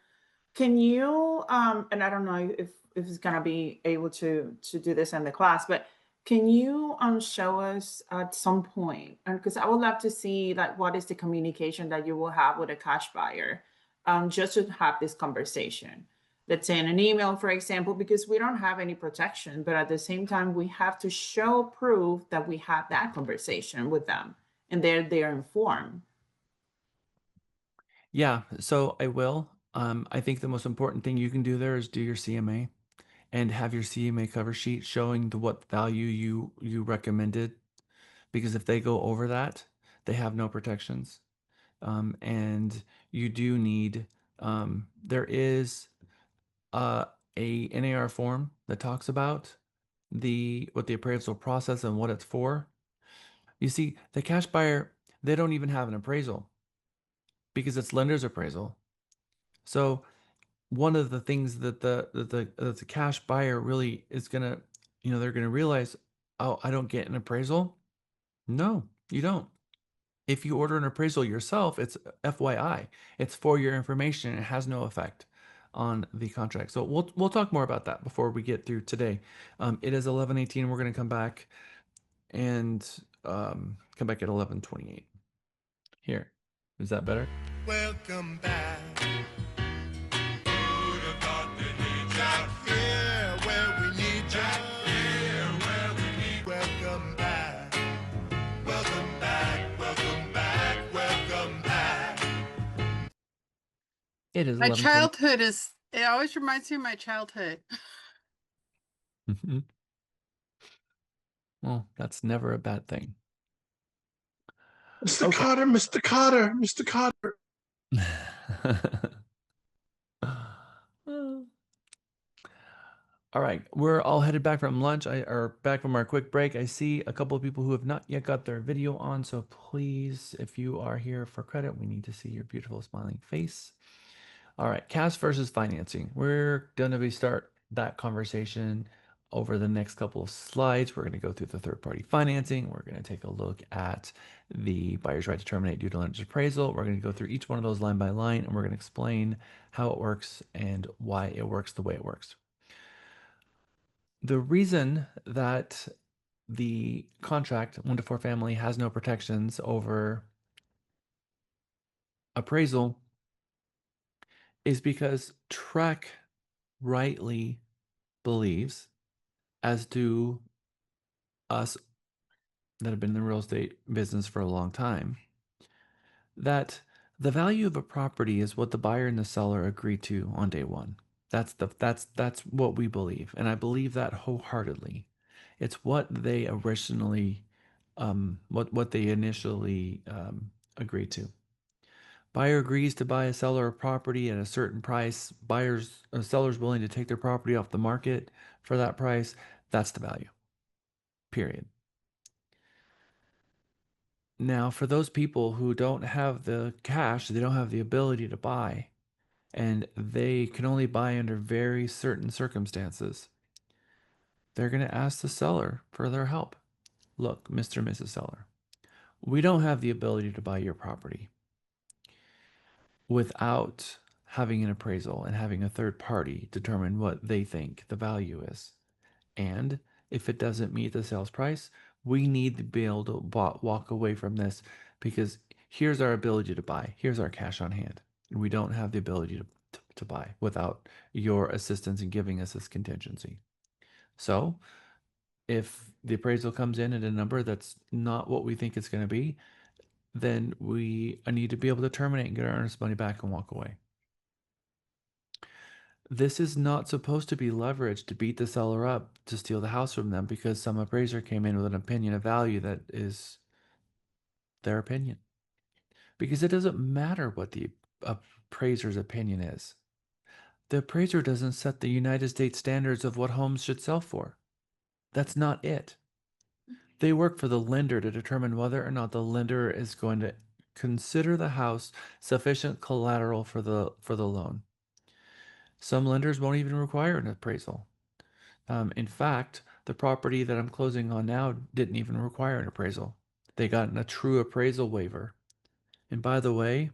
Can you, and I don't know if it's gonna be able to do this in the class, but can you show us at some point, and because I would love to see like what is the communication that you will have with a cash buyer, just to have this conversation. Let's say in an email, for example, because we don't have any protection, but at the same time, we have to show proof that we had that conversation with them and they're informed. Yeah, so I will. I think the most important thing you can do there is do your CMA and have your CMA cover sheet showing what value you recommended, because if they go over that, they have no protections. And you do need, there is a NAR form that talks about what the appraisal process and what it's for. You see, the cash buyer, they don't even have an appraisal because it's lender's appraisal. So one of the things that the cash buyer really is gonna, they're gonna realize, oh, I don't get an appraisal. No, you don't. If you order an appraisal yourself, it's FYI. It's for your information. It has no effect on the contract. So we'll talk more about that before we get through today. It is 11:18. We're gonna come back and come back at 11:28. Here, is that better? Welcome back. Who'd have thought they need ya? Here where we need ya. Here where we need. Welcome back. Welcome back. Welcome back. Welcome back. It is My 11:20. childhood it always reminds me of my childhood. Well, that's never a bad thing. Mr. Okay. Carter, Mr. Carter, Mr. Carter. All right, we're all headed back from lunch, or back from our quick break. I see a couple of people who have not yet got their video on, so please, if you are here for credit, we need to see your beautiful smiling face. All right, cash versus financing. We're going to start that conversation over the next couple of slides. We're going to go through the third-party financing. We're going to take a look at the buyer's right to terminate due to lender's appraisal. We're going to go through each one of those line by line, and we're going to explain how it works and why it works the way it works. The reason that the contract 1 to 4 family has no protections over appraisal is because TREC rightly believes, as do us that have been in the real estate business for a long time, that the value of a property is what the buyer and the seller agree to on day one. That's what we believe, and I believe that wholeheartedly. It's what they originally, what they initially agreed to. Buyer agrees to buy a seller a property at a certain price. Seller's willing to take their property off the market for that price. That's the value. Period. Now, for those people who don't have the cash, they don't have the ability to buy, and they can only buy under very certain circumstances, they're going to ask the seller for their help. Look, Mr. and Mrs. Seller, we don't have the ability to buy your property without having an appraisal and having a third party determine what they think the value is. And if it doesn't meet the sales price, we need to be able to walk away from this, because here's our ability to buy. Here's our cash on hand. And we don't have the ability to buy without your assistance in giving us this contingency. So if the appraisal comes in at a number that's not what we think it's going to be, then we need to be able to terminate and get our earnest money back and walk away. This is not supposed to be leveraged to beat the seller up to steal the house from them because some appraiser came in with an opinion of value that is their opinion. Because it doesn't matter what the appraiser's opinion is. The appraiser doesn't set the United States standards of what homes should sell for. That's not it. They work for the lender to determine whether or not the lender is going to consider the house sufficient collateral for the loan. Some lenders won't even require an appraisal. In fact, the property that I'm closing on now didn't even require an appraisal. They got a true appraisal waiver. And by the way,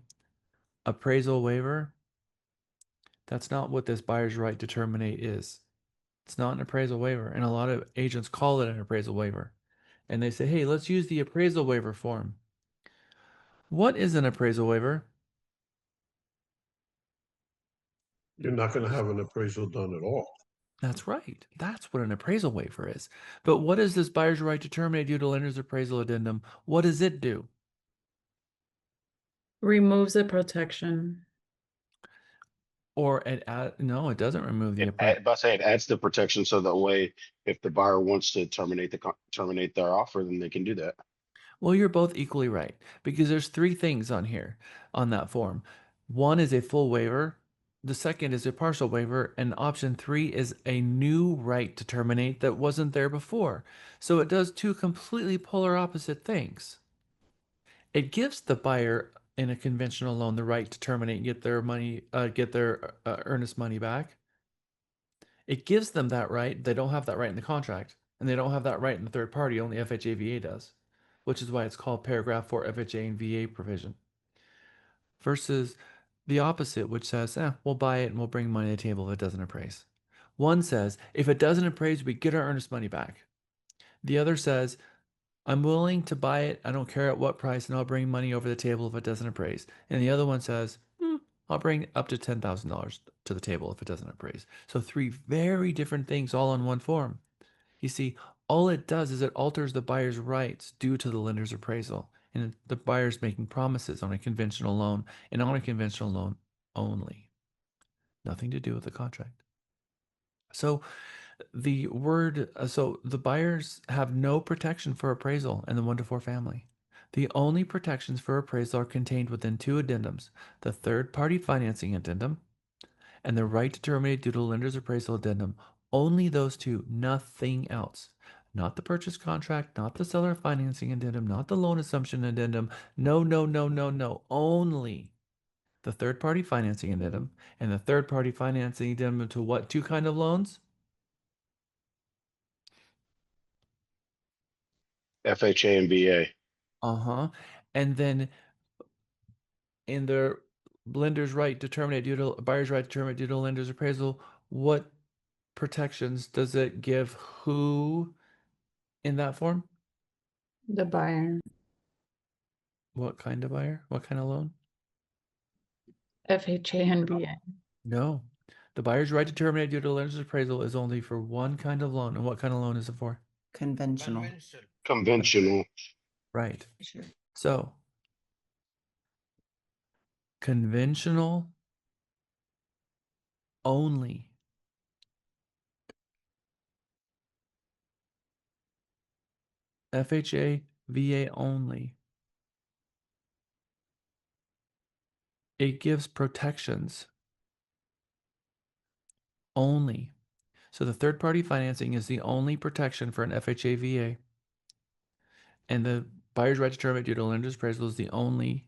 appraisal waiver, that's not what this buyer's right to terminate is. It's not an appraisal waiver. And a lot of agents call it an appraisal waiver. And they say, hey, let's use the appraisal waiver form. What is an appraisal waiver? You're not going to have an appraisal done at all. That's right. That's what an appraisal waiver is. But what is this buyer's right to terminate due to lender's appraisal addendum? What does it do? Removes the protection. Or no, it doesn't remove the appraisal. But I say it adds the protection so that way, if the buyer wants to terminate their offer, then they can do that. Well, you're both equally right because there's three things on here on that form. One is a full waiver, the second is a partial waiver, and option three is a new right to terminate that wasn't there before. So it does two completely polar opposite things. It gives the buyer in a conventional loan the right to terminate and get their money, get their earnest money back. It gives them that right. They don't have that right in the contract, and they don't have that right in the third party. Only FHA VA does, which is why it's called paragraph 4 FHA and VA provision. Versus the opposite, which says, we'll buy it and we'll bring money to the table if it doesn't appraise. One says, if it doesn't appraise, we get our earnest money back. The other says, I'm willing to buy it. I don't care at what price, and I'll bring money over the table if it doesn't appraise. And the other one says, I'll bring up to $10,000 to the table if it doesn't appraise. So three very different things all on one form. You see, all it does is it alters the buyer's rights due to the lender's appraisal. And the buyer's making promises on a conventional loan and on a conventional loan only. Nothing to do with the contract. So the buyers have no protection for appraisal in the 1 to 4 family. The only protections for appraisal are contained within two addendums, the third-party financing addendum and the right to terminate due to lender's appraisal addendum. Only those two, nothing else. Not the purchase contract, not the seller financing addendum, not the loan assumption addendum. No, no, no, no, no. Only the third-party financing addendum and the third-party financing addendum to what two kind of loans? FHA and VA. Uh-huh. And then in the lender's right to terminate due to buyer's right to terminate due to lender's appraisal, what protections does it give who in that form? The buyer. What kind of buyer? What kind of loan? FHA and VA. No. The buyer's right to terminate due to lender's appraisal is only for one kind of loan. And what kind of loan is it for? Conventional. Conventional. Right. Sure. So, conventional only. FHA, VA only. It gives protections only. So the third-party financing is the only protection for an FHA, VA. And the buyer's right to terminate due to lender's appraisal is the only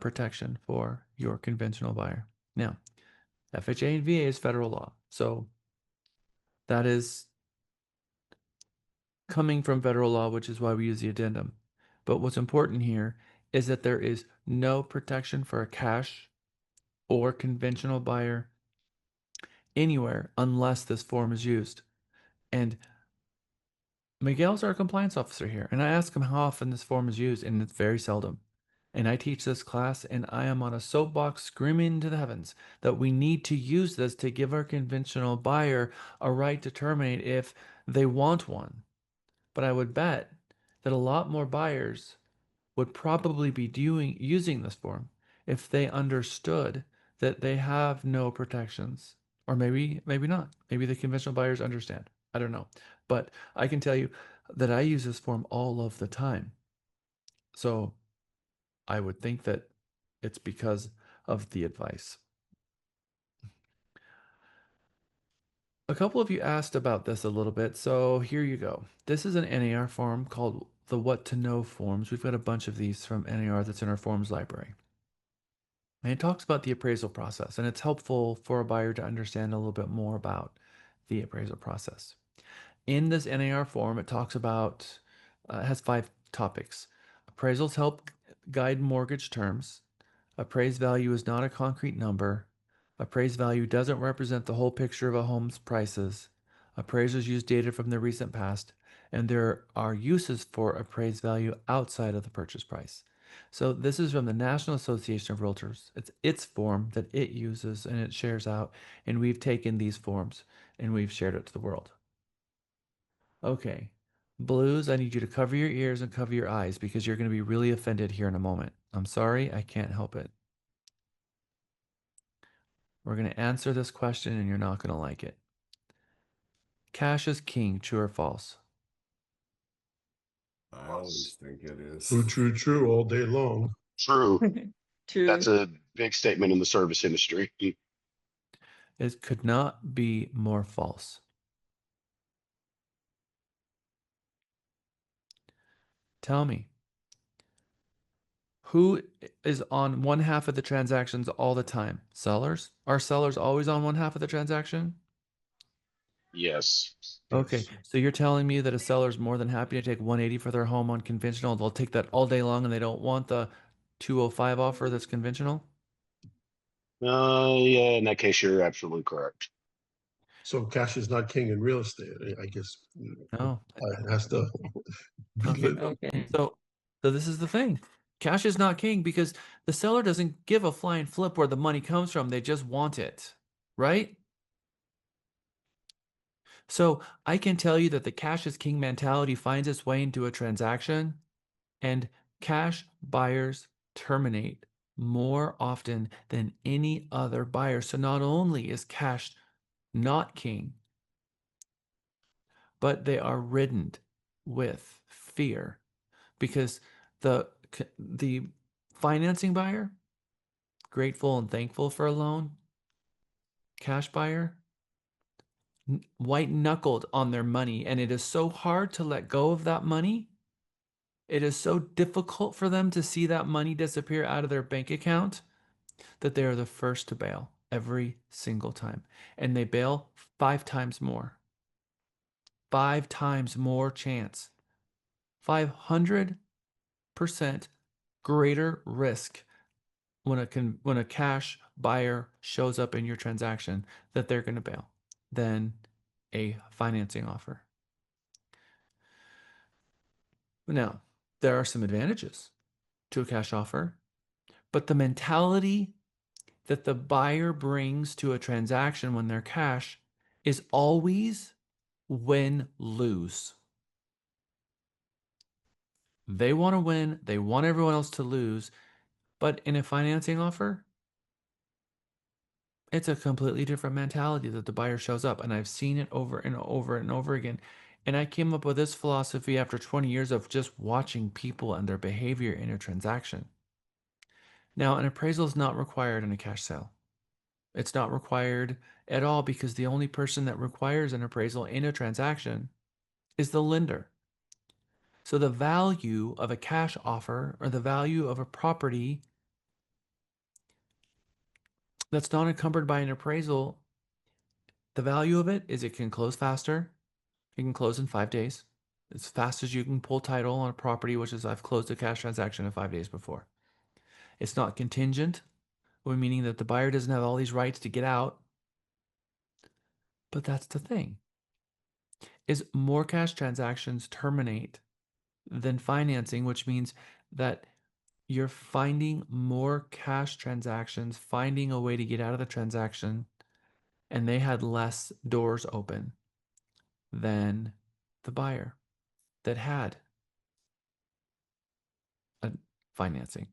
protection for your conventional buyer. Now, FHA and VA is federal law. So that is coming from federal law, which is why we use the addendum. But what's important here is that there is no protection for a cash or conventional buyer anywhere unless this form is used. And Miguel's our compliance officer here, and I ask him how often this form is used, and it's very seldom. And I teach this class, and I am on a soapbox screaming to the heavens that we need to use this to give our conventional buyer a right to terminate if they want one. But I would bet that a lot more buyers would probably be using this form if they understood that they have no protections. Or maybe not. Maybe the conventional buyers understand. I don't know. But I can tell you that I use this form all of the time. So I would think that it's because of the advice. A couple of you asked about this a little bit, so here you go. This is an NAR form called the What to Know forms. We've got a bunch of these from NAR that's in our forms library. And it talks about the appraisal process, and it's helpful for a buyer to understand a little bit more about the appraisal process. In this NAR form, it talks about, it has 5 topics. Appraisals help guide mortgage terms. Appraised value is not a concrete number. Appraised value doesn't represent the whole picture of a home's prices. Appraisers use data from the recent past, and there are uses for appraised value outside of the purchase price. So this is from the National Association of Realtors. It's its form that it uses and it shares out, and we've taken these forms and we've shared it to the world. Okay, Blues, I need you to cover your ears and cover your eyes because you're going to be really offended here in a moment. I'm sorry, I can't help it. We're going to answer this question and you're not going to like it. Cash is king, true or false? I always think it is. True, true, true, all day long. True. True. That's a big statement in the service industry. It could not be more false. Tell me, who is on one half of the transactions all the time? Sellers? Are sellers always on one half of the transaction? Yes. Okay, so you're telling me that a seller's more than happy to take 180 for their home on conventional. They'll take that all day long and they don't want the 205 offer that's conventional? Yeah, in that case, you're absolutely correct. So cash is not king in real estate. I guess No. it has to. Okay. Okay. So this is the thing. Cash is not king because the seller doesn't give a flying flip where the money comes from. They just want it, right? So I can tell you that the cash is king mentality finds its way into a transaction, and cash buyers terminate more often than any other buyer. So not only is cash not king, but they are ridden with fear because the financing buyer, grateful and thankful for a loan, cash buyer, white knuckled on their money, and it is so hard to let go of that money. It is so difficult for them to see that money disappear out of their bank account that they are the first to bail every single time. And they bail 5 times more. 5 times more chance. 500% greater risk when a cash buyer shows up in your transaction that they're going to bail than a financing offer. Now, there are some advantages to a cash offer, but the mentality that the buyer brings to a transaction when they're cash is always win-lose. They want to win, they want everyone else to lose, but in a financing offer, it's a completely different mentality that the buyer shows up. And I've seen it over and over and over again. And I came up with this philosophy after 20 years of just watching people and their behavior in a transaction. Now, an appraisal is not required in a cash sale. It's not required at all because the only person that requires an appraisal in a transaction is the lender. So the value of a cash offer or the value of a property that's not encumbered by an appraisal, the value of it is it can close faster. It can close in 5 days. As fast as you can pull title on a property, which is I've closed a cash transaction in 5 days before. It's not contingent, meaning that the buyer doesn't have all these rights to get out. But that's the thing, is more cash transactions terminate than financing, which means that you're finding more cash transactions, finding a way to get out of the transaction, and they had less doors open than the buyer that had a financing.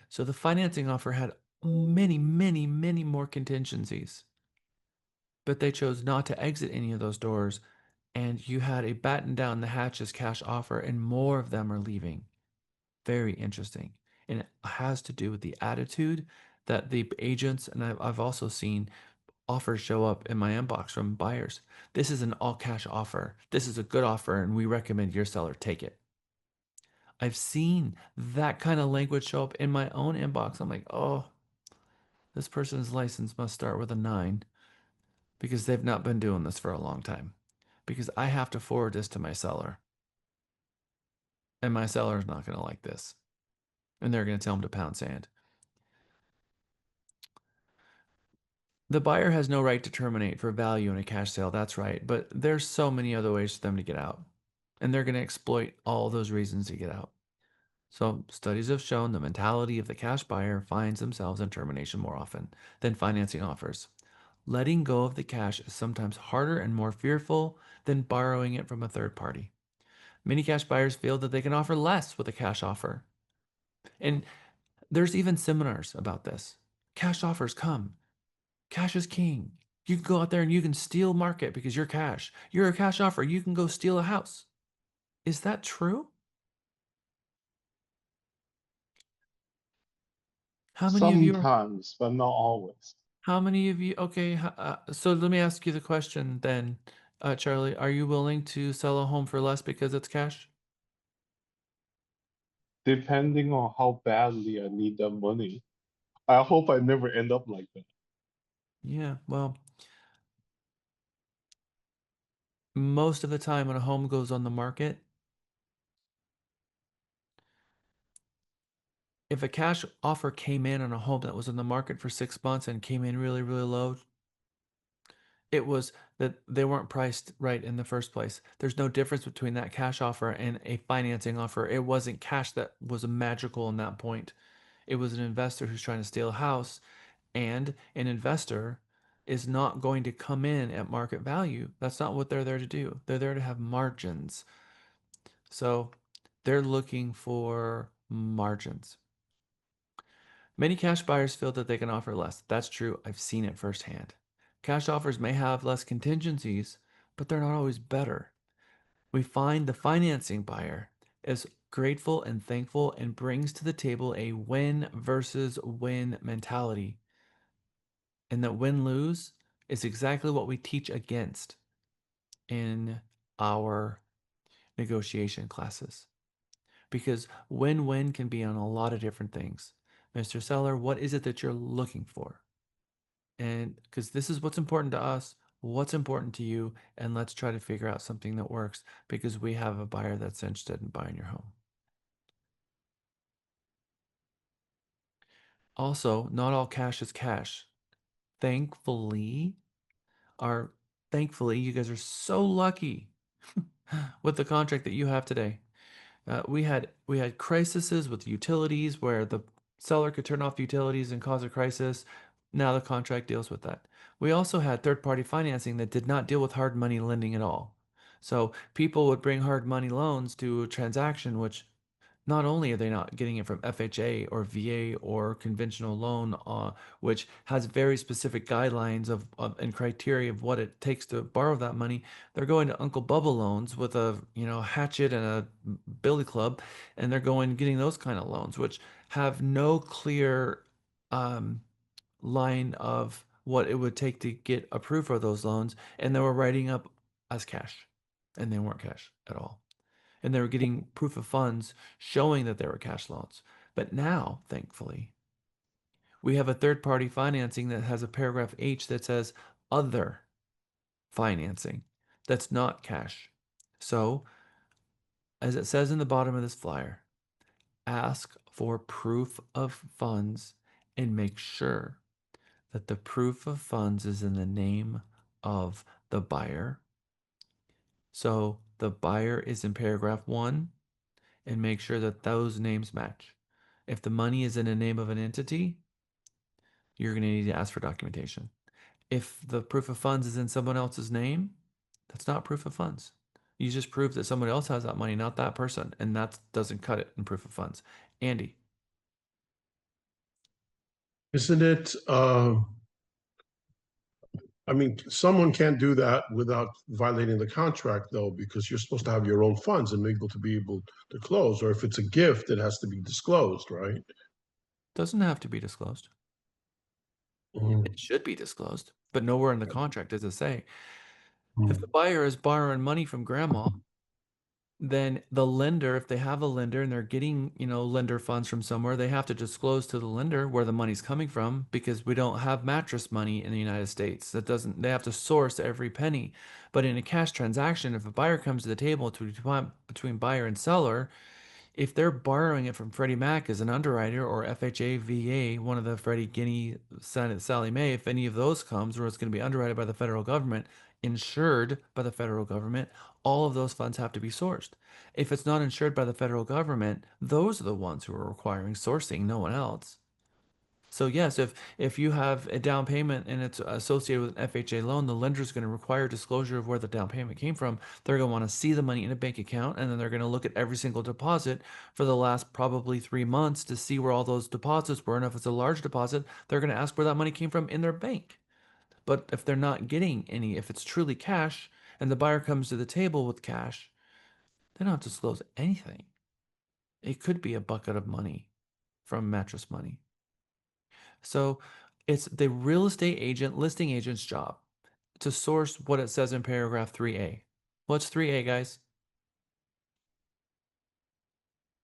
So the financing offer had many, many, many more contingencies, but they chose not to exit any of those doors. And you had a batten down the hatches cash offer, and more of them are leaving. Very interesting. And it has to do with the attitude that the agents, and I've also seen offers show up in my inbox from buyers. This is an all cash offer. This is a good offer, and we recommend your seller take it. I've seen that kind of language show up in my own inbox. I'm like, oh, this person's license must start with a 9 because they've not been doing this for a long time. Because I have to forward this to my seller. And my seller's not going to like this. And they're going to tell him to pound sand. The buyer has no right to terminate for value in a cash sale. That's right. But there's so many other ways for them to get out. And they're going to exploit all those reasons to get out. So studies have shown the mentality of the cash buyer finds themselves in termination more often than financing offers. Letting go of the cash is sometimes harder and more fearful than borrowing it from a third party. Many cash buyers feel that they can offer less with a cash offer. And there's even seminars about this. Cash offers come Cash is king. You can go out there and you can steal market because you're cash. You're a cash offer. You can go steal a house. Is that true? How many of you are, Sometimes, but not always. how many of you, okay, so let me ask you the question then, Charlie, are you willing to sell a home for less because it's cash? Depending on how badly I need the money. I hope I never end up like that. Yeah, well, most of the time when a home goes on the market, if a cash offer came in on a home that was on the market for 6 months and came in really, really low, it was that they weren't priced right in the first place. There's no difference between that cash offer and a financing offer. It wasn't cash that was magical in that point. It was an investor who's trying to steal a house, and an investor is not going to come in at market value. That's not what they're there to do. They're there to have margins. So they're looking for margins. Many cash buyers feel that they can offer less. That's true. I've seen it firsthand. Cash offers may have less contingencies, but they're not always better. We find the financing buyer is grateful and thankful and brings to the table a win versus win mentality. And that win lose is exactly what we teach against in our negotiation classes. Because win win can be on a lot of different things. Mr. Seller, what is it that you're looking for? And because this is what's important to us, what's important to you, and let's try to figure out something that works because we have a buyer that's interested in buying your home. Also, not all cash is cash. Thankfully, thankfully, you guys are so lucky with the contract that you have today. We had crises with utilities where the seller could turn off utilities and cause a crisis. Now the contract deals with that. We also had third-party financing that did not deal with hard money lending at all. So people would bring hard money loans to a transaction, which not only are they not getting it from FHA or VA or conventional loan, which has very specific guidelines and criteria of what it takes to borrow that money, they're going to Uncle Bubba loans with a hatchet and a billy club, and they're going getting those kind of loans, which have no clear line of what it would take to get approved for those loans, and they were writing up as cash, and they weren't cash at all, and they were getting proof of funds showing that they were cash loans. But now, thankfully, we have a third party financing that has a paragraph H that says other financing that's not cash. So, as it says in the bottom of this flyer, ask for proof of funds and make sure that the proof of funds is in the name of the buyer. So, the buyer is in paragraph 1, and make sure that those names match. If the money is in the name of an entity, you're going to need to ask for documentation. If the proof of funds is in someone else's name, that's not proof of funds. You just prove that someone else has that money, not that person, and that doesn't cut it in proof of funds. Andy. Isn't it? I mean, someone can't do that without violating the contract, though, because you're supposed to have your own funds and be able to close. Or if it's a gift, it has to be disclosed, right? Doesn't have to be disclosed. Mm. It should be disclosed, but nowhere in the contract does it say. If Mm. the buyer is borrowing money from grandma, then the lender, if they have a lender and they're getting, lender funds from somewhere, they have to disclose to the lender where the money's coming from, because we don't have mattress money in the United States. They have to source every penny. But in a cash transaction, if a buyer comes to the table between buyer and seller, if they're borrowing it from Freddie Mac as an underwriter, or FHA, VA, one of the Freddie, Ginnie, Sallie Mae, if any of those comes, where it's going to be underwritten by the federal government, insured by the federal government, all of those funds have to be sourced. If it's not insured by the federal government, those are the ones who are requiring sourcing, no one else. So yes, if you have a down payment and it's associated with an FHA loan, the lender is going to require disclosure of where the down payment came from. They're going to want to see the money in a bank account, and then they're going to look at every single deposit for the last probably 3 months to see where all those deposits were. And if it's a large deposit, they're going to ask where that money came from in their bank. But if they're not getting any, if it's truly cash and the buyer comes to the table with cash, they don't have to disclose anything. It could be a bucket of money from Mattress Money. So it's the real estate agent, listing agent's job to source what it says in paragraph 3A. What's 3A, guys?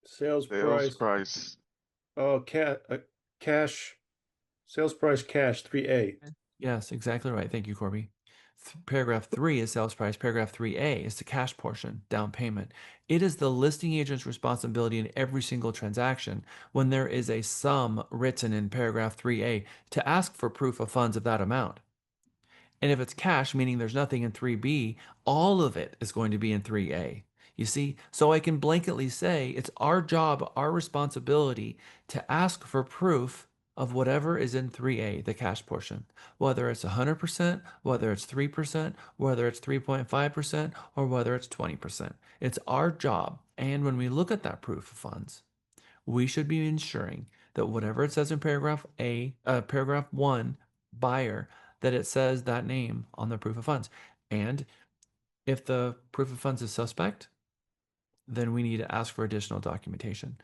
Sales Sales price. price. Oh, cash. Sales price cash 3A. Yes, exactly right. Thank you, Corby. Paragraph 3 is sales price. Paragraph 3A is the cash portion, down payment. It is the listing agent's responsibility in every single transaction when there is a sum written in paragraph 3A to ask for proof of funds of that amount. And if it's cash, meaning there's nothing in 3B, all of it is going to be in 3A. You see, so I can blanketly say it's our job, our responsibility to ask for proof of whatever is in 3A, the cash portion, whether it's 100%, whether it's 3%, whether it's 3.5%, or whether it's 20%. It's our job. And when we look at that proof of funds, we should be ensuring that whatever it says in paragraph 1, buyer, that it says that name on the proof of funds. And if the proof of funds is suspect, then we need to ask for additional documentation.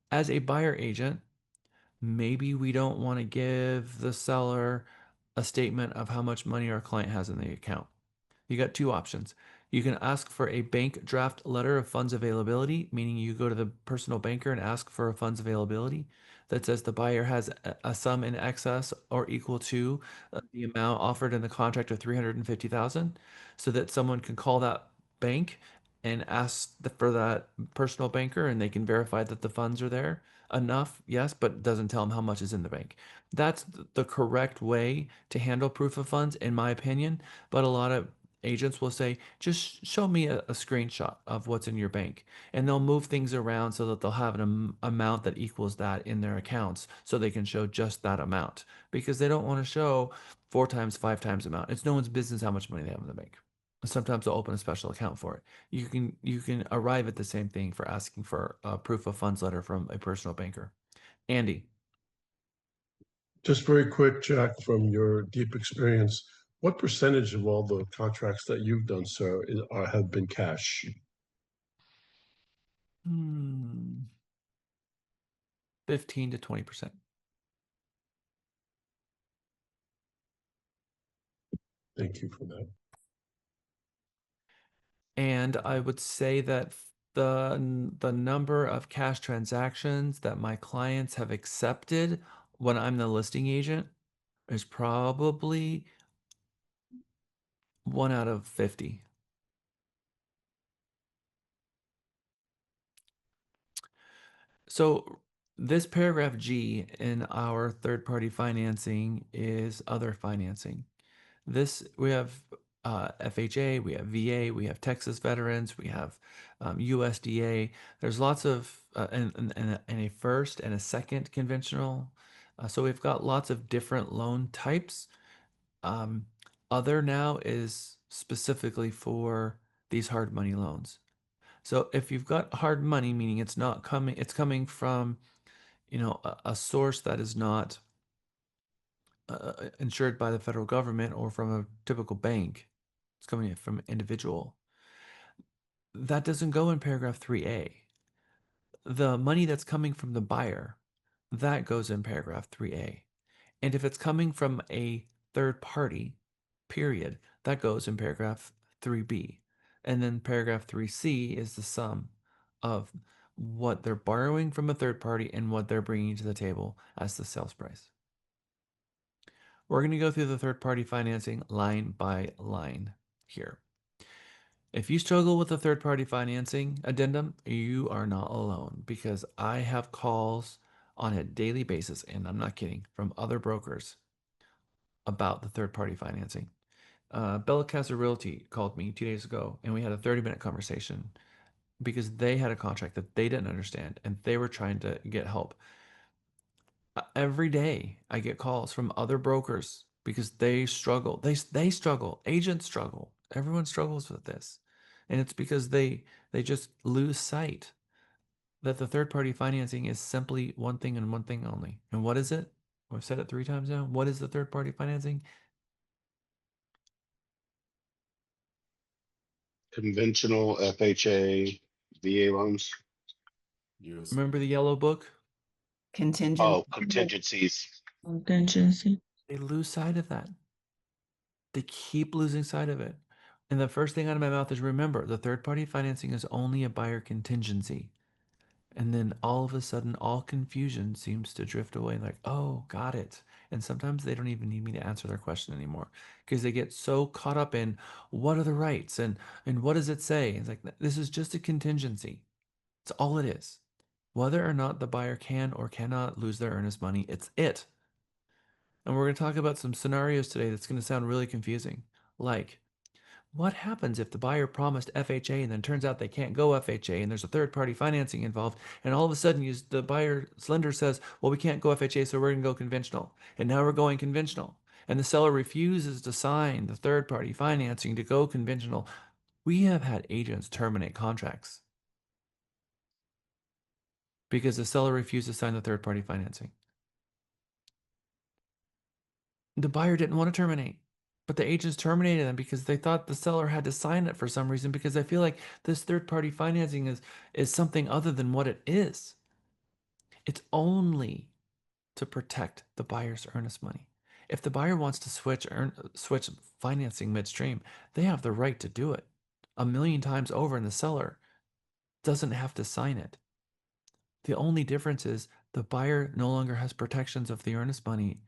As a buyer agent, maybe we don't want to give the seller a statement of how much money our client has in the account. You got two options. You can ask for a bank draft letter of funds availability, meaning you go to the personal banker and ask for a funds availability that says the buyer has a sum in excess or equal to the amount offered in the contract of 350,000, so that someone can call that bank and ask for that personal banker and they can verify that the funds are there enough, yes, but doesn't tell them how much is in the bank. That's the correct way to handle proof of funds, in my opinion. But a lot of agents will say, just show me a screenshot of what's in your bank. And they'll move things around so that they'll have an amount that equals that in their accounts so they can show just that amount because they don't want to show 4 times, 5 times amount. It's no one's business how much money they have in the bank. Sometimes they'll open a special account for it. You can arrive at the same thing for asking for a proof of funds letter from a personal banker. Andy. Just very quick, Jack, from your deep experience, what percentage of all the contracts that you've done, sir, have been cash? 15 to 20%. Thank you for that. And I would say that the number of cash transactions that my clients have accepted when I'm the listing agent is probably 1 out of 50. So this paragraph G in our third-party financing is other financing. This we have FHA, we have VA, we have Texas veterans, we have USDA. There's lots of and a first and a second conventional. So we've got lots of different loan types. Other now is specifically for these hard money loans. So if you've got hard money, meaning it's coming from, a source that is not insured by the federal government or from a typical bank. It's coming from an individual. That doesn't go in paragraph 3A. The money that's coming from the buyer, that goes in paragraph 3A. And if it's coming from a third party, period, that goes in paragraph 3B. And then paragraph 3C is the sum of what they're borrowing from a third party and what they're bringing to the table as the sales price. We're going to go through the third party financing line by line here. If you struggle with the third party financing addendum, you are not alone because I have calls on a daily basis, and I'm not kidding, from other brokers about the third party financing. Bella Casa Realty called me 2 days ago and we had a 30-minute conversation because they had a contract that they didn't understand and they were trying to get help. Every day I get calls from other brokers because they struggle. They struggle. Agents struggle. Everyone struggles with this. And it's because they just lose sight that the third party financing is simply one thing and one thing only. And what is it? I've said it 3 times now. What is the third party financing? Conventional FHA VA loans. Yes. Remember the yellow book? Contingent. Oh, contingencies. Contingency. They lose sight of that. They keep losing sight of it. And the first thing out of my mouth is remember, the third party financing is only a buyer contingency. And then all of a sudden, all confusion seems to drift away like, oh, got it. And sometimes they don't even need me to answer their question anymore because they get so caught up in what are the rights and what does it say? It's like, this is just a contingency. It's all it is. Whether or not the buyer can or cannot lose their earnest money, it's it. And we're going to talk about some scenarios today that's going to sound really confusing. Like, what happens if the buyer promised FHA and then turns out they can't go FHA and there's a third party financing involved and all of a sudden the buyer's lender says, well, we can't go FHA, so we're going to go conventional. And now we're going conventional. And the seller refuses to sign the third party financing to go conventional. We have had agents terminate contracts because the seller refused to sign the third party financing. The buyer didn't want to terminate, but the agents terminated them because they thought the seller had to sign it for some reason because I feel like this third party financing is something other than what it is. It's only to protect the buyer's earnest money. If the buyer wants to switch financing midstream, they have the right to do it a million times over, and the seller doesn't have to sign it. The only difference is the buyer no longer has protections of the earnest money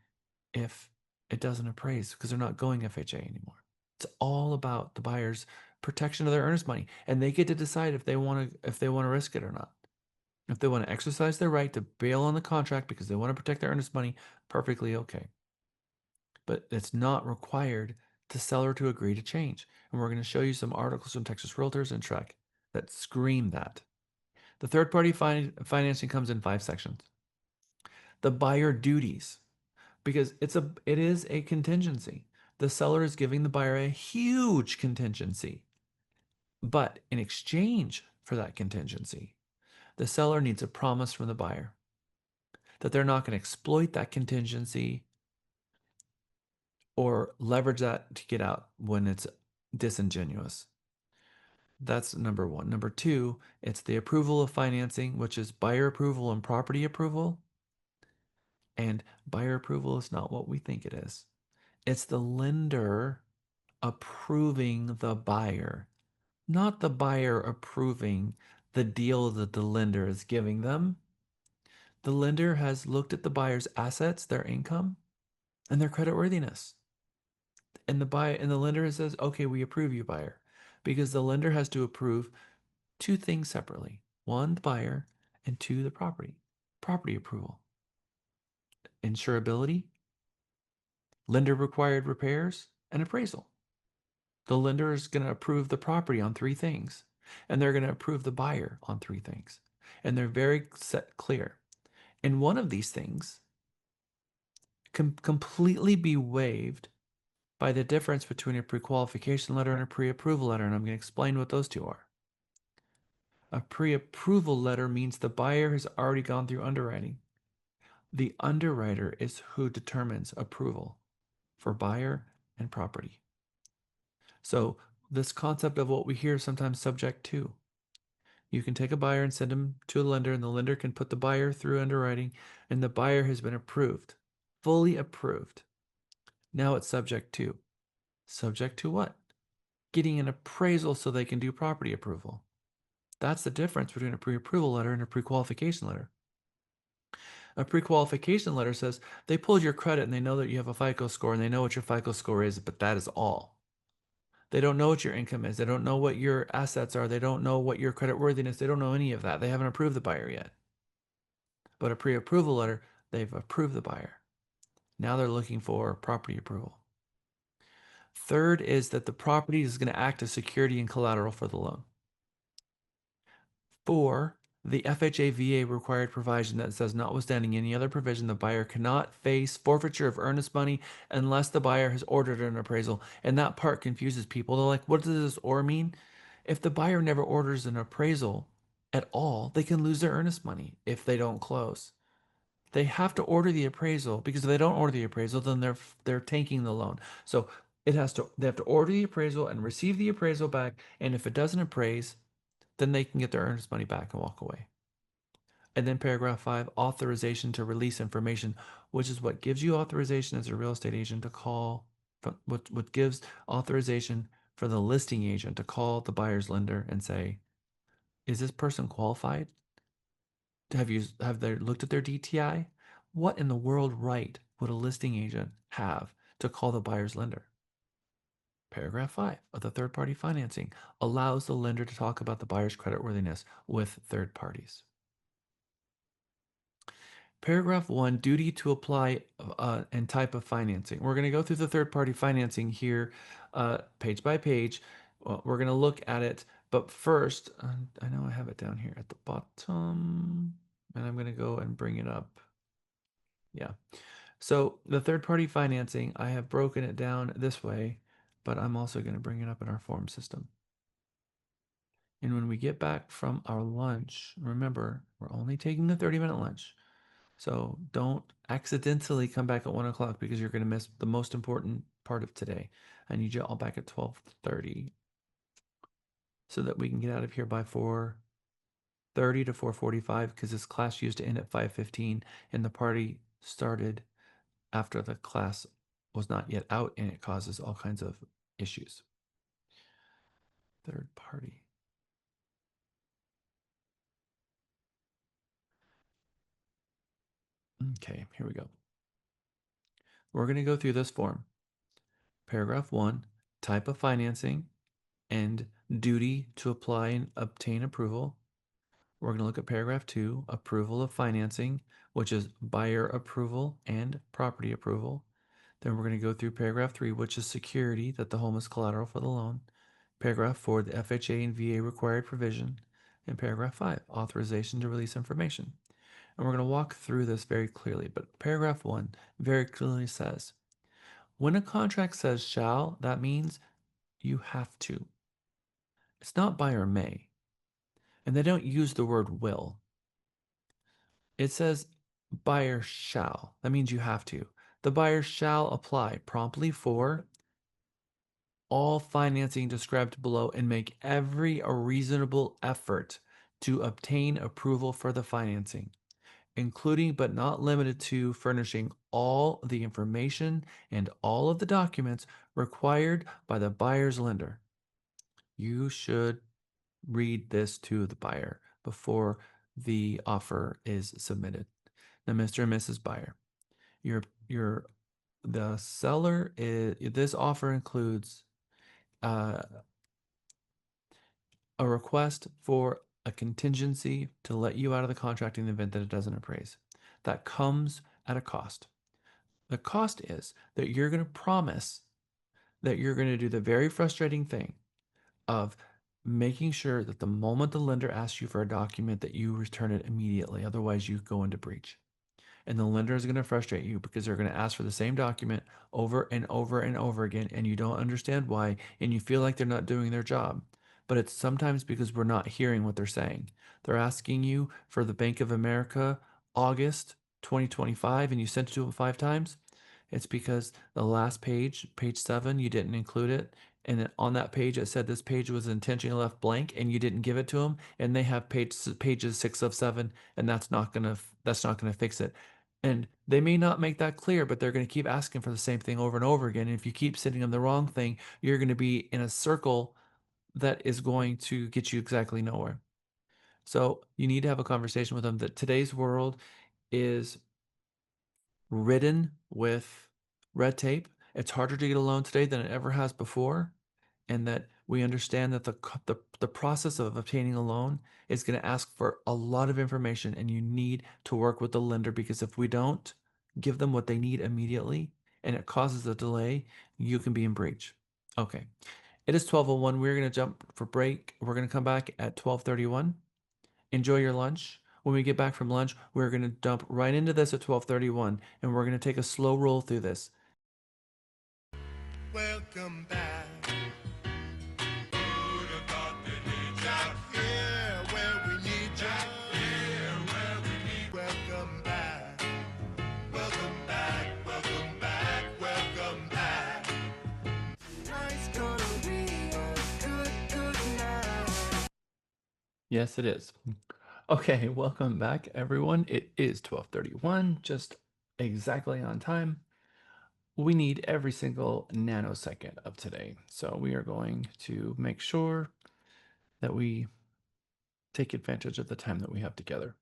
if it doesn't appraise because they're not going FHA anymore. It's all about the buyer's protection of their earnest money, and they get to decide if they want to risk it or not. If they want to exercise their right to bail on the contract because they want to protect their earnest money, perfectly okay. But it's not required the seller to agree to change. And we're going to show you some articles from Texas Realtors and TREC that scream that. The third party financing comes in 5 sections. The buyer duties, because it is a contingency. The seller is giving the buyer a huge contingency. But in exchange for that contingency, the seller needs a promise from the buyer that they're not going to exploit that contingency or leverage that to get out when it's disingenuous. That's number 1. Number 2, it's the approval of financing, which is buyer approval and property approval. And buyer approval is not what we think it is. It's the lender approving the buyer, not the buyer approving the deal that the lender is giving them. The lender has looked at the buyer's assets, their income, and their creditworthiness. And the lender says, okay, we approve you, buyer. Because the lender has to approve 2 things separately. 1, the buyer, and 2, the property. Property approval. Insurability, lender required repairs, and appraisal. The lender is going to approve the property on 3 things, and they're going to approve the buyer on 3 things. And they're very set clear. And one of these things can completely be waived by the difference between a pre-qualification letter and a pre-approval letter, and I'm going to explain what those 2 are. A pre-approval letter means the buyer has already gone through underwriting. The underwriter is who determines approval for buyer and property. So this concept of what we hear is sometimes subject to. You can take a buyer and send him to a lender, and the lender can put the buyer through underwriting, and the buyer has been approved, fully approved. Now it's subject to. Subject to what? Getting an appraisal so they can do property approval. That's the difference between a pre-approval letter and a pre-qualification letter. A pre-qualification letter says they pulled your credit and they know that you have a FICO score and they know what your FICO score is, but that is all. They don't know what your income is. They don't know what your assets are. They don't know what your credit worthiness. They don't know any of that. They haven't approved the buyer yet. But a pre-approval letter, they've approved the buyer. Now they're looking for property approval. Third is that the property is going to act as security and collateral for the loan. 4, the FHA VA required provision that says, notwithstanding any other provision, the buyer cannot face forfeiture of earnest money unless the buyer has ordered an appraisal. And that part confuses people. They're like, what does this or mean? If the buyer never orders an appraisal at all, they can lose their earnest money if they don't close. They have to order the appraisal, because if they don't order the appraisal, then they're tanking the loan. So They have to order the appraisal and receive the appraisal back. And if it doesn't appraise, then they can get their earnest money back and walk away. And then paragraph 5, authorization to release information, which is what gives you authorization as a real estate agent to call, what gives authorization for the listing agent to call the buyer's lender and say, is this person qualified? Have they looked at their DTI? What in the world right would a listing agent have to call the buyer's lender? Paragraph 5 of the third-party financing allows the lender to talk about the buyer's creditworthiness with third parties. Paragraph 1, duty to apply and type of financing. We're going to go through the third-party financing here page by page. We're going to look at it, but first, I know I have it down here at the bottom, and I'm going to go and bring it up. Yeah. So the third-party financing, I have broken it down this way, but I'm also going to bring it up in our form system. And when we get back from our lunch, remember, we're only taking a 30-minute lunch. So don't accidentally come back at 1 o'clock because you're going to miss the most important part of today. I need you all back at 12:30 so that we can get out of here by 4:30 to 4:45 because this class used to end at 5:15 and the party started after the class was not yet out and it causes all kinds of issues. Third party. Okay, here we go. We're going to go through this form. Paragraph 1, type of financing and duty to apply and obtain approval. We're going to look at paragraph 2, approval of financing, which is buyer approval and property approval. Then we're going to go through paragraph 3, which is security, that the home is collateral for the loan. Paragraph 4, the FHA and VA required provision. And paragraph 5, authorization to release information. And we're going to walk through this very clearly, but paragraph 1 very clearly says, when a contract says shall, that means you have to. It's not buyer may. And they don't use the word will. It says buyer shall. That means you have to. The buyer shall apply promptly for all financing described below and make every reasonable effort to obtain approval for the financing, including but not limited to furnishing all the information and all of the documents required by the buyer's lender. You should read this to the buyer before the offer is submitted. Now, Mr. and Mrs. Buyer, the seller is, this offer includes a request for a contingency to let you out of the contract in the event that it doesn't appraise. That comes at a cost. The cost is that you're going to promise that you're going to do the very frustrating thing of making sure that the moment the lender asks you for a document that you return it immediately. Otherwise, you go into breach. And the lender is going to frustrate you because they're going to ask for the same document over and over and over again, and you don't understand why, and you feel like they're not doing their job. But it's sometimes because we're not hearing what they're saying. They're asking you for the Bank of America August 2025, and you sent it to them 5 times. It's because the last page, page 7, you didn't include it. And on that page, it said this page was intentionally left blank, and you didn't give it to them. And they have pages 6 of 7, and that's not gonna fix it. And they may not make that clear, but they're going to keep asking for the same thing over and over again. And if you keep sending them the wrong thing, you're going to be in a circle that is going to get you exactly nowhere. So you need to have a conversation with them that today's world is ridden with red tape. It's harder to get a loan today than it ever has before. And that we understand that the process of obtaining a loan is going to ask for a lot of information, and you need to work with the lender, because if we don't give them what they need immediately and it causes a delay, you can be in breach. Okay. It is 12:01. We're going to jump for break. We're going to come back at 12:31. Enjoy your lunch. When we get back from lunch, we're going to dump right into this at 12:31, and we're going to take a slow roll through this. Welcome back. Who'd have thought that we'd out here where we need you? Here where we need. Welcome back. Welcome back. Welcome back. Welcome back. Yes, it is. Okay, welcome back, everyone. It is 12:31, just exactly on time. We need every single nanosecond of today. So we are going to make sure that we take advantage of the time that we have together.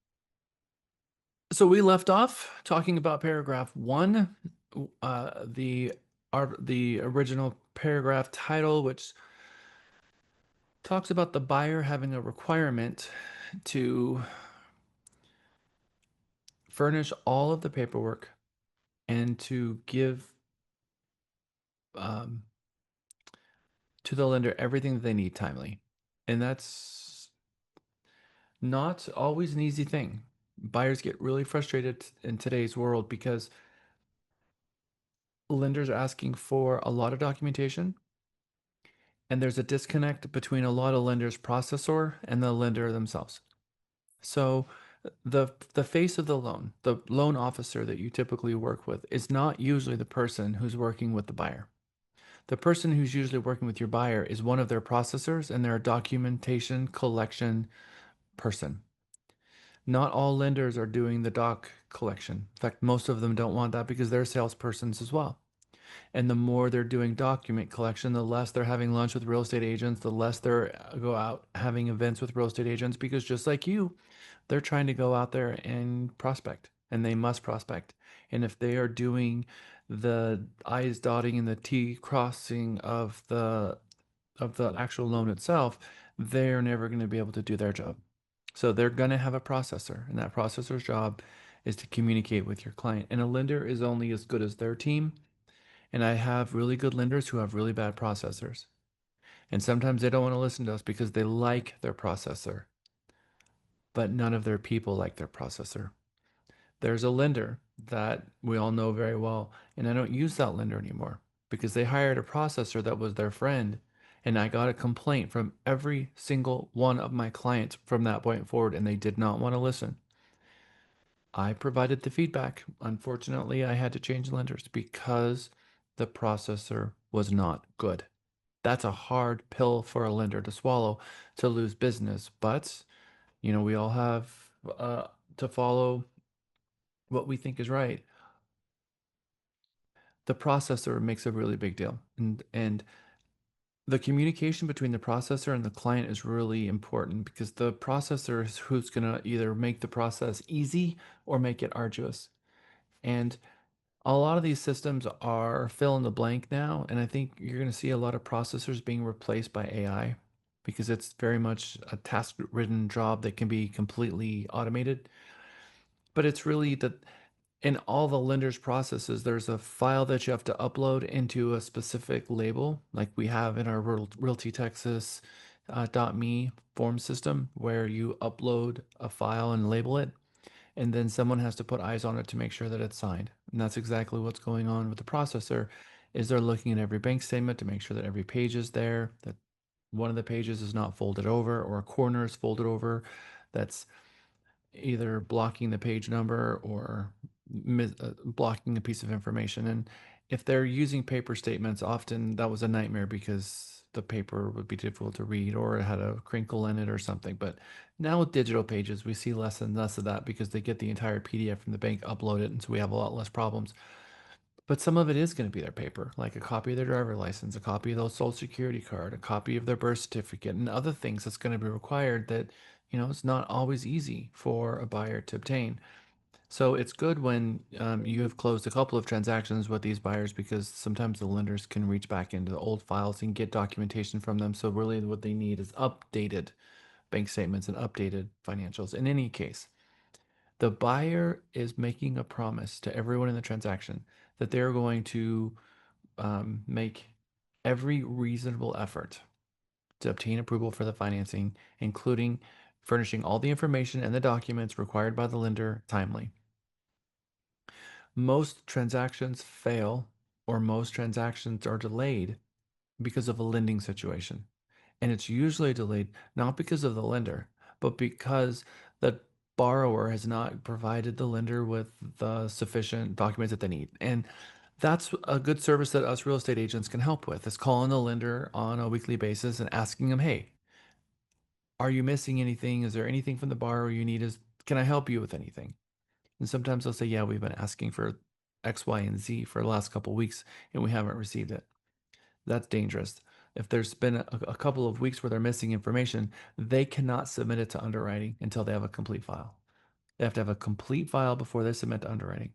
So we left off talking about paragraph 1, the original paragraph title, which talks about the buyer having a requirement to furnish all of the paperwork and to give um, to the lender everything that they need timely. And that's not always an easy thing. Buyers get really frustrated in today's world because lenders are asking for a lot of documentation, and there's a disconnect between a lot of lenders' processor and the lender themselves. So the face of the loan officer that you typically work with is not usually the person who's working with the buyer. The person who's usually working with your buyer is one of their processors, and they're a documentation collection person. Not all lenders are doing the doc collection. In fact, most of them don't want that because they're salespersons as well. And the more they're doing document collection, the less they're having lunch with real estate agents, the less they're go out having events with real estate agents, because just like you, they're trying to go out there and prospect, and they must prospect. And if they are doing the I's dotting and the T crossing of the actual loan itself, they're never going to be able to do their job. So they're going to have a processor, and that processor's job is to communicate with your client. And a lender is only as good as their team. And I have really good lenders who have really bad processors. And sometimes they don't want to listen to us because they like their processor, but none of their people like their processor. There's a lender that we all know very well, and I don't use that lender anymore because they hired a processor that was their friend. And I got a complaint from every single one of my clients from that point forward, and they did not want to listen. I provided the feedback. Unfortunately, I had to change lenders because the processor was not good. That's a hard pill for a lender to swallow, to lose business. But, we all have to follow what we think is right. The processor makes a really big deal. And the communication between the processor and the client is really important because the processor is who's going to either make the process easy or make it arduous. And a lot of these systems are fill in the blank now, and I think you're going to see a lot of processors being replaced by AI because it's very much a task-ridden job that can be completely automated. But it's really that in all the lenders' processes, there's a file that you have to upload into a specific label, like we have in our Realty Texas .me form system, where you upload a file and label it, and then someone has to put eyes on it to make sure that it's signed. And that's exactly what's going on with the processor, is they're looking at every bank statement to make sure that every page is there, that one of the pages is not folded over or a corner is folded over. That's either blocking the page number or blocking a piece of information. And if they're using paper statements, often that was a nightmare because the paper would be difficult to read or it had a crinkle in it or something. But now with digital pages, we see less and less of that because they get the entire PDF from the bank, upload it, and so we have a lot less problems. But some of it is going to be their paper, like a copy of their driver license, a copy of their social security card, a copy of their birth certificate, and other things that's going to be required that, it's not always easy for a buyer to obtain. So it's good when you have closed a couple of transactions with these buyers because sometimes the lenders can reach back into the old files and get documentation from them. So really what they need is updated bank statements and updated financials. In any case, the buyer is making a promise to everyone in the transaction that they're going to make every reasonable effort to obtain approval for the financing, including furnishing all the information and the documents required by the lender timely. Most transactions fail or most transactions are delayed because of a lending situation. And it's usually delayed not because of the lender, but because the borrower has not provided the lender with the sufficient documents that they need. And that's a good service that us real estate agents can help with, is calling the lender on a weekly basis and asking them, hey, are you missing anything? Is there anything from the borrower you need? Can I help you with anything? And sometimes they'll say, yeah, we've been asking for X, Y, and Z for the last couple of weeks and we haven't received it. That's dangerous. If there's been a couple of weeks where they're missing information, they cannot submit it to underwriting until they have a complete file. They have to have a complete file before they submit to underwriting.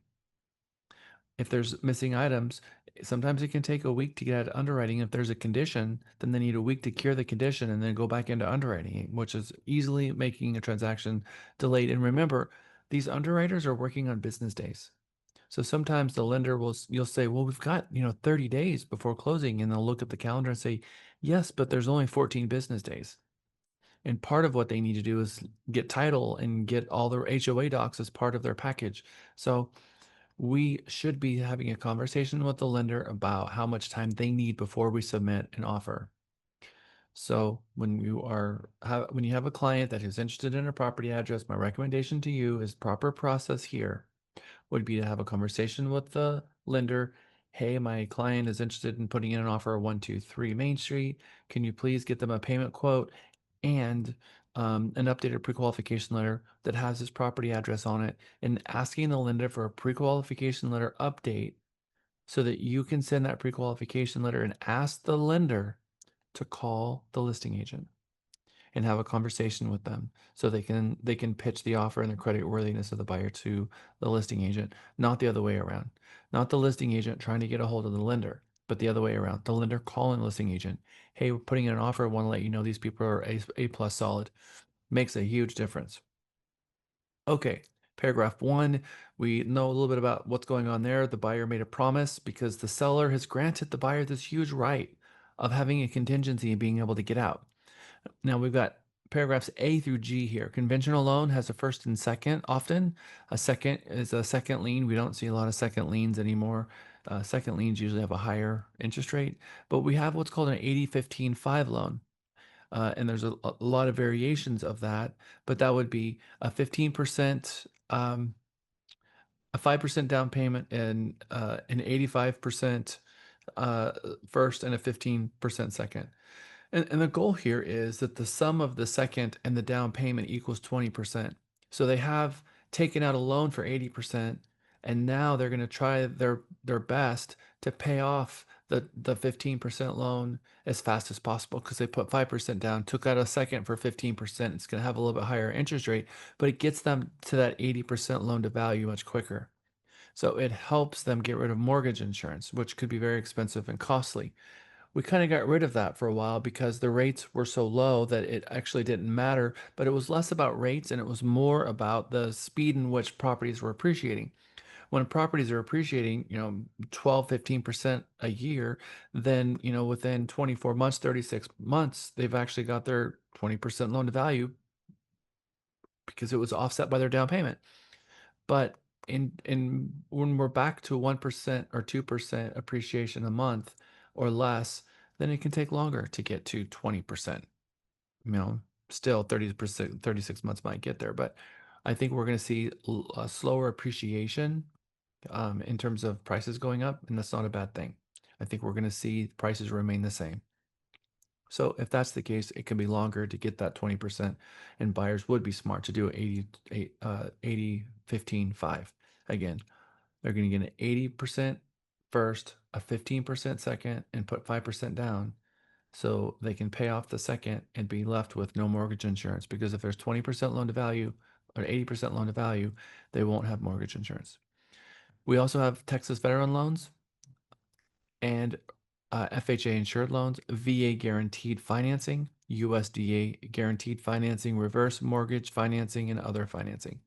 If there's missing items, sometimes it can take a week to get out of underwriting. If there's a condition, then they need a week to cure the condition and then go back into underwriting, which is easily making a transaction delayed. And remember, these underwriters are working on business days. So sometimes the lender you'll say, well, we've got, 30 days before closing. And they'll look at the calendar and say, yes, but there's only 14 business days. And part of what they need to do is get title and get all their HOA docs as part of their package. So we should be having a conversation with the lender about how much time they need before we submit an offer. So when you have a client that is interested in a property address, my recommendation to you is proper process here would be to have a conversation with the lender. Hey, my client is interested in putting in an offer of 123 Main Street. Can you please get them a payment quote and an updated pre-qualification letter that has his property address on it, and asking the lender for a pre-qualification letter update so that you can send that pre-qualification letter and ask the lender to call the listing agent and have a conversation with them so they can pitch the offer and the credit worthiness of the buyer to the listing agent, not the other way around. Not the listing agent trying to get a hold of the lender, but the other way around. The lender calling the listing agent. Hey, we're putting in an offer. I want to let you know these people are A plus solid. Makes a huge difference. Okay, paragraph 1, we know a little bit about what's going on there. The buyer made a promise because the seller has granted the buyer this huge right of having a contingency and being able to get out. Now we've got paragraphs A through G here. Conventional loan has a first and second often. A second is a second lien. We don't see a lot of second liens anymore. Second liens usually have a higher interest rate, but we have what's called an 80-15-5 loan. And there's a lot of variations of that, but that would be a 15%, a 5% down payment, and an 85% first and a 15% second. And the goal here is that the sum of the second and the down payment equals 20%. So they have taken out a loan for 80%, and now they're going to try their best to pay off the 15% loan as fast as possible because they put 5% down, took out a second for 15%. It's going to have a little bit higher interest rate, but it gets them to that 80% loan to value much quicker. So it helps them get rid of mortgage insurance, which could be very expensive and costly. We kind of got rid of that for a while because the rates were so low that it actually didn't matter, but it was less about rates and it was more about the speed in which properties were appreciating. When properties are appreciating, 12, 15% a year, then, within 24 months, 36 months, they've actually got their 20% loan to value because it was offset by their down payment. But in when we're back to 1% or 2% appreciation a month or less, then it can take longer to get to 20%. Still 30%, 36 months might get there, but I think we're going to see a slower appreciation in terms of prices going up, and that's not a bad thing. I think we're going to see prices remain the same. So if that's the case, it can be longer to get that 20%, and buyers would be smart to do 80, 15, 5. Again, they're going to get an 80% first, a 15% second, and put 5% down so they can pay off the second and be left with no mortgage insurance. Because if there's 20% loan to value or 80% loan to value, they won't have mortgage insurance. We also have Texas veteran loans and FHA insured loans, VA guaranteed financing, USDA guaranteed financing, reverse mortgage financing, and other financing.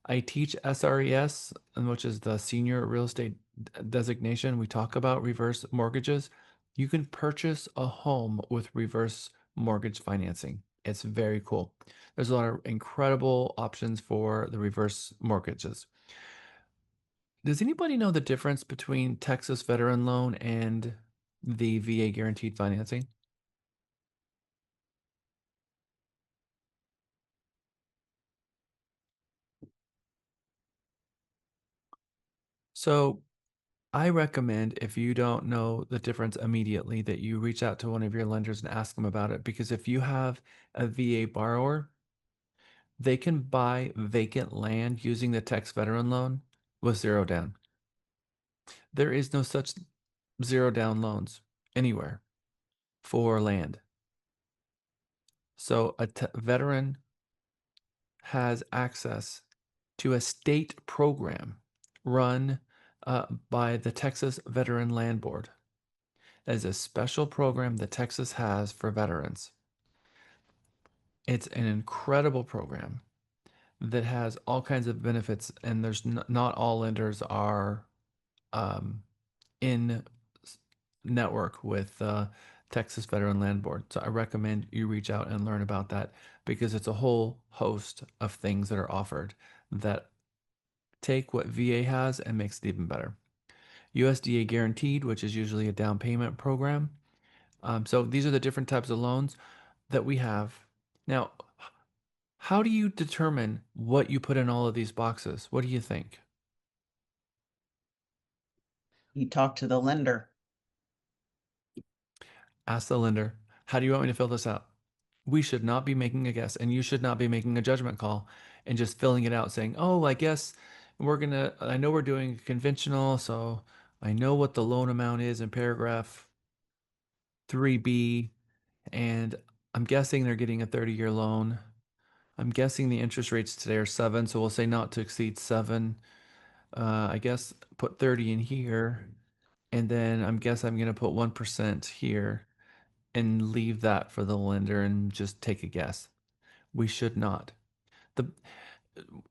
I teach SRES, which is the senior real estate designation. We talk about reverse mortgages. You can purchase a home with reverse mortgage financing. It's very cool. There's a lot of incredible options for the reverse mortgages. Does anybody know the difference between Texas veteran loan and the VA guaranteed financing? So I recommend, if you don't know the difference immediately, that you reach out to one of your lenders and ask them about it. Because if you have a VA borrower, they can buy vacant land using the tax veteran loan with zero down. There is no such zero down loans anywhere for land. So a veteran has access to a state program run by the Texas Veteran Land Board. That is a special program that Texas has for veterans. It's an incredible program that has all kinds of benefits, and there's not all lenders are in network with Texas Veteran Land Board. So I recommend you reach out and learn about that, because it's a whole host of things that are offered that take what VA has and makes it even better. USDA guaranteed, which is usually a down payment program. So these are the different types of loans that we have. Now, how do you determine what you put in all of these boxes? What do you think? You talk to the lender. Ask the lender, how do you want me to fill this out? We should not be making a guess, and you should not be making a judgment call and just filling it out saying, oh, I guess I know we're doing conventional, so I know what the loan amount is in paragraph 3B, and I'm guessing they're getting a 30-year loan. I'm guessing the interest rates today are 7, so we'll say not to exceed 7. I guess put 30 in here, and then I'm going to put 1% here and leave that for the lender and just take a guess. We should not.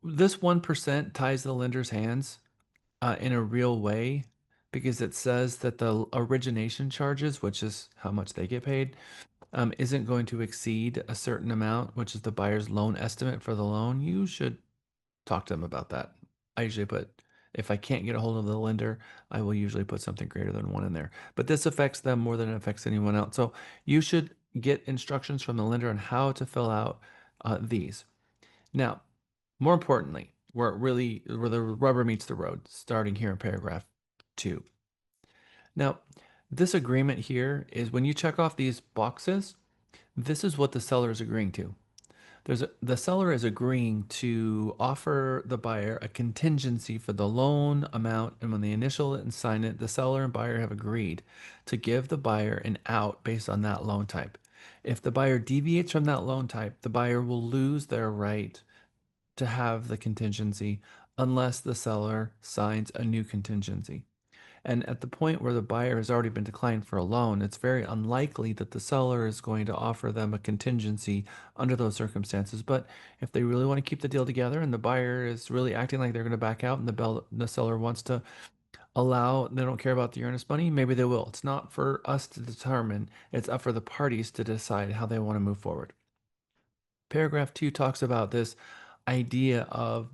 This 1% ties the lender's hands in a real way, because it says that the origination charges, which is how much they get paid, isn't going to exceed a certain amount, which is the buyer's loan estimate for the loan. You should talk to them about that. I usually if I can't get a hold of the lender, I will usually put something greater than 1 in there. But this affects them more than it affects anyone else. So you should get instructions from the lender on how to fill out these. Now, more importantly, where the rubber meets the road, starting here in paragraph 2. Now, this agreement here is when you check off these boxes, this is what the seller is agreeing to. The seller is agreeing to offer the buyer a contingency for the loan amount, and when they initial it and sign it, the seller and buyer have agreed to give the buyer an out based on that loan type. If the buyer deviates from that loan type, the buyer will lose their right to have the contingency unless the seller signs a new contingency. And at the point where the buyer has already been declined for a loan, it's very unlikely that the seller is going to offer them a contingency under those circumstances. But if they really want to keep the deal together and the buyer is really acting like they're going to back out, and the seller wants to they don't care about the earnest money, maybe they will. It's not for us to determine, it's up for the parties to decide how they want to move forward. Paragraph 2 talks about this idea of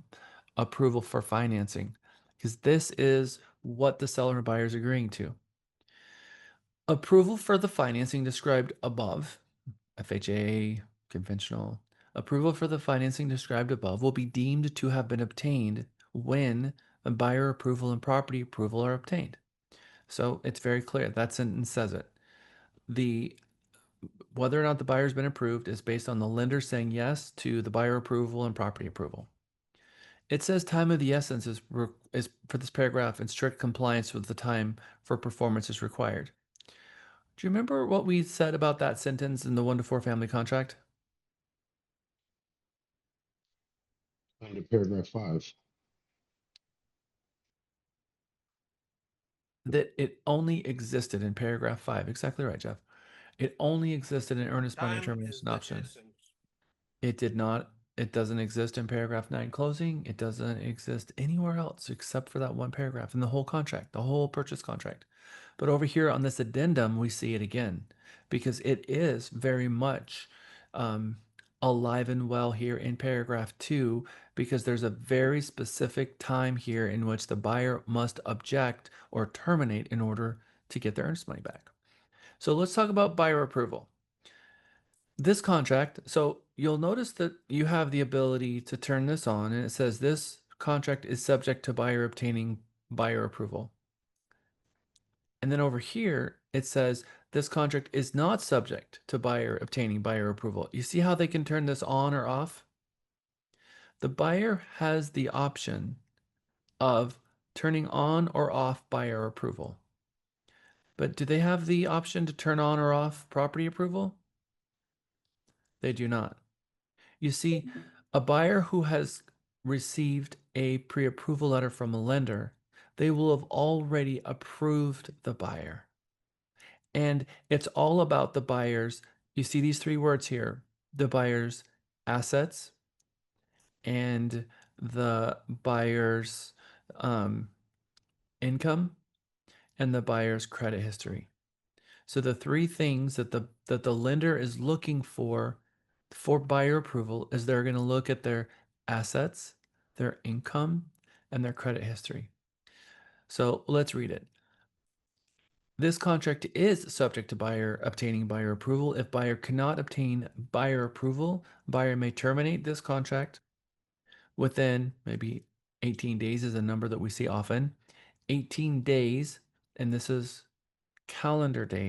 approval for financing, because this is what the seller and buyer is agreeing to. Approval for the financing described above, FHA, conventional, approval for the financing described above will be deemed to have been obtained when a buyer approval and property approval are obtained. So it's very clear. That sentence says it. Whether or not the buyer's been approved is based on the lender saying yes to the buyer approval and property approval. It says time of the essence is for this paragraph in strict compliance with the time for performance is required. Do you remember what we said about that sentence in the 1 to 4 family contract? Under paragraph 5. That it only existed in paragraph 5. Exactly right, Jeff. It only existed in earnest money termination option. It did not. It doesn't exist in paragraph 9 closing. It doesn't exist anywhere else except for that one paragraph in the whole contract, the whole purchase contract. But over here on this addendum, we see it again, because it is very much alive and well here in paragraph 2, because there's a very specific time here in which the buyer must object or terminate in order to get their earnest money back. So let's talk about buyer approval. This contract, so you'll notice that you have the ability to turn this on, and it says this contract is subject to buyer obtaining buyer approval. And then over here, it says this contract is not subject to buyer obtaining buyer approval. You see how they can turn this on or off? The buyer has the option of turning on or off buyer approval. But do they have the option to turn on or off property approval? They do not. You see, a buyer who has received a pre-approval letter from a lender, they will have already approved the buyer. And it's all about the buyer's, you see these three words here, the buyer's assets and the buyer's income and the buyer's credit history. So the three things that the lender is looking for buyer approval is they're going to look at their assets, their income, and their credit history. So let's read it. This contract is subject to buyer obtaining buyer approval. If buyer cannot obtain buyer approval, buyer may terminate this contract within maybe 18 days is a number that we see often. 18 days, and this is calendar days.